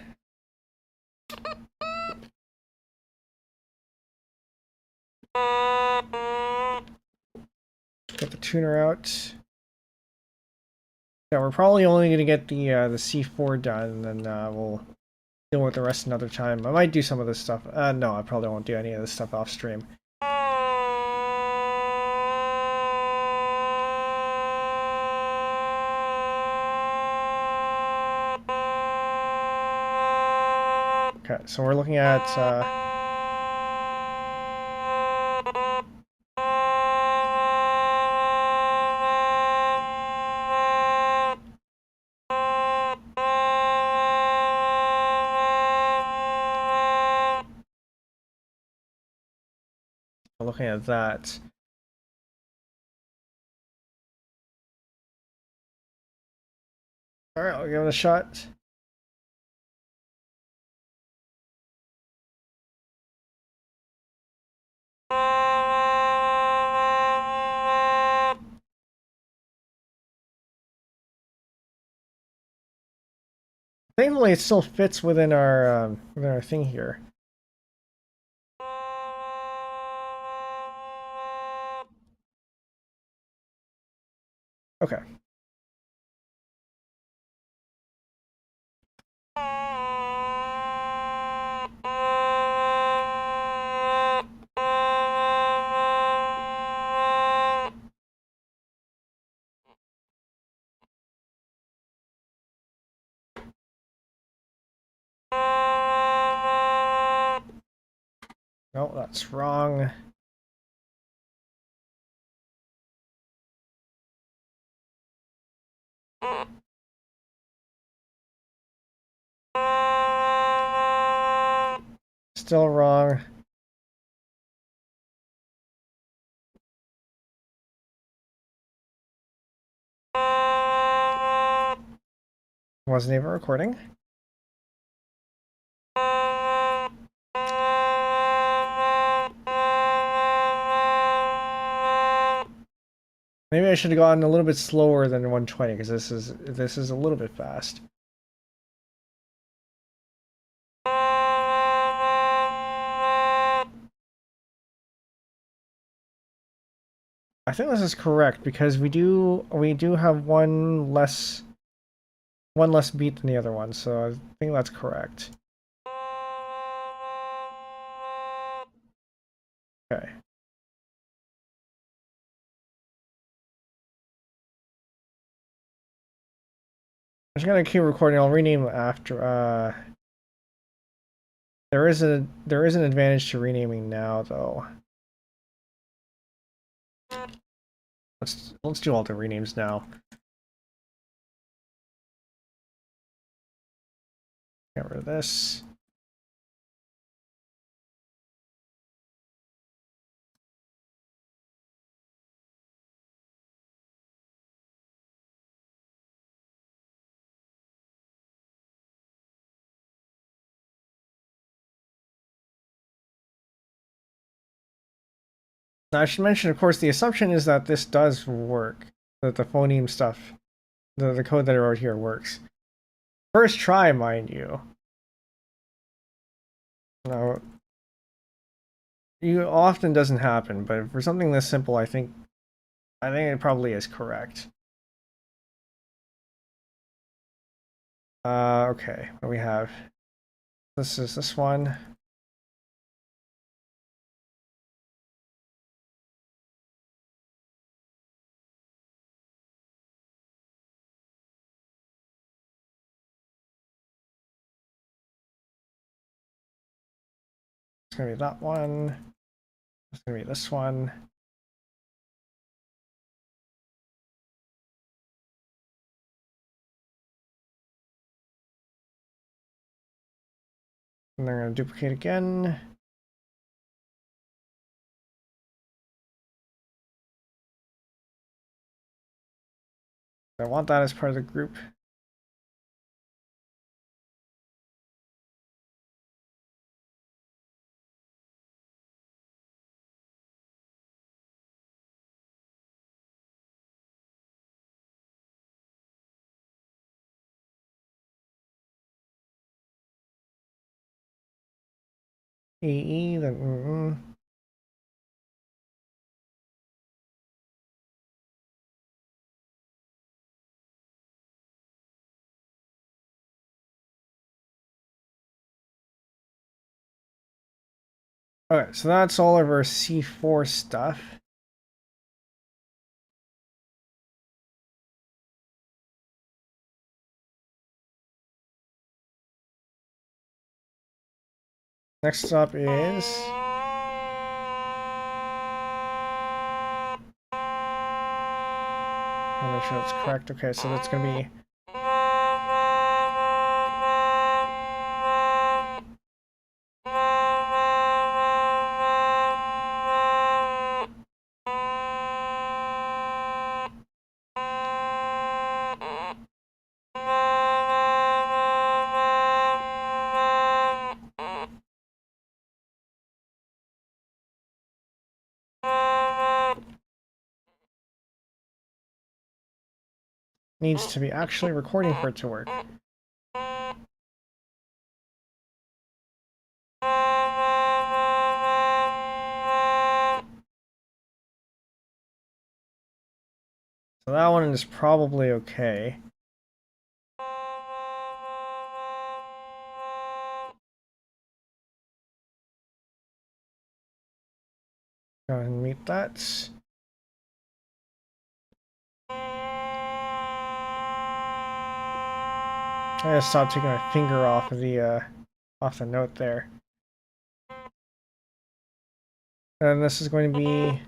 Get the tuner out. Yeah, we're probably only gonna get the C4 done, and then we'll deal with the rest another time. I might do some of this stuff. No, I probably won't do any of this stuff off stream. Okay, so we're looking at that. All right, I'll give it a shot. Thankfully, it still fits within our thing here. Okay. No, that's wrong. Still wrong. Wasn't even recording. Maybe I should have gone a little bit slower than 120 because this is a little bit fast. I think this is correct because we do have one less beat than the other one, so I think that's correct. Okay. I'm just gonna keep recording. I'll rename after. There is an advantage to renaming now, though. Let's do all the renames now. Get rid of this. Now, I should mention, of course, the assumption is that this does work. That the phoneme stuff, the code that I wrote here works. First try, mind you. Now, it often doesn't happen, but for something this simple, I think it probably is correct. Okay, what do we have? This is this one. It's gonna be that one. It's gonna be this one. And they're gonna duplicate again. I want that as part of the group. EE, then Okay, so that's all of our C4 stuff. Next up is I'll make sure it's correct. Okay, so that's gonna be needs to be actually recording for it to work. So that one is probably okay. Go ahead and mute that. I gotta stop taking my finger off of the note there. And this is going to be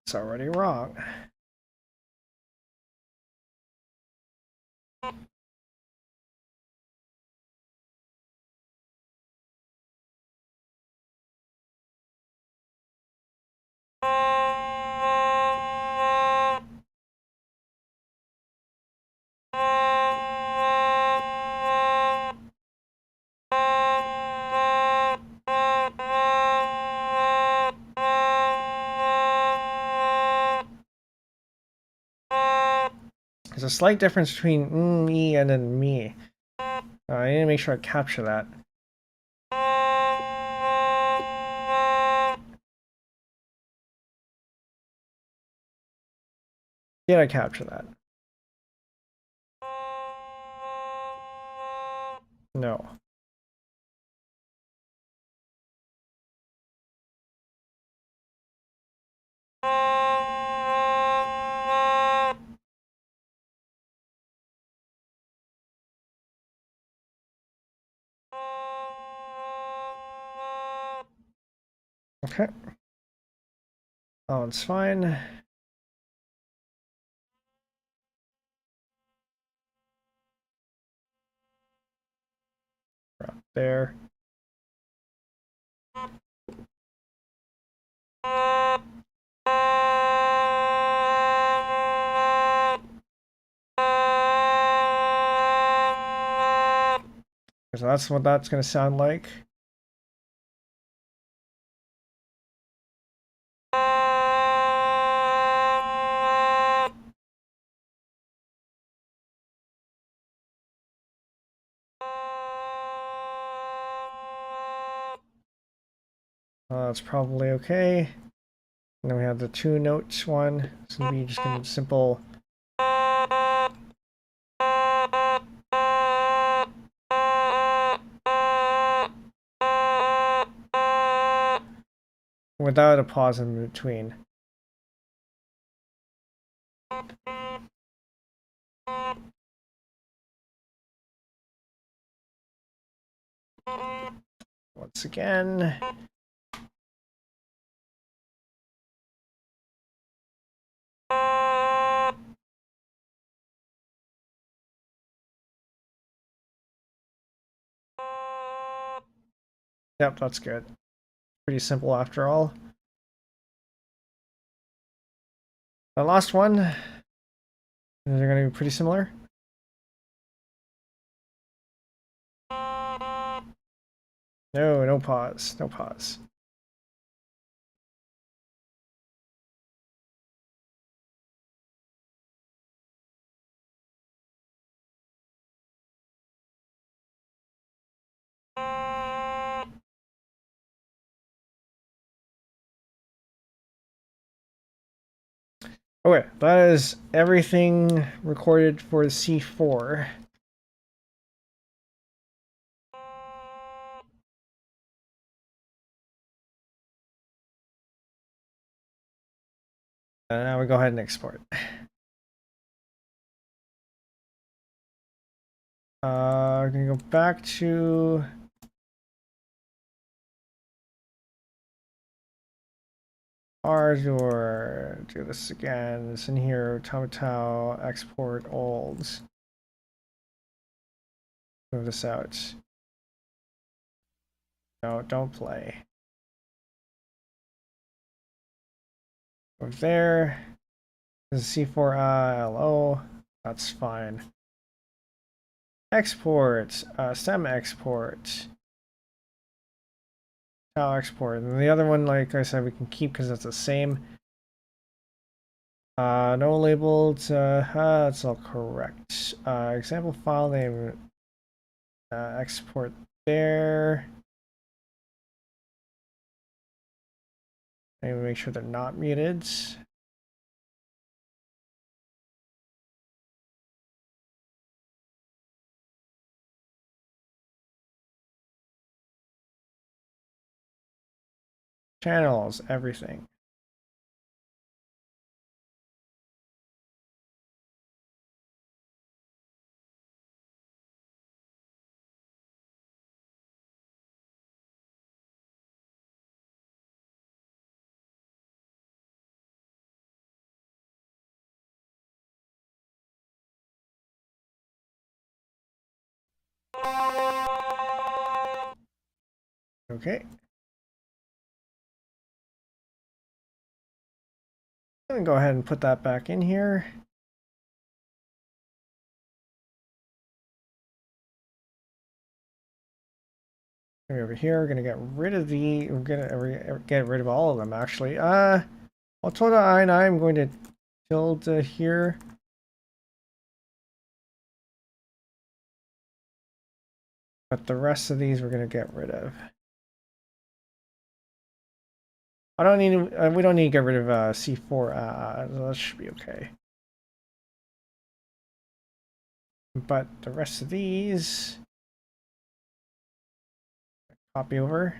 it's already wrong. There's a slight difference between me and then me. I need to make sure I capture that. Did I capture that? No. Okay. That one's fine. Right there. So that's what that's going to sound like. That's probably okay. And then we have the two notes one. It's going to be just going to simple. Without a pause in between. Once again. Yep, that's good. Pretty simple after all. The last one, they're going to be pretty similar. No, no pause, no pause. Okay, that is everything recorded for the C4. And now we go ahead and export. I'm gonna go back to Ardor, do this again. It's in here, Otamatone, export olds. Move this out. No, don't play. Over there. This is C4ILO. That's fine. Export, stem export. Tau export. And the other one, like I said, we can keep because it's the same. No labeled, that's all correct. Example file name, export there. And make sure they're not muted. Channels, everything. Okay. I'm gonna go ahead and put that back in here. Over here, we're gonna get rid of the. We're gonna get rid of all of them actually. Otamatone, I'm going to tilde here. But the rest of these we're gonna get rid of. I don't need. We don't need to get rid of C4. That should be okay. But the rest of these, copy over.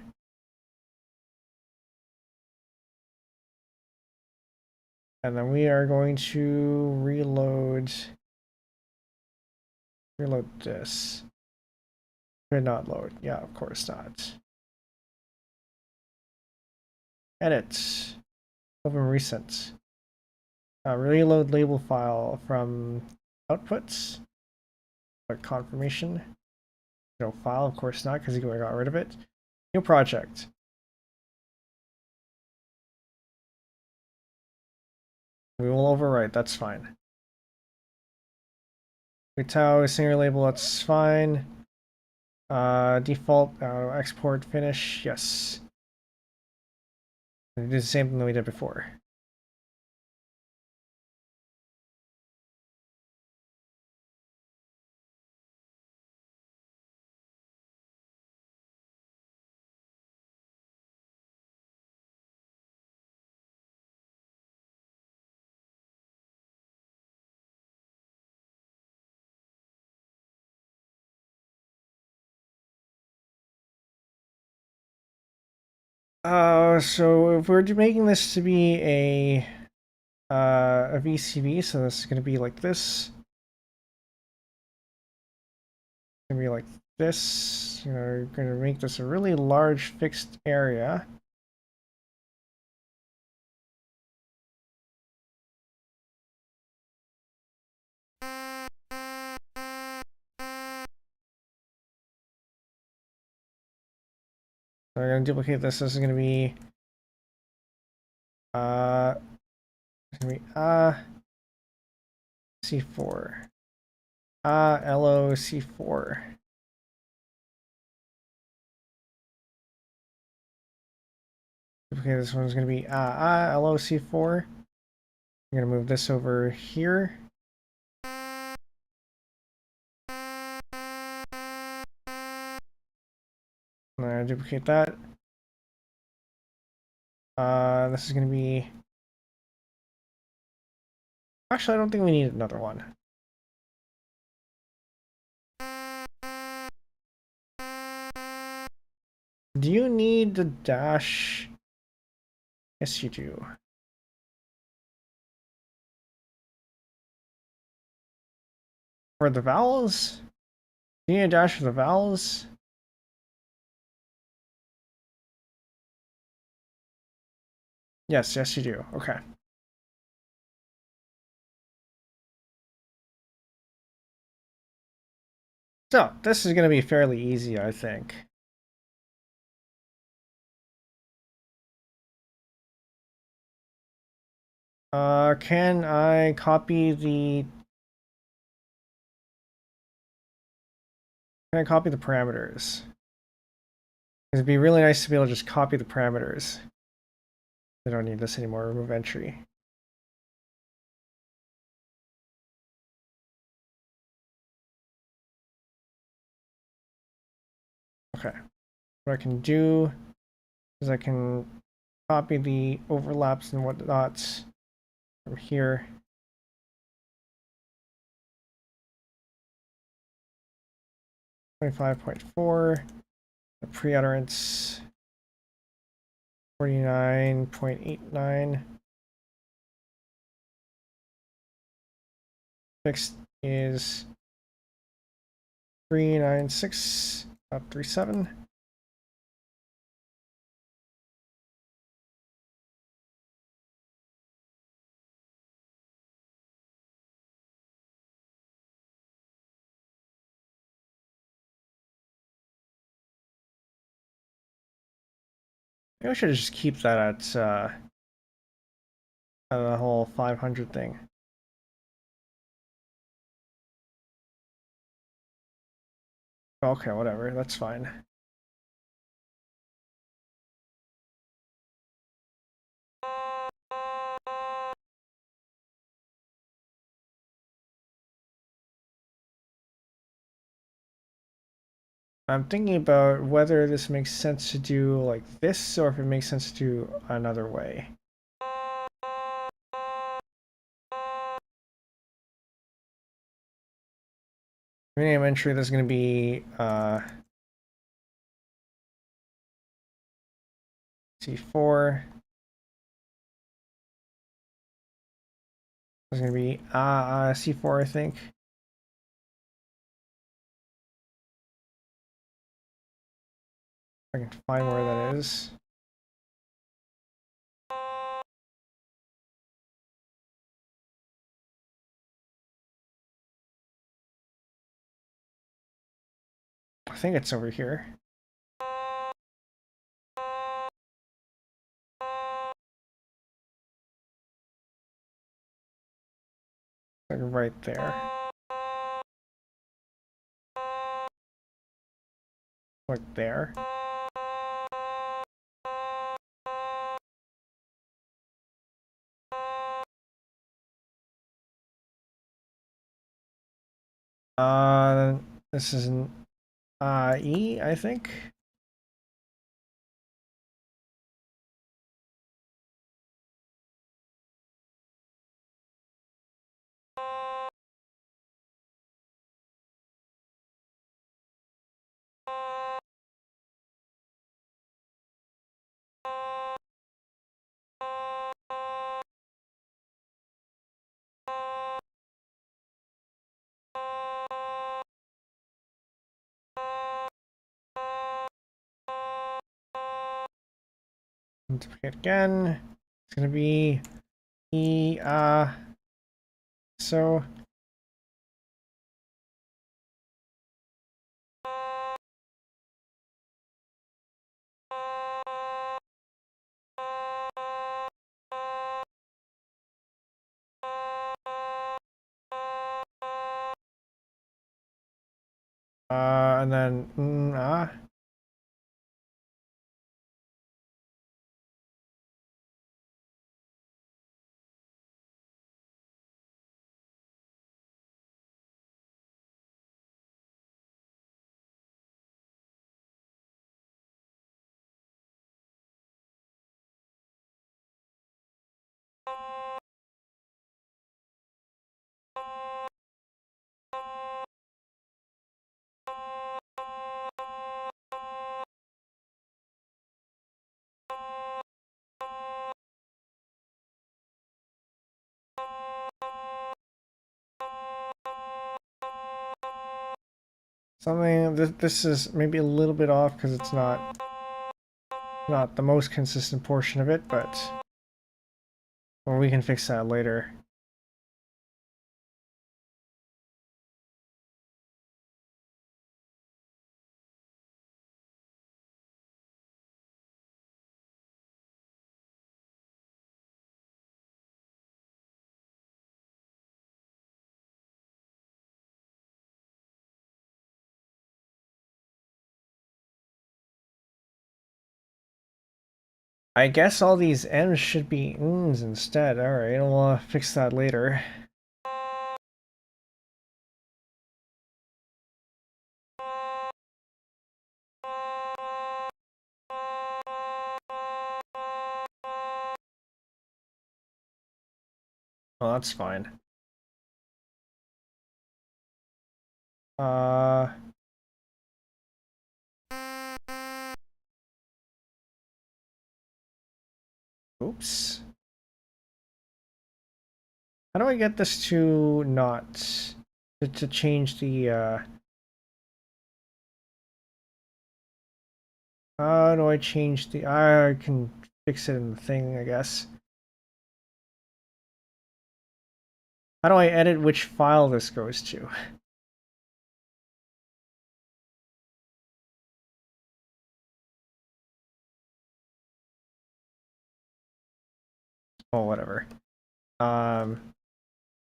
And then we are going to reload this. Could not load. Yeah, of course not. Edit. Open recent. Reload label file from outputs. Confirmation. No file, of course not, because you got rid of it. New project. We will overwrite, that's fine. UTAU singer label, that's fine. Default export finish, yes. We do the same thing that we did before. So if we're making this to be a VCV, so this is going to be like this. It's going to be like this. You know, we're going to make this a really large fixed area. So I'm going to duplicate this. This is going to be It's gonna be C4. LO C4. Okay, this one's gonna be LO C4. I'm gonna move this over here. I'm gonna duplicate that. This is gonna be. Actually, I don't think we need another one. Do you need the dash? Yes, you do. For the vowels? Do you need a dash for the vowels? Yes, yes, you do. Okay. So, this is going to be fairly easy, I think. Can I copy the... Can I copy the parameters? It'd be really nice to be able to just copy the parameters. I don't need this anymore. Remove entry. Okay. What I can do is I can copy the overlaps and whatnots from here. .4, the pre-utterance 49.89. Fixed is 396.37. Maybe I should just keep that at the whole 500 thing. Okay, whatever, that's fine. I'm thinking about whether this makes sense to do like this or if it makes sense to do another way. Rename entry, there's going to be C4. There's going to be C4, I think. I can find where that is. I think it's over here. Like right there. Like there. This is an E, I think. Duplicate again. It's gonna be E, so And then something. This is maybe a little bit off because it's not the most consistent portion of it, but well, we can fix that later. I guess all these M's should be N's instead. Alright, we'll fix that later. Oh, that's fine. Oops. How do I get this to not to change the how do I change the I can fix it in the thing, I guess. How do I edit which file this goes to? Oh, whatever.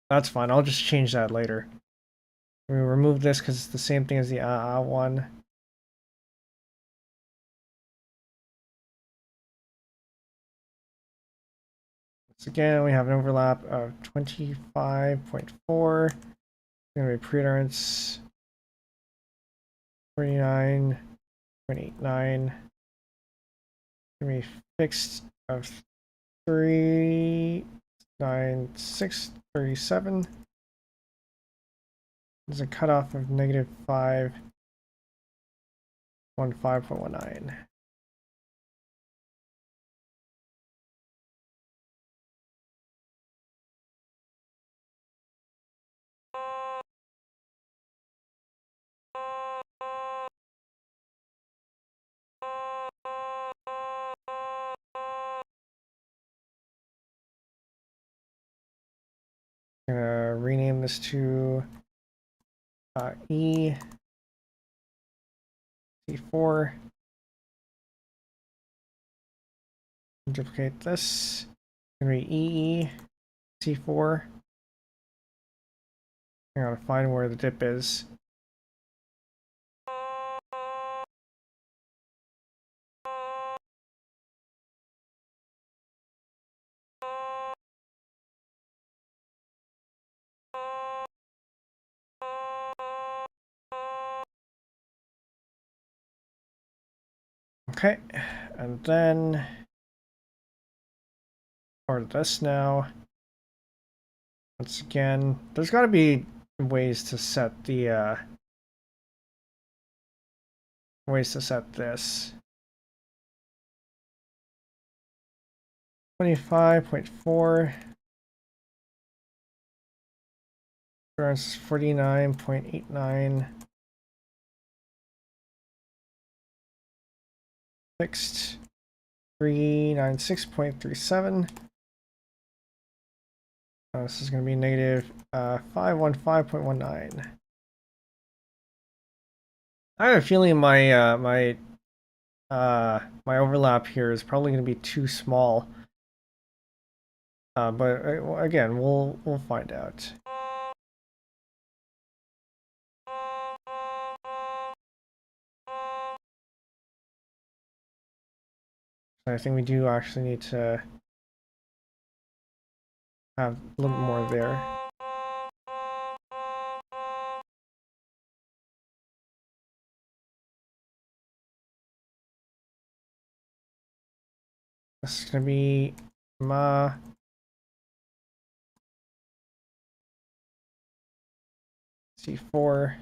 That's fine. I'll just change that later. We remove this because it's the same thing as the one. Once again, we have an overlap of 25.4. It's going to be preadherence 49.89. Going to be fixed of 39637. There's a cutoff of negative 515.19. I'm gonna rename this to E C4. Duplicate this. Gonna be EE C4. I gotta find where the dip is. Okay, and then or this now. Once again, there's got to be ways to set the ways to set this. 25.4. Versus 49.89. Fixed 396.37. This is going to be negative 515.19. I have a feeling my my overlap here is probably going to be too small. But again, we'll find out. I think we do actually need to have a little bit more there. This is gonna be ma C4.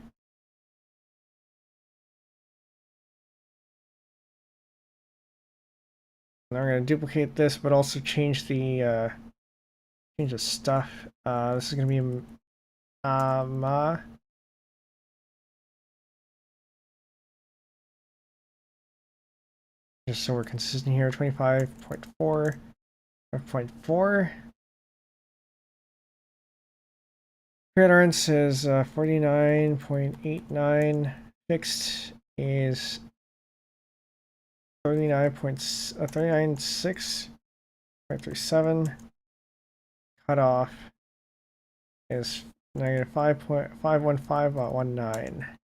And we're gonna duplicate this, but also change the stuff. This is gonna be ma. Just so we're consistent here, 25.4, 5.4. Tolerance is 49.89. Fixed is 39.6.37. Cutoff is negative 5.515.19.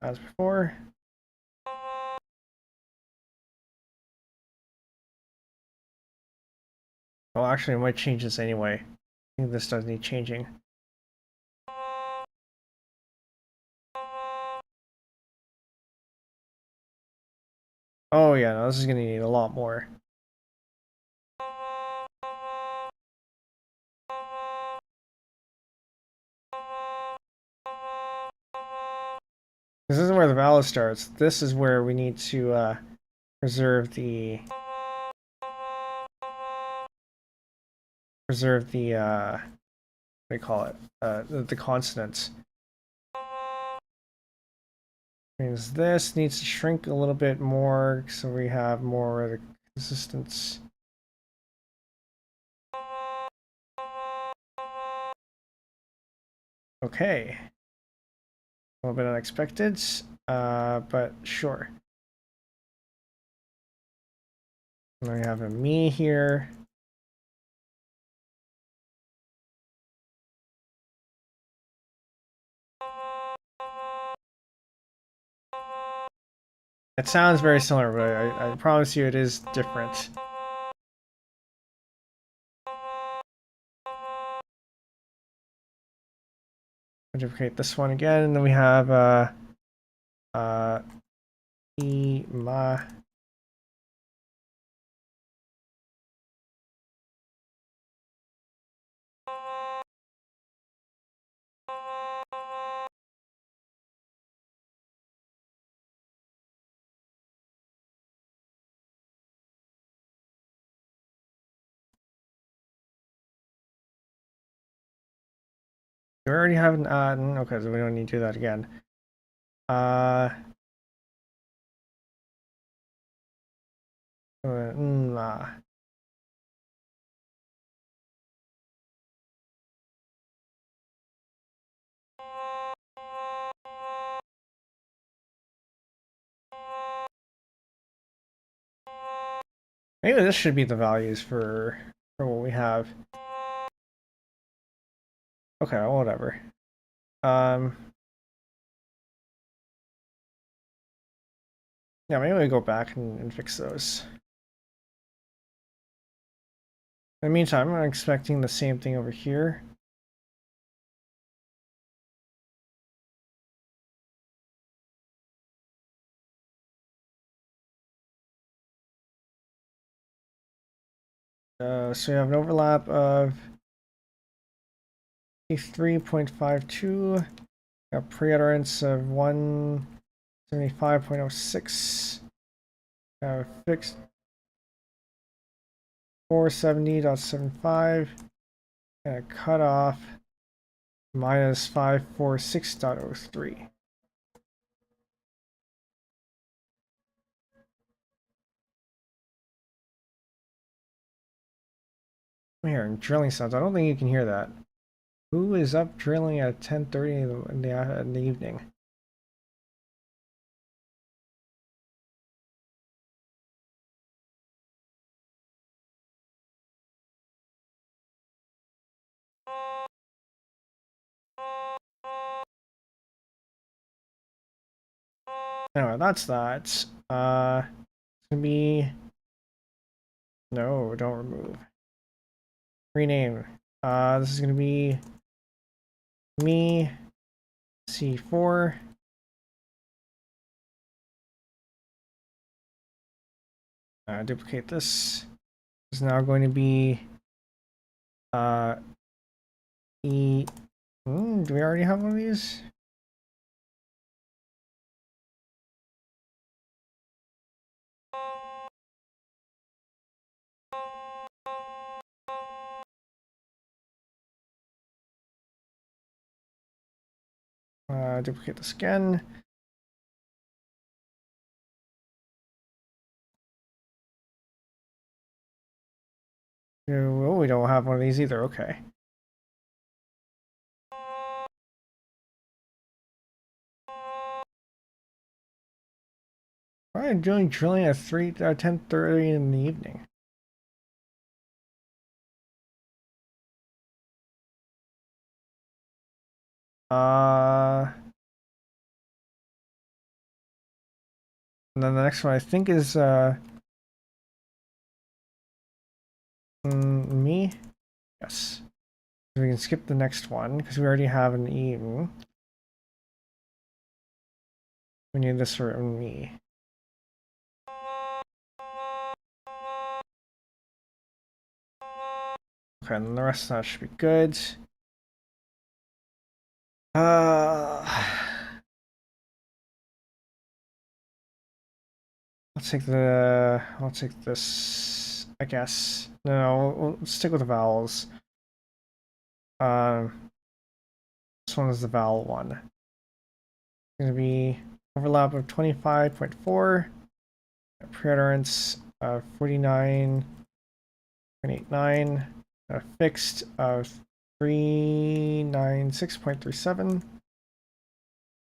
As before. Well, actually, I might change this anyway. I think this does need changing. Oh yeah, no, this is gonna need a lot more. This isn't where the valve starts. This is where we need to preserve the what do you call it? The consonants. Means this needs to shrink a little bit more so we have more of the consistence. Okay. A little bit unexpected, but sure. And we have a me here. It sounds very similar, but I promise you it is different. Duplicate this one again, and then we have e ma. We already have an okay, so we don't need to do that again. Maybe this should be the values for what we have. Okay, well, whatever. Yeah, maybe we go back and fix those. In the meantime, I'm expecting the same thing over here. So we have an overlap of 3.52, a pre-utterance of 175.06, fixed 470.75, and a cutoff minus 546.03. I'm hearing drilling sounds. I don't think you can hear that. Who is up drilling at 10:30 in the evening? Anyway, that's that. gonna be, no, don't remove. Rename. This is gonna be me C4. Duplicate this. This is now going to be E. Do we already have one of these? Duplicate this again. Oh, we don't have one of these either. Okay. Why am I doing drilling at 10:30 in the evening? And then the next one I think is me. Yes. We can skip the next one because we already have an eaten. We need this for me. Okay, and the rest of that should be good. I'll take this, I guess. No, we'll stick with the vowels. This one is the vowel one. It's gonna be overlap of 25.4, preutterance of 49.89, fixed of 396.37,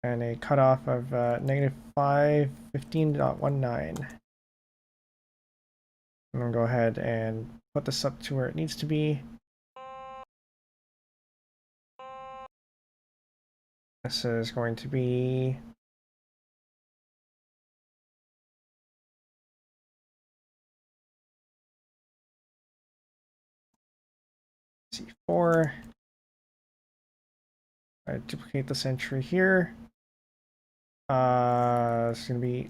and a cutoff of negative 515.19. I'm gonna go ahead and put this up to where it needs to be. This is going to be C4. I duplicate this entry here. It's gonna be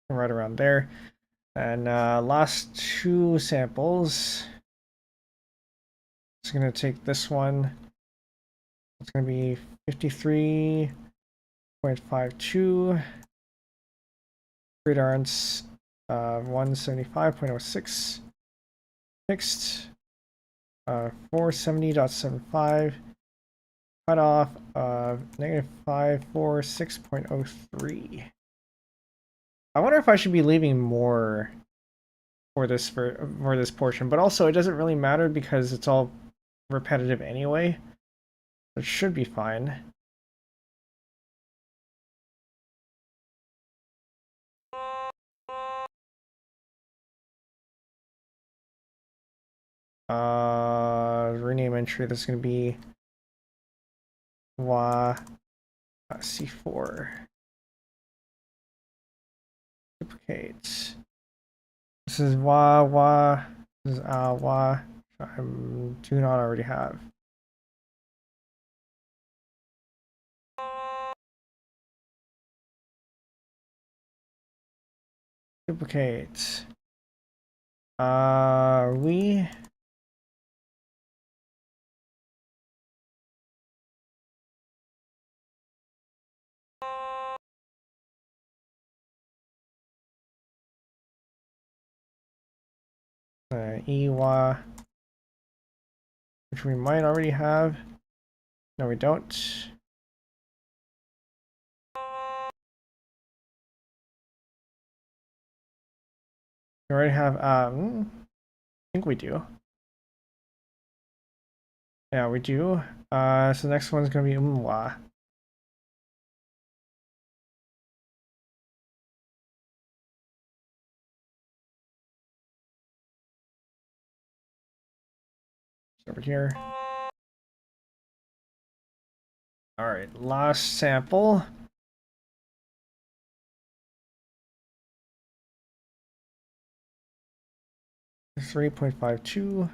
right around there. And last two samples. It's gonna take this one. It's gonna be 53.52. Preutterance 175.06. Fixed 470.75. Cutoff of negative 546.03. I wonder if I should be leaving more for this portion, but also it doesn't really matter because it's all repetitive anyway. It should be fine. Rename entry. This is gonna be C4. Duplicate. This is This is I do not already have. Duplicate. We EWA, which we might already have. No, we don't. We already have, I think we do. Yeah, we do. So the next one's gonna be umwa. Over here. All right, last sample. .52.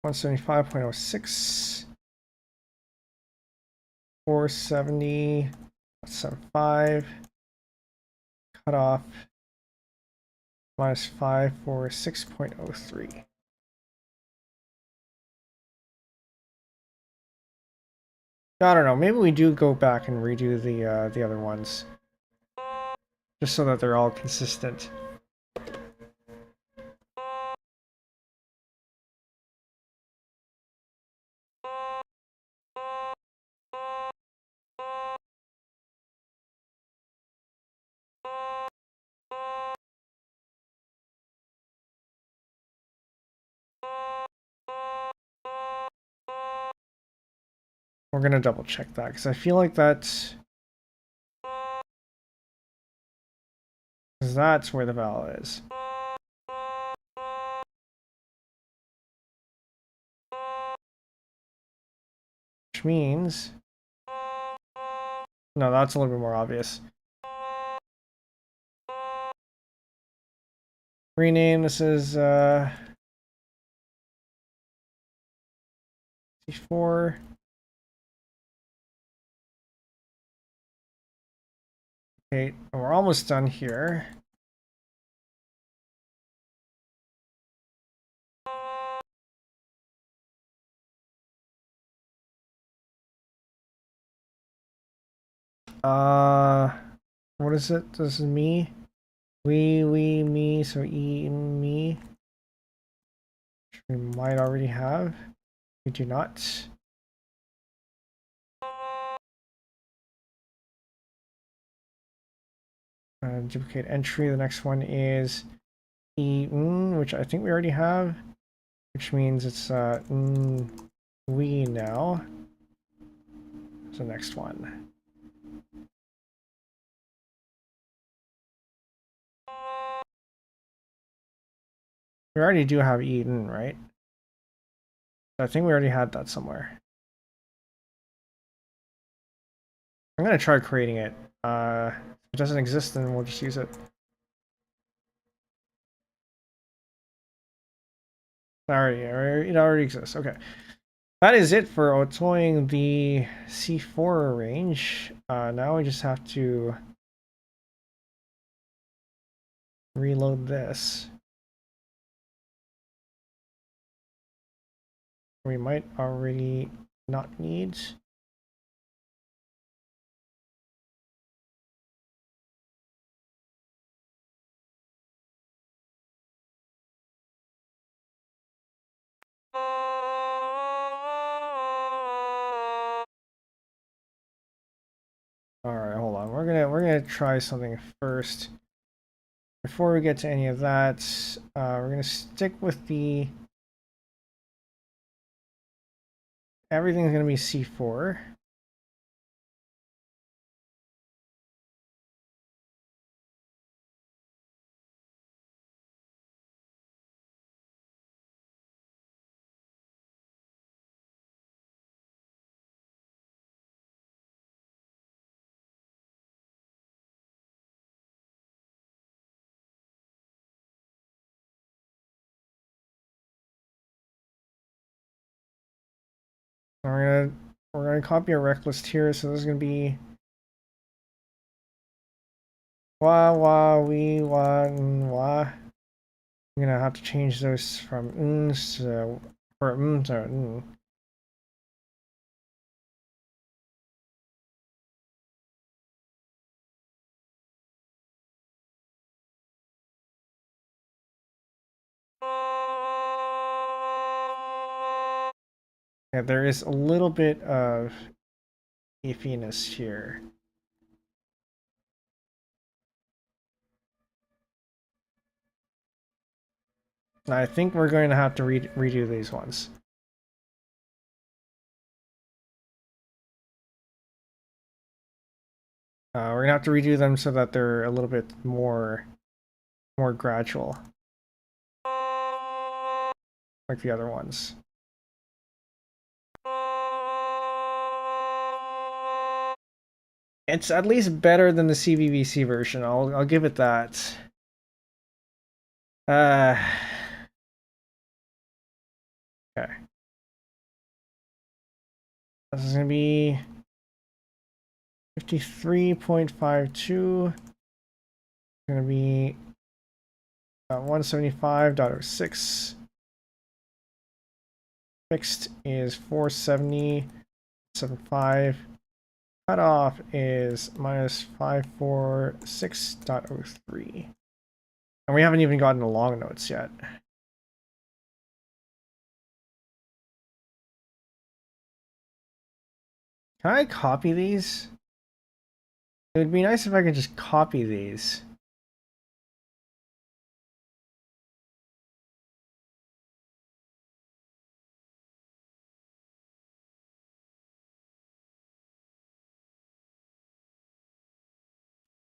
175.06. 470.75. Cutoff minus 5 for 6.03. I don't know. Maybe we do go back and redo the other ones, just so that they're all consistent. We're gonna double check that because I feel like that's where the val is. Which means no, that's a little bit more obvious. Rename this is C4. Okay, we're almost done here. What is it? This is me. We, me, so E, me. Which we might already have. We do not. Duplicate entry. The next one is E, which I think we already have. Which means it's we now. It's the next one. We already do have Eden, right? I think we already had that somewhere. I'm gonna try creating it. If it doesn't exist, then we'll just use it. It already exists. Okay. That is it for autoing the C4 range. Now we just have to reload this. We might already not need. All right, hold on. We're gonna try something first. Before we get to any of that, we're gonna stick with the. Everything's gonna be C4. We're gonna copy a rec list here, so this is gonna be wah wah wee wah wah. I'm gonna have to change those from to or to Yeah, there is a little bit of iffiness here. I think we're going to have to redo these ones. We're gonna have to redo them so that they're a little bit more more gradual, like the other ones. It's at least better than the CVVC version. I'll give it that. Okay. This is gonna be 53.52. Gonna be 175.06. Fixed is 470.75. Cutoff is minus 546.03. And we haven't even gotten the long notes yet. Can I copy these? It would be nice if I could just copy these.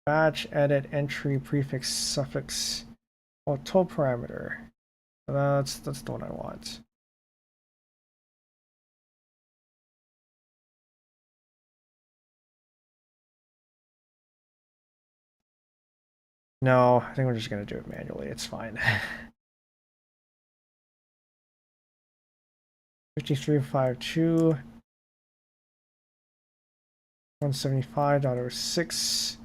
Batch, edit, entry, prefix, suffix, tool parameter. That's the one I want. No, I think we're just gonna do it manually. It's fine. 5352, 175.06,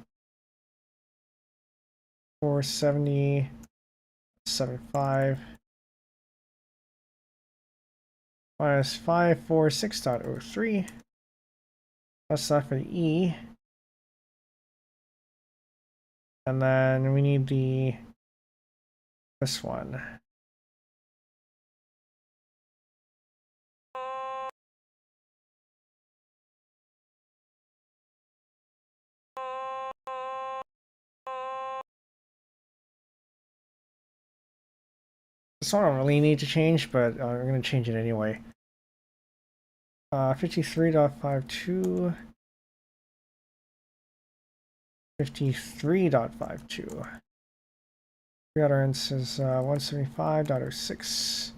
470.75, minus 546.03. That's that for the E. And then we need this one. This one I don't really need to change, but I'm going to change it anyway. 53.52, 53.52. Pre-utterance is 175.06.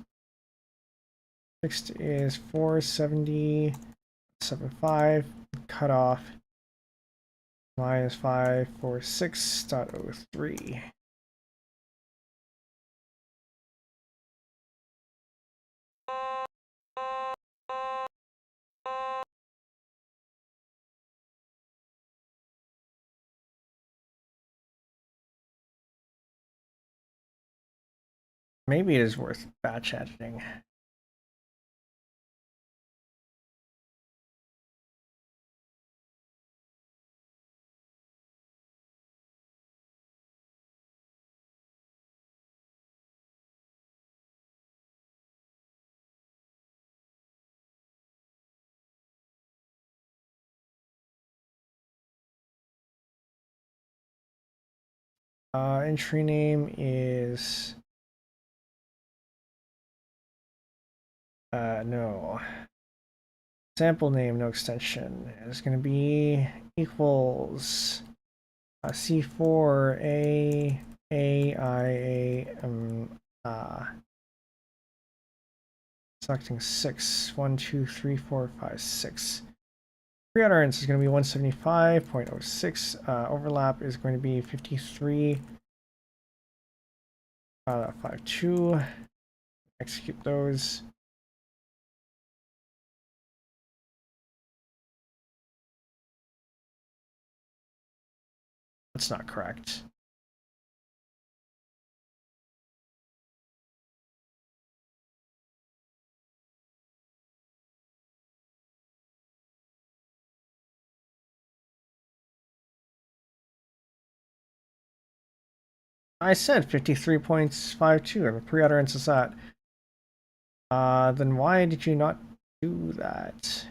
Fixed is 470.75. Cutoff minus 546.03. Maybe it is worth batch editing. Entry name is no. Sample name, no extension, is going to be equals C4 selecting 6. 1, 2, 3, 4, 5, 6. Pre-utterance is going to be 175.06. Overlap is going to be 53.52. Execute those. That's not correct. I said 53.52. The pre-utterance is that. Then why did you not do that?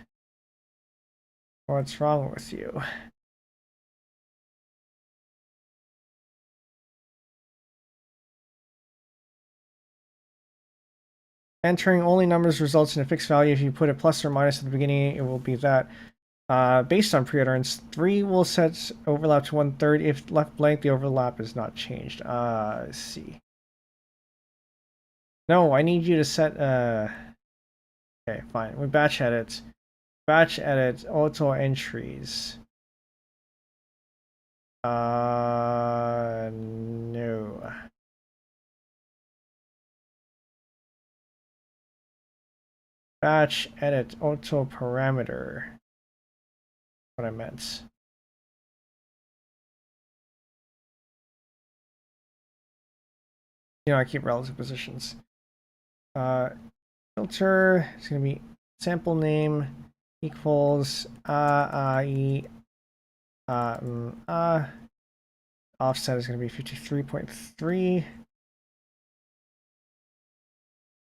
What's wrong with you? Entering only numbers results in a fixed value. If you put a plus or minus at the beginning, it will be that. Based on pre-utterance, 3 will set overlap to 1/3. If left blank, the overlap is not changed. Let's see. No, I need you to set, okay, fine. We batch edit. Batch edit auto entries. No. Batch edit auto parameter. What I meant. I keep relative positions. Filter is going to be sample name equals offset is going to be 53.3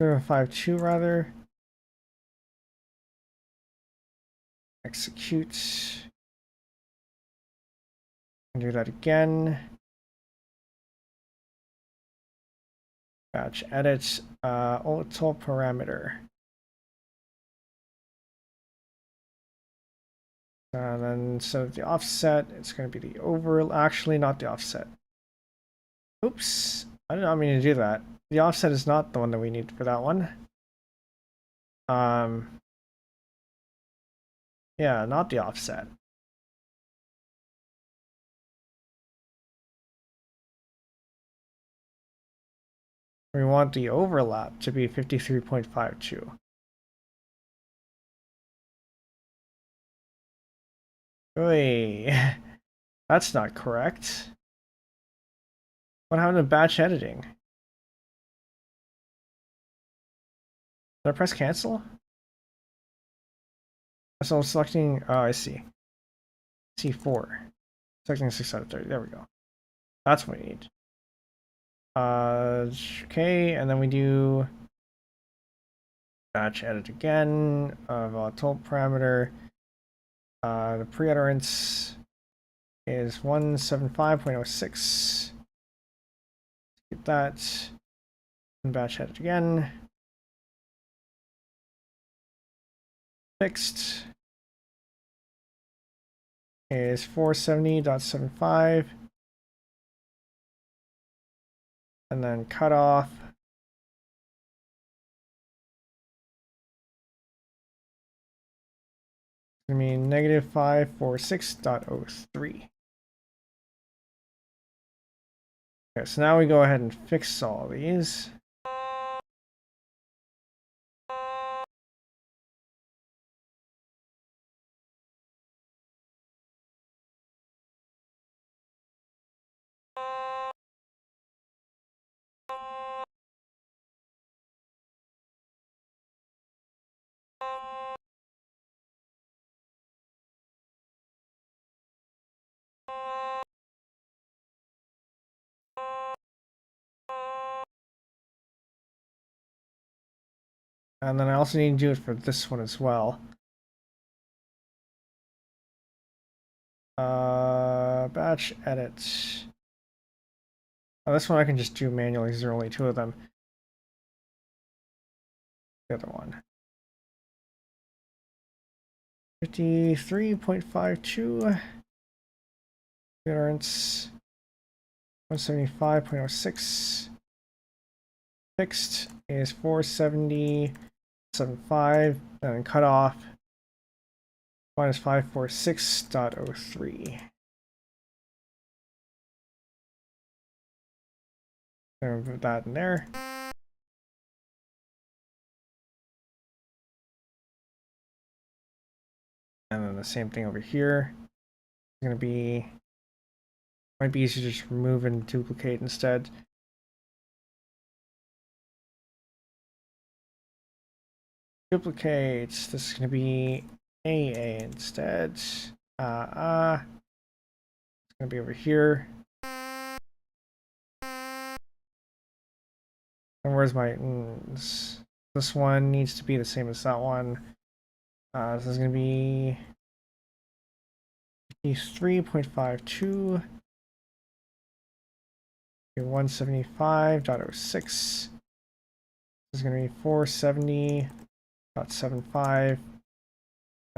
052 rather. Execute and do that again. Batch edit auto parameter. And then instead of the offset, it's going to be the actually not the offset. Oops, I did not mean to do that. The offset is not the one that we need for that one. Yeah, not the offset. We want the overlap to be 53.52. Wait, that's not correct. What happened to batch editing? Did I press cancel? So I'm selecting, oh, I see. C4. Selecting 6 out of 30. There we go. That's what we need. Okay, and then we do batch edit again of a total parameter. The pre-utterance is 175.06. Get that. And batch edit again. Fixed is 470.75. And then cutoff. I mean negative 546.03. Okay, so now we go ahead and fix all these. And then I also need to do it for this one as well. Batch edit. Oh, this one I can just do manually because there are only 2 of them. The other one. 53.52. Clearance. 175.06. Fixed is 470.75. And then cut off minus 546.03. And put that in there. And then the same thing over here. It's going to be, might be easier to just remove and duplicate instead. Duplicates. This is going to be AA instead. It's going to be over here. And where's my... this one needs to be the same as that one. This is going to be 53.52. 175.06. This is going to be 470.75.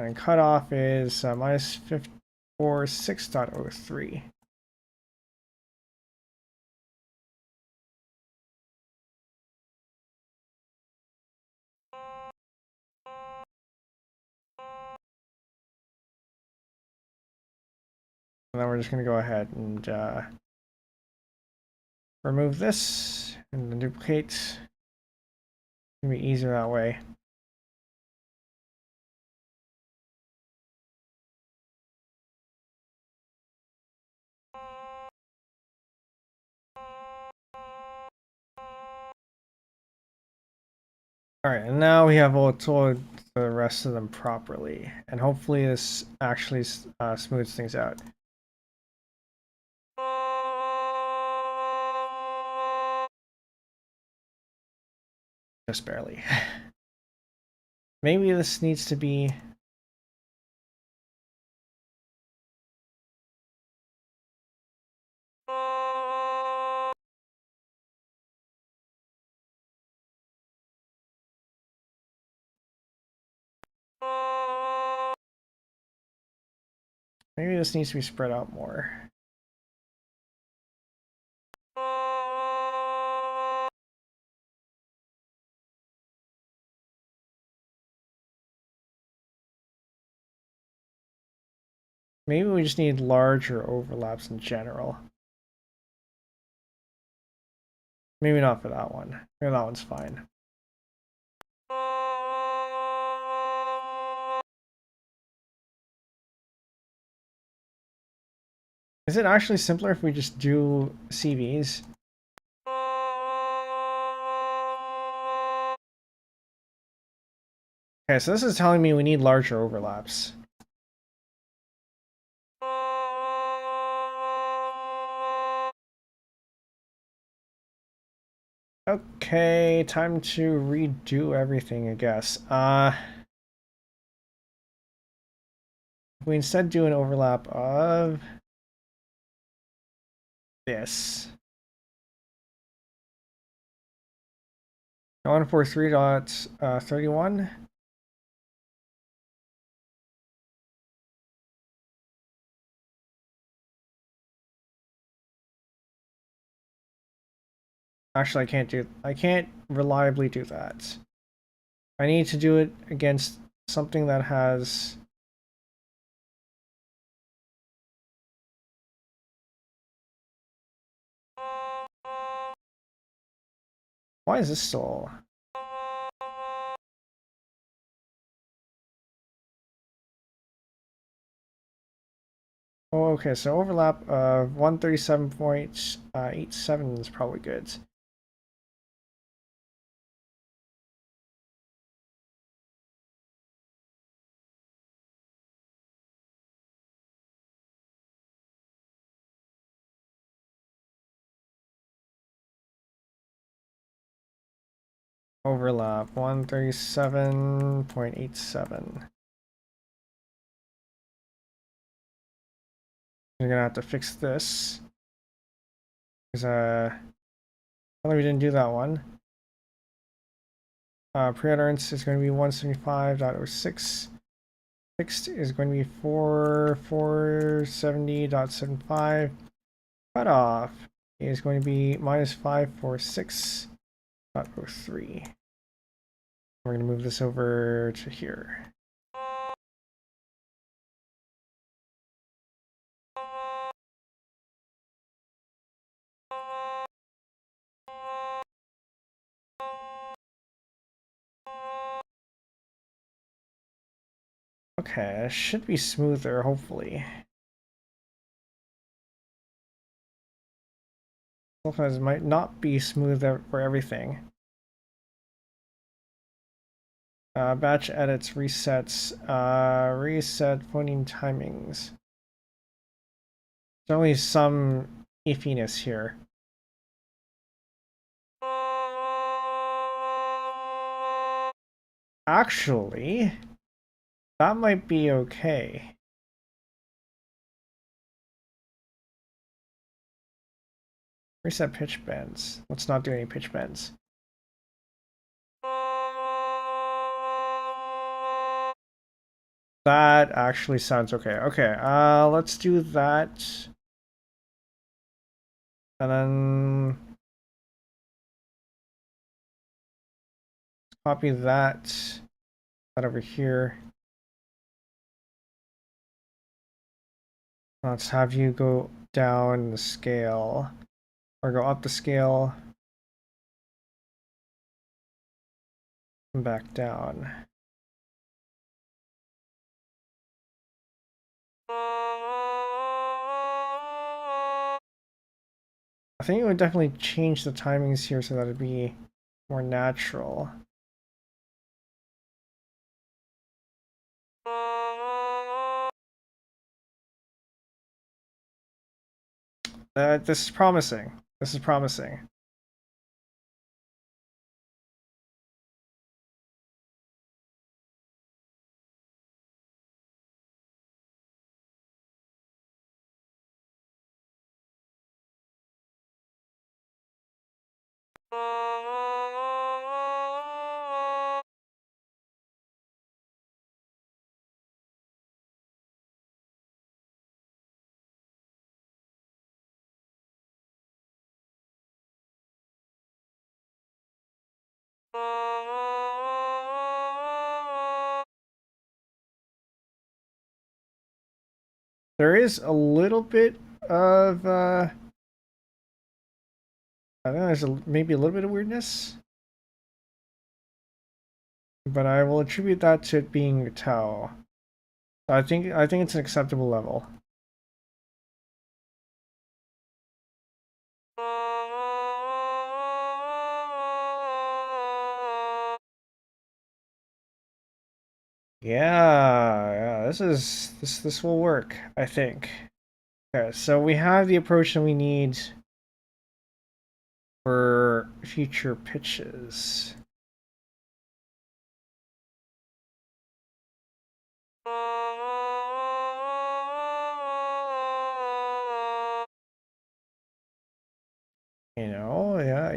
And cutoff is minus 546.03. And then we're just going to go ahead and remove this and then duplicate. It's going to be easier that way. Alright, and now we have all told the rest of them properly. And hopefully this actually smooths things out. Just barely. Maybe this needs to be... Maybe this needs to be spread out more. Maybe we just need larger overlaps in general. Maybe not for that one. Maybe that one's fine. Is it actually simpler if we just do CVs? Okay, so this is telling me we need larger overlaps. Okay, time to redo everything, I guess. We instead do an overlap of this. 143.31. Actually, I can't reliably do that. I need to do it against something that has... Why is this still... Oh, okay, so overlap of 137.87 is probably good. Overlap 137.87. We're gonna have to fix this because we didn't do that one. Pre-utterance is going to be 175.06. Fixed is going to be 470.75. Cutoff is going to be minus 546.03. We're going to move this over to here. Okay, it should be smoother, hopefully. Sometimes it might not be smooth for everything. Batch edits, resets, reset phoning timings. There's only some iffiness here. Actually, that might be okay. Reset pitch bends. Let's not do any pitch bends. That actually sounds okay. Okay, let's do that. And then copy that over here. Let's have you go down the scale, or go up the scale and back down. I think it would definitely change the timings here so that it'd be more natural. This is promising. This is promising. There is a little bit of I think there's maybe a little bit of weirdness, but I will attribute that to it being UTAU. I think it's an acceptable level. Yeah, this will work, I think. Okay, so we have the approach that we need for future pitches.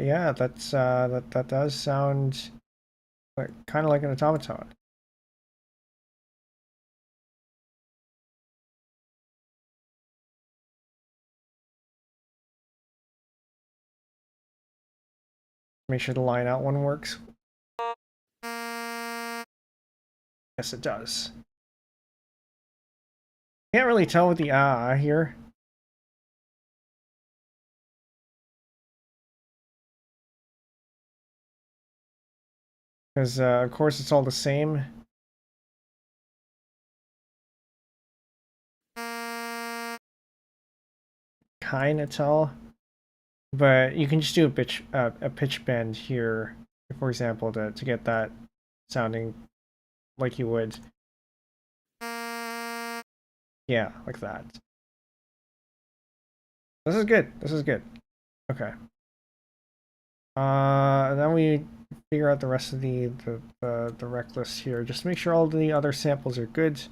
Yeah, that does sound like, kind of like an automaton. Make sure the line out one works. Yes, it does. Can't really tell with the here. Because, of course, it's all the same. Kind of tell. But you can just do a pitch bend here, for example, to get that sounding like you would. Yeah, like that. This is good. This is good. Okay. And then we figure out the rest of the rec list here. Just make sure all the other samples are good.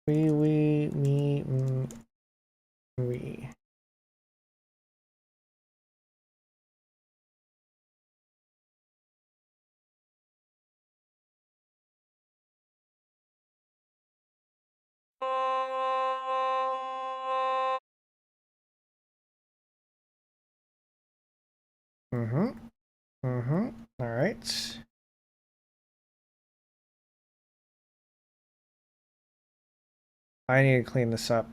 We, me, we. Mm-hmm. Mm-hmm. All right. I need to clean this up.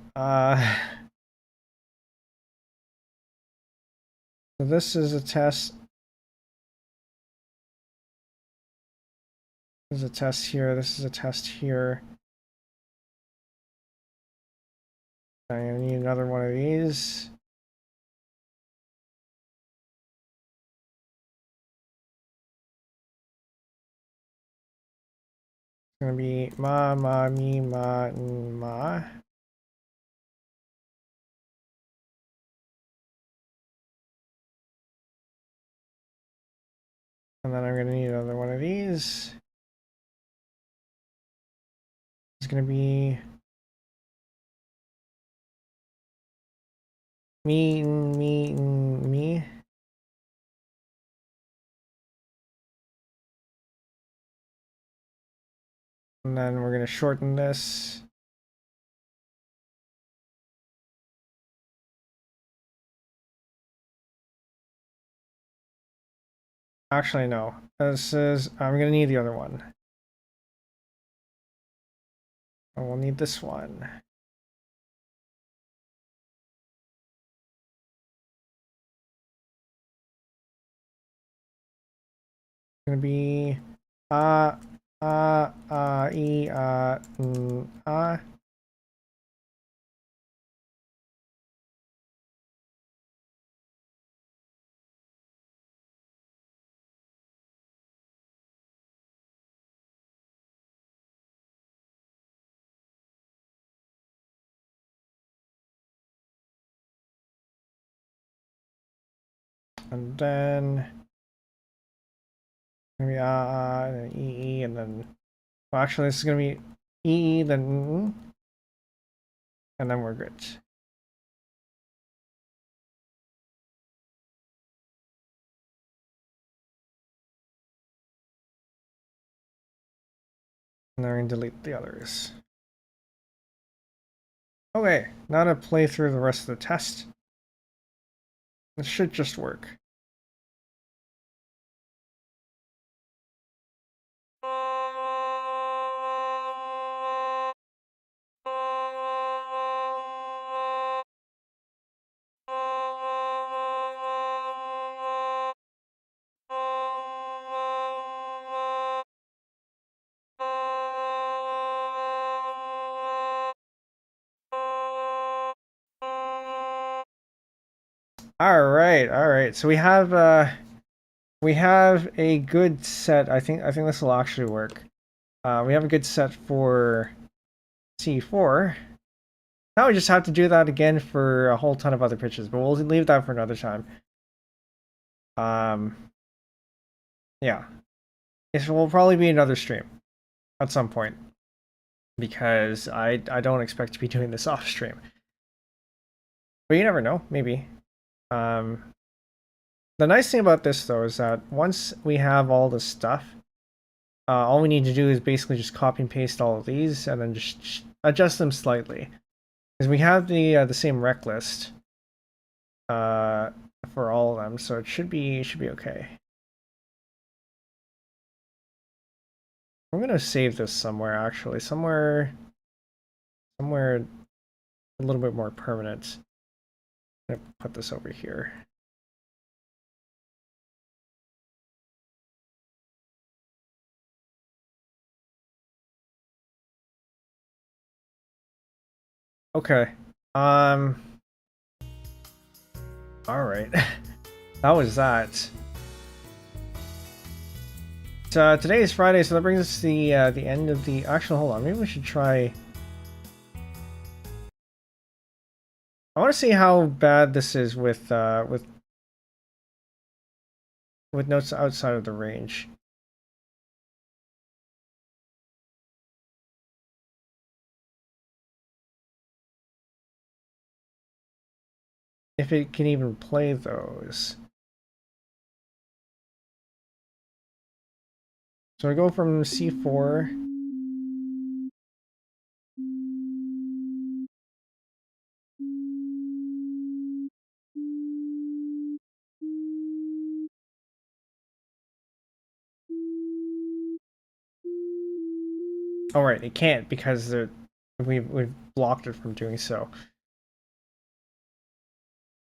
So this is a test. This is a test here. This is a test here. I need another one of these. It's gonna be ma, ma, me, ma, ma. And then I'm going to need another one of these. It's going to be me, me, me. And then we're going to shorten this. Actually, no. This is, I'm going to need the other one. And we'll need this one. It's going to be e, and then maybe and then e, and then, well, actually, this is going to be e, then and then we're good. And then we're going to delete the others. Okay, now to play through the rest of the test. This should just work. All right. So we have a good set. I think this will actually work. We have a good set for C4. Now we just have to do that again for a whole ton of other pitches, but we'll leave that for another time. Yeah. This will probably be another stream at some point because I don't expect to be doing this off stream. But you never know, maybe. The nice thing about this though is that once we have all this stuff, all we need to do is basically just copy and paste all of these and then just adjust them slightly. Because we have the same rec list for all of them, so it should be okay. I'm gonna save this somewhere actually, somewhere a little bit more permanent. I'm gonna put this over here. Okay. All right. That was that. Today is Friday, so that brings us to the end of the. Actually, hold on. Maybe we should try. I want to see how bad this is with notes outside of the range. If it can even play those. So I go from C4. Oh right, it can't because we've blocked it from doing so.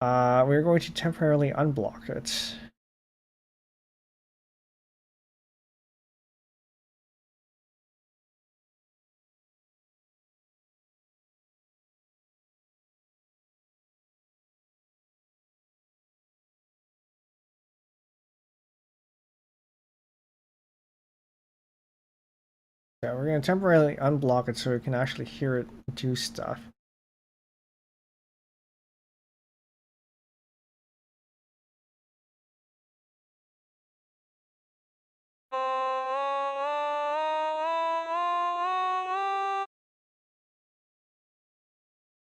We're going to temporarily unblock it. Yeah, we're going to temporarily unblock it so we can actually hear it do stuff.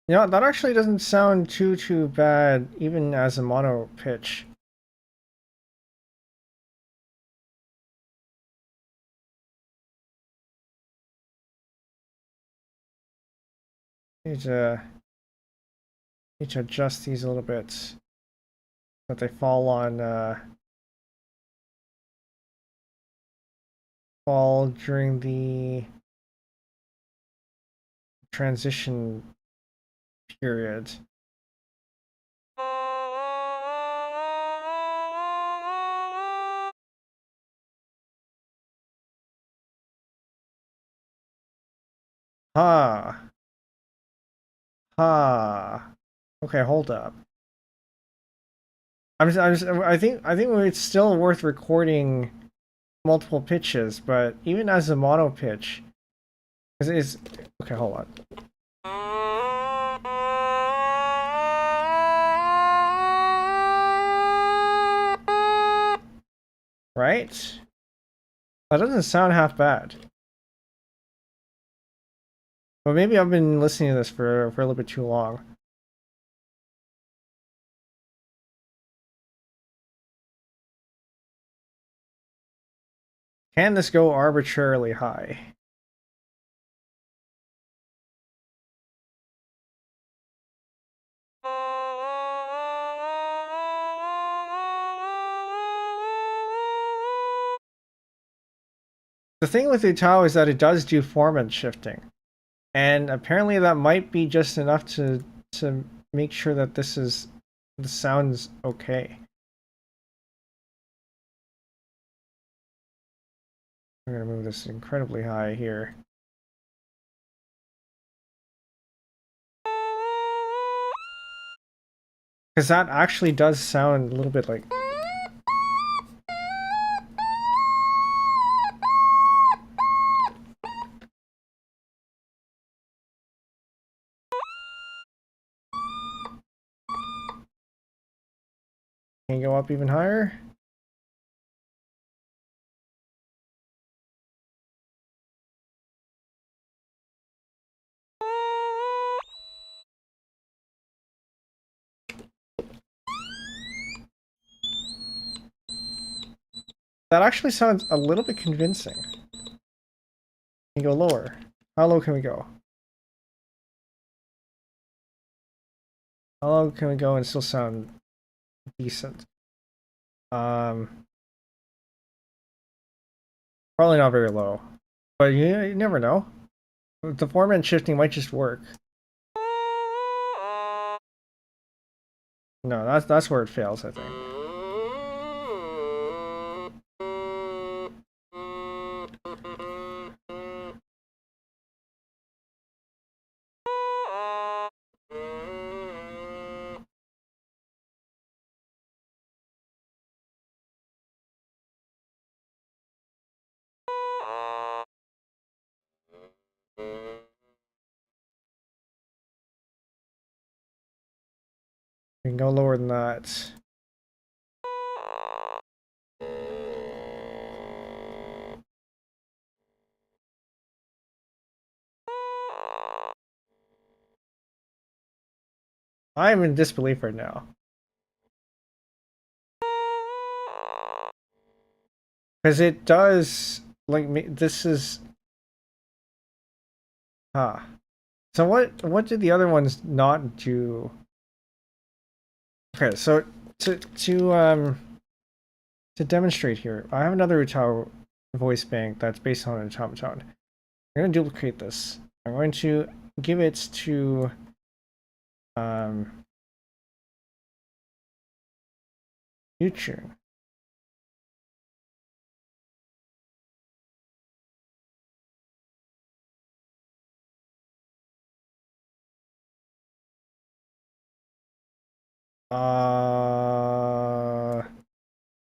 You know, that actually doesn't sound too bad, even as a mono pitch. Need to adjust these a little bit so that they fall on fall during the transition period. Ha. Ha. Okay, hold up. I think it's still worth recording multiple pitches, but even as a mono pitch, it's okay. Hold on. Right? That doesn't sound half bad. But maybe I've been listening to this for a little bit too long. Can this go arbitrarily high? The thing with UTAU is that it does do formant shifting. And apparently that might be just enough to make sure that this sounds okay. I'm gonna move this incredibly high here. Because that actually does sound a little bit like... Can you go up even higher? That actually sounds a little bit convincing. Can you go lower? How low can we go? How low can we go and still sound decent? Probably not very low. But you never know. The formant shifting might just work. No, that's where it fails, I think. We can go lower than that. I'm in disbelief right now. Because it does, like, this is... Huh. So what did the other ones not do? Okay, so to demonstrate here, I have another UTAU voice bank that's based on an Otamatone. I'm going to duplicate this. I'm going to give it to YouTube.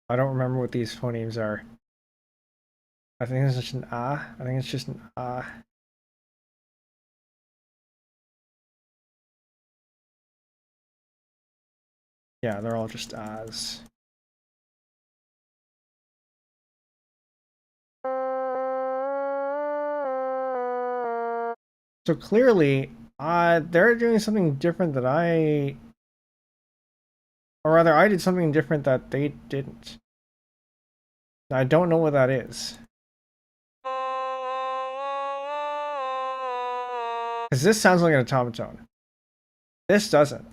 I don't remember what these phonemes are. I think it's just an ah. I think it's just an ah. Yeah, they're all just ahs. So clearly, They're doing something different that or rather, I did something different that they didn't. I don't know what that is. Because this sounds like an automaton. This doesn't.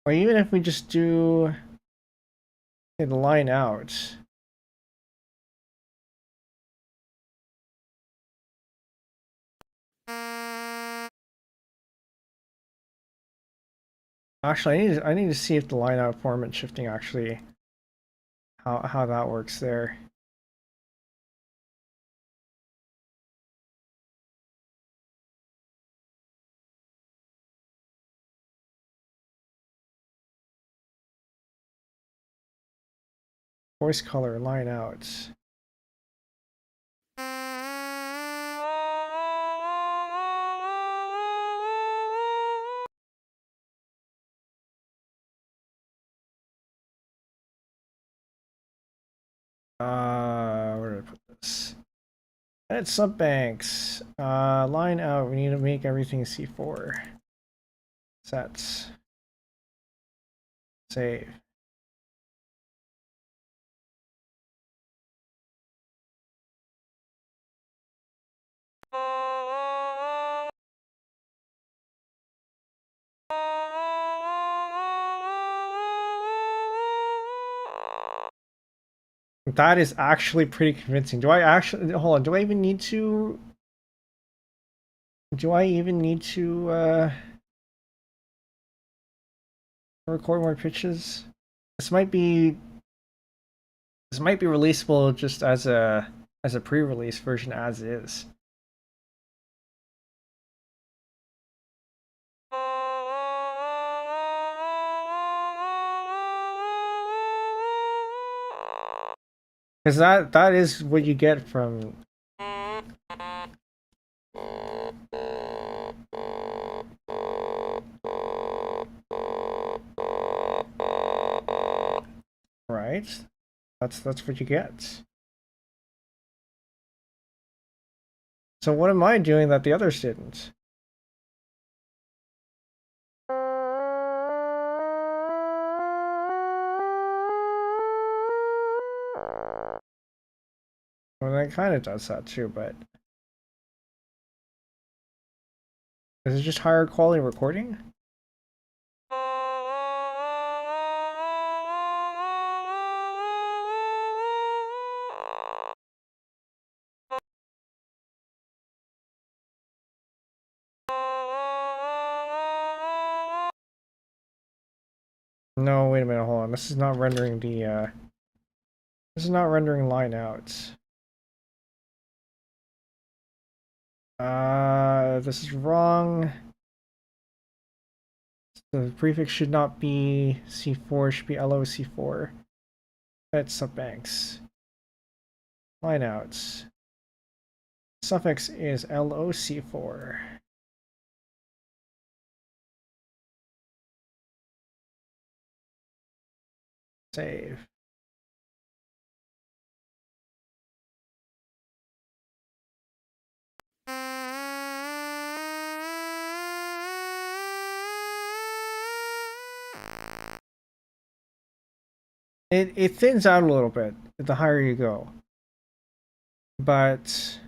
Or even if we just do the line out. Actually, I need to see if the line out format shifting actually how that works there. Voice color line out. Where did I put this? Edit subbanks. Line out. We need to make everything C4. Sets. Save. That is actually pretty convincing. Do I actually hold on? Do I even need to? Do I even need to record more pitches? This might be releasable just as a pre-release version as is. Because that is what you get from. Right? That's what you get. So what am I doing that the others didn't? Well, that kind of does that too, but is it just higher quality recording? No, wait a minute, hold on. This is not rendering the this is not rendering line out. This is wrong. The prefix should not be C4, it should be LOC4. That's subbanks. Line outs. Suffix is LOC4. Save. It thins out a little bit the higher you go. But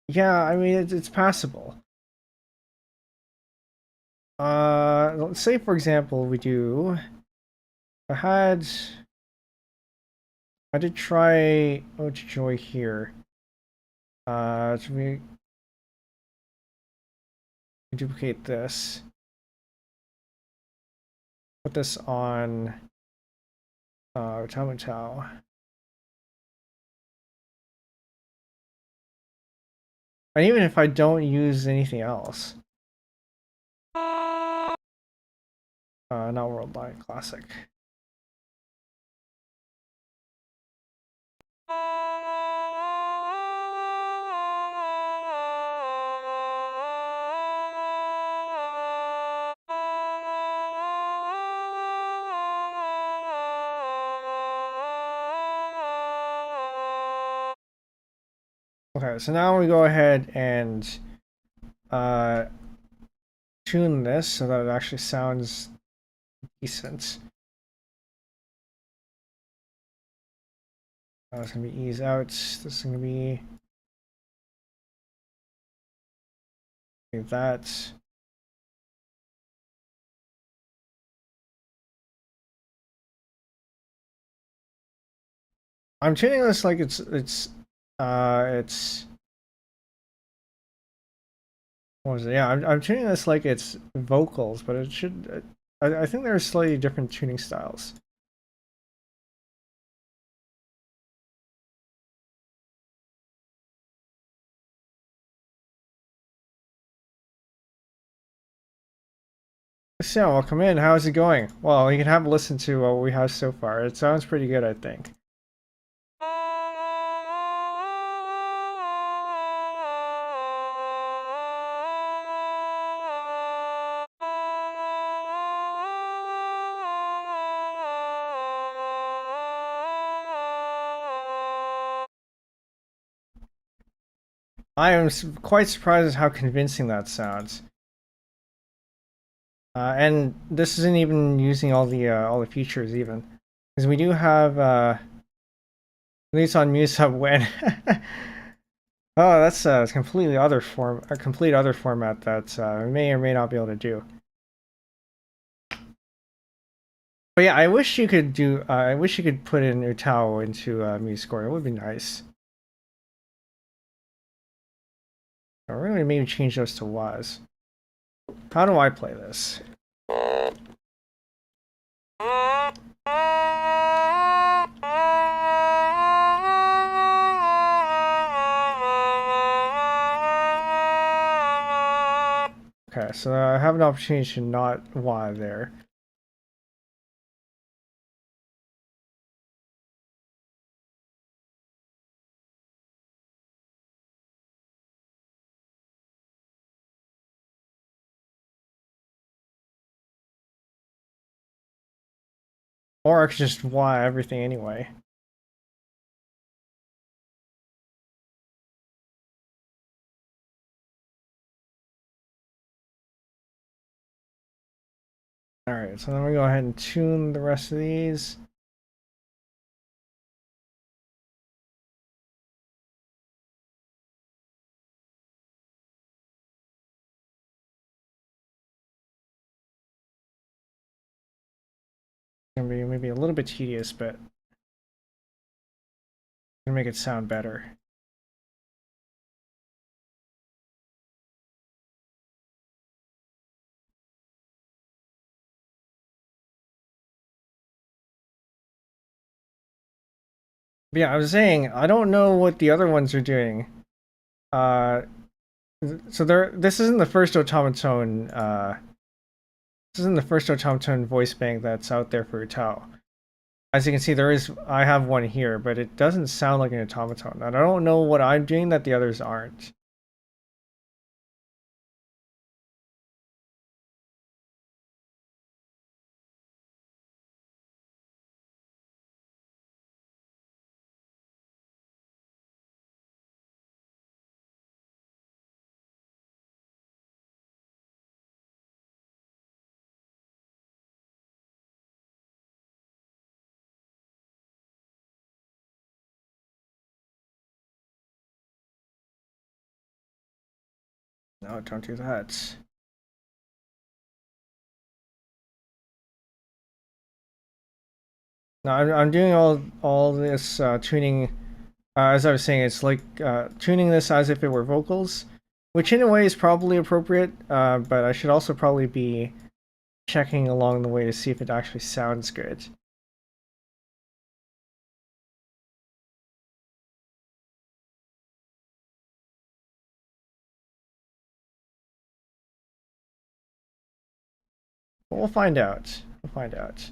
yeah, I mean it's passable. Let's say for example we do I did try Otamatone here. So we duplicate this. Put this on Otamatone. And even if I don't use anything else. Not Worldline Classic. Okay, so now we go ahead and uh, tune this so that it actually sounds decent. It's gonna be ease out. This is gonna be that. I'm tuning this like it's what was it? Yeah, I'm tuning this like it's vocals, but it should. I think there are slightly different tuning styles. So, welcome in. How's it going? Well, you can have a listen to what we have so far. It sounds pretty good, I think. I am quite surprised at how convincing that sounds. And this isn't even using all the features even, because we do have at least on MuseHub when. Oh, that's a complete other format that we may or may not be able to do. But yeah, I wish you could do. I wish you could put in UTAU into MuseScore. It would be nice. We're gonna maybe change those to WAS. How do I play this? Okay, so I have an opportunity to not WA there. Or I could just WA everything anyway. Alright, so then we go ahead and tune the rest of these. Gonna be maybe a little bit tedious, but gonna make it sound better. But yeah, I was saying I don't know what the other ones are doing. Uh, so this isn't the first automaton. This isn't the first automaton voice bank that's out there for UTAU. As you can see, I have one here, but it doesn't sound like an automaton. And I don't know what I'm doing that the others aren't. No, don't do that. No, I'm doing all this tuning. As I was saying, it's like tuning this as if it were vocals, which in a way is probably appropriate. But I should also probably be checking along the way to see if it actually sounds good. But we'll find out. We'll find out.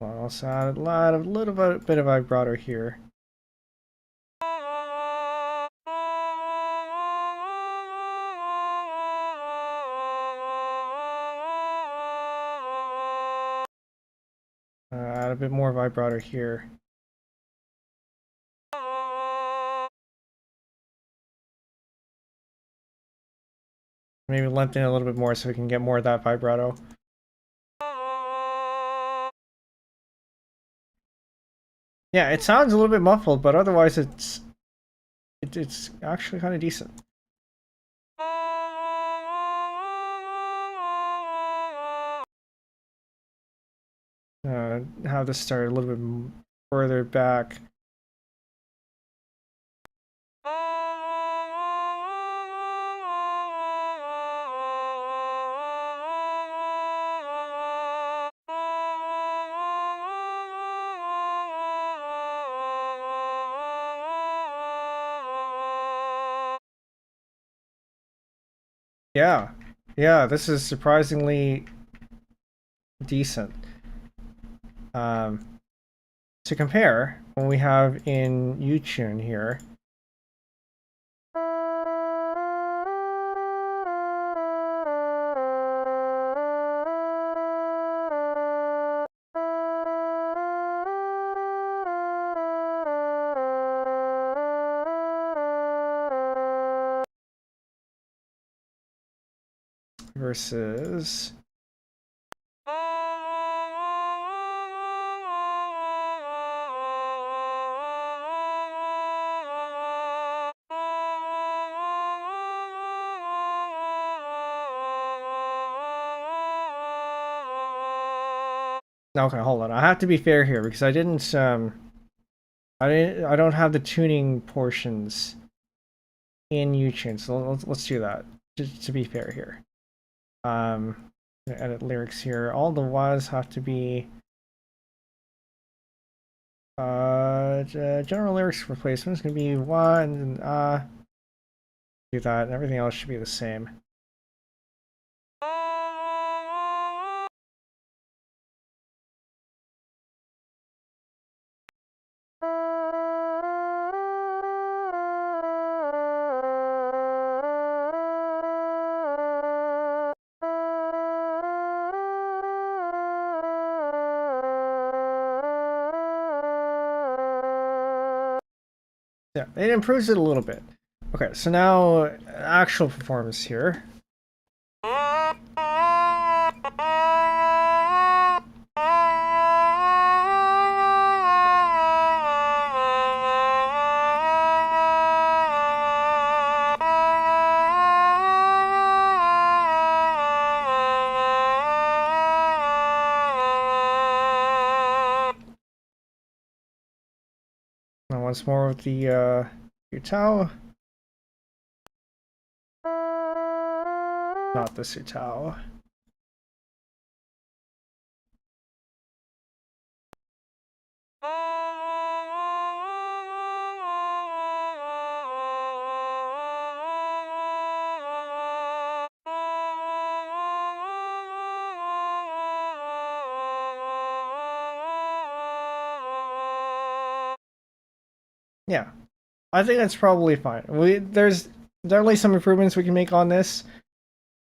Well, also add a little bit of vibrato here. Add a bit more vibrato here. Maybe lengthen it a little bit more so we can get more of that vibrato. Yeah, it sounds a little bit muffled, but otherwise it's actually kind of decent. Have this start a little bit further back. Yeah, yeah, this is surprisingly decent. To compare, what we have in UTAU here. Versus okay, hold on. I have to be fair here because I don't have the tuning portions in UTAU, so let's do that just to be fair here. Edit lyrics here. All the wahs have to be general lyrics replacement is gonna be wah and then do that, and everything else should be the same. Yeah, it improves it a little bit. Okay, so now actual performance here. Now once more with the UTAU. Not the UTAU. Yeah, I think that's probably fine. There's definitely some improvements we can make on this.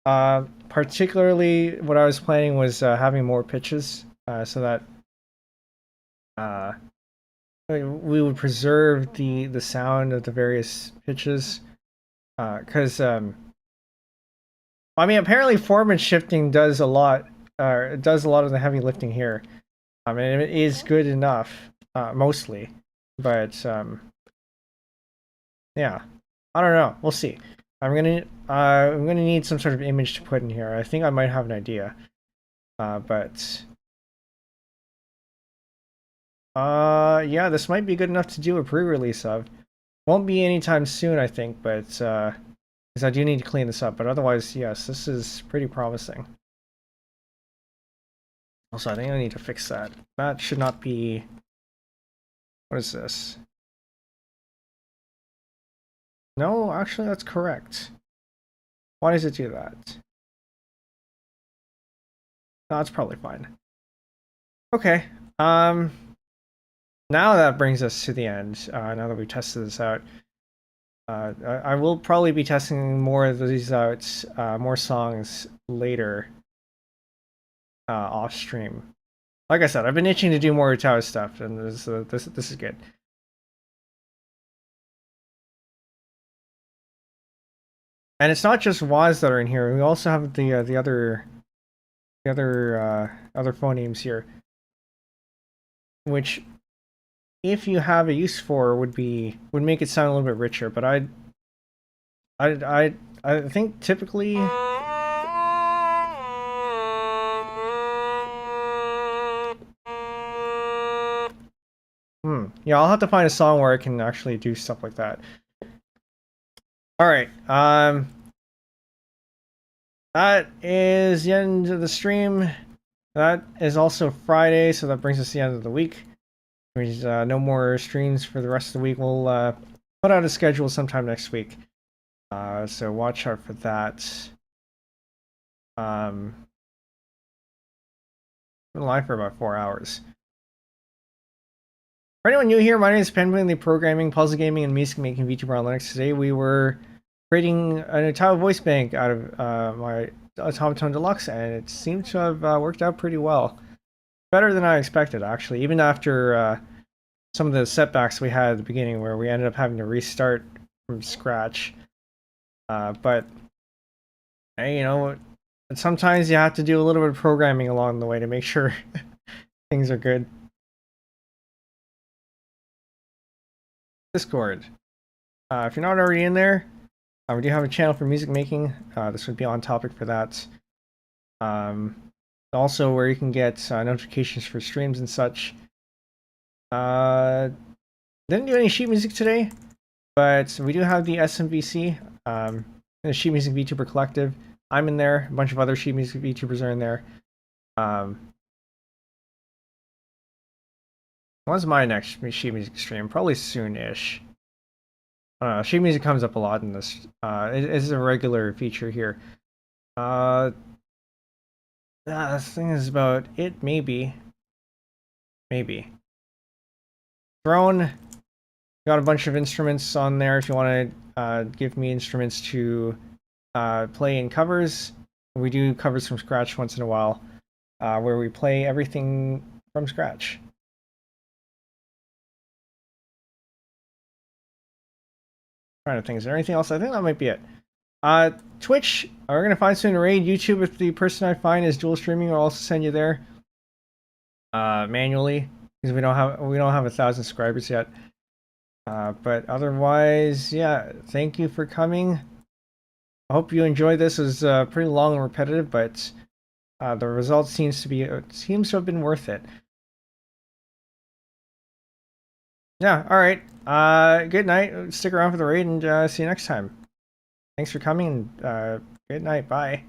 Particularly, what I was planning was having more pitches, so that we would preserve the sound of the various pitches. Because I mean, apparently formant shifting does a lot. It does a lot of the heavy lifting here. I mean, it is good enough, mostly, but yeah, I don't know. We'll see. I'm gonna need some sort of image to put in here. I think I might have an idea, but yeah, this might be good enough to do a pre-release of. Won't be anytime soon, I think, but because I do need to clean this up. But otherwise, yes, this is pretty promising. Also, I think I need to fix that. That should not be. What is this? No, actually, that's correct. Why does it do that? No, it's probably fine. Okay. Now that brings us to the end. Now that we've tested this out, I will probably be testing more of these out, more songs later, off stream. like I said, I've been itching to do more UTAU stuff, and this is good. And it's not just WAS that are in here. We also have the other phone names here, which, if you have a use for, would make it sound a little bit richer. But I think typically. Yeah, I'll have to find a song where I can actually do stuff like that. All right. That is the end of the stream. That is also Friday, so that brings us to the end of the week. There's no more streams for the rest of the week. We'll put out a schedule sometime next week. So watch out for that. Been live for about 4 hours. For anyone new here, my name is Penbu, the programming, puzzle gaming, and music making VTuber on Linux. Today we were creating an UTAU voice bank out of my Otamatone Deluxe, and it seemed to have worked out pretty well. Better than I expected, actually, even after some of the setbacks we had at the beginning where we ended up having to restart from scratch. But, you know, sometimes you have to do a little bit of programming along the way to make sure things are good. Discord. If you're not already in there, we do have a channel for music making. This would be on topic for that. Also where you can get notifications for streams and such. Didn't do any sheet music today, but we do have the SMVC, the Sheet Music VTuber Collective. I'm in there. A bunch of other sheet music VTubers are in there. When's my next sheet music stream? Probably soon-ish. I don't know. Sheet music comes up a lot in this. It is a regular feature here. This thing is about it. Maybe. Drone. Got a bunch of instruments on there. If you want to give me instruments to play in covers, we do covers from scratch once in a while, where we play everything from scratch. Trying to think, is there anything else? I think that might be it. Twitch, we're gonna find soon to raid. YouTube, if the person I find is dual streaming, I'll also send you there manually, because we don't have 1,000 subscribers yet. But otherwise, yeah, thank you for coming. I hope you enjoyed this. It was pretty long and repetitive, but the result seems to have been worth it. Yeah, all right. Good night. Stick around for the raid, and see you next time. Thanks for coming. Good night. Bye.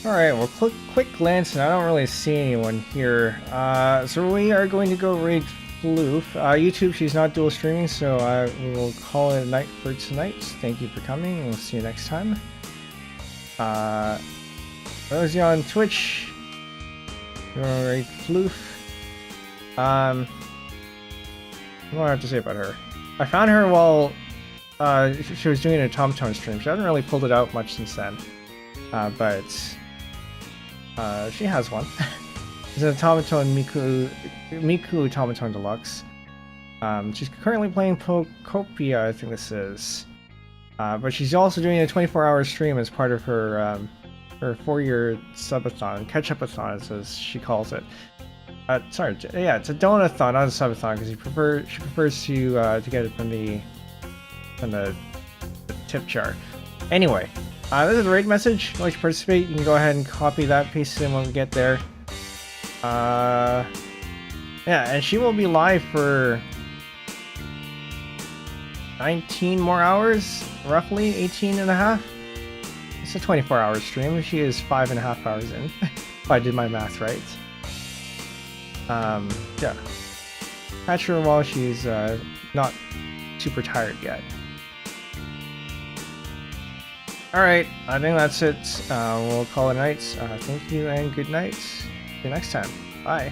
Alright, well, quick glance, and I don't really see anyone here. So we are going to go raid Floof. YouTube, she's not dual streaming, so we will call it a night for tonight. Thank you for coming, and we'll see you next time. Those of you on Twitch, we're going to raid Floof. What do I have to say about her? I found her while she was doing a Otamatone stream. She hasn't really pulled it out much since then. But she has one. It's an Otamatone Miku Otamatone Deluxe. She's currently playing Pocopia, I think this is. But she's also doing a 24-hour stream as part of her her 4-year subathon, catch-up-a-thon, as she calls it. Sorry, yeah, it's a donathon, not a subathon, because she prefers to get it from the the tip jar. Anyway, this is a raid message. If you'd like to participate, you can go ahead and copy that, paste it in when we get there. Yeah, and she will be live for 19 more hours, roughly 18 and a half. It's a 24-hour stream. She is 5.5 hours in, if I did my math right. Yeah. Catch her while she's not super tired yet. Alright, I think that's it. We'll call it a night. Thank you and good night. See you next time. Bye.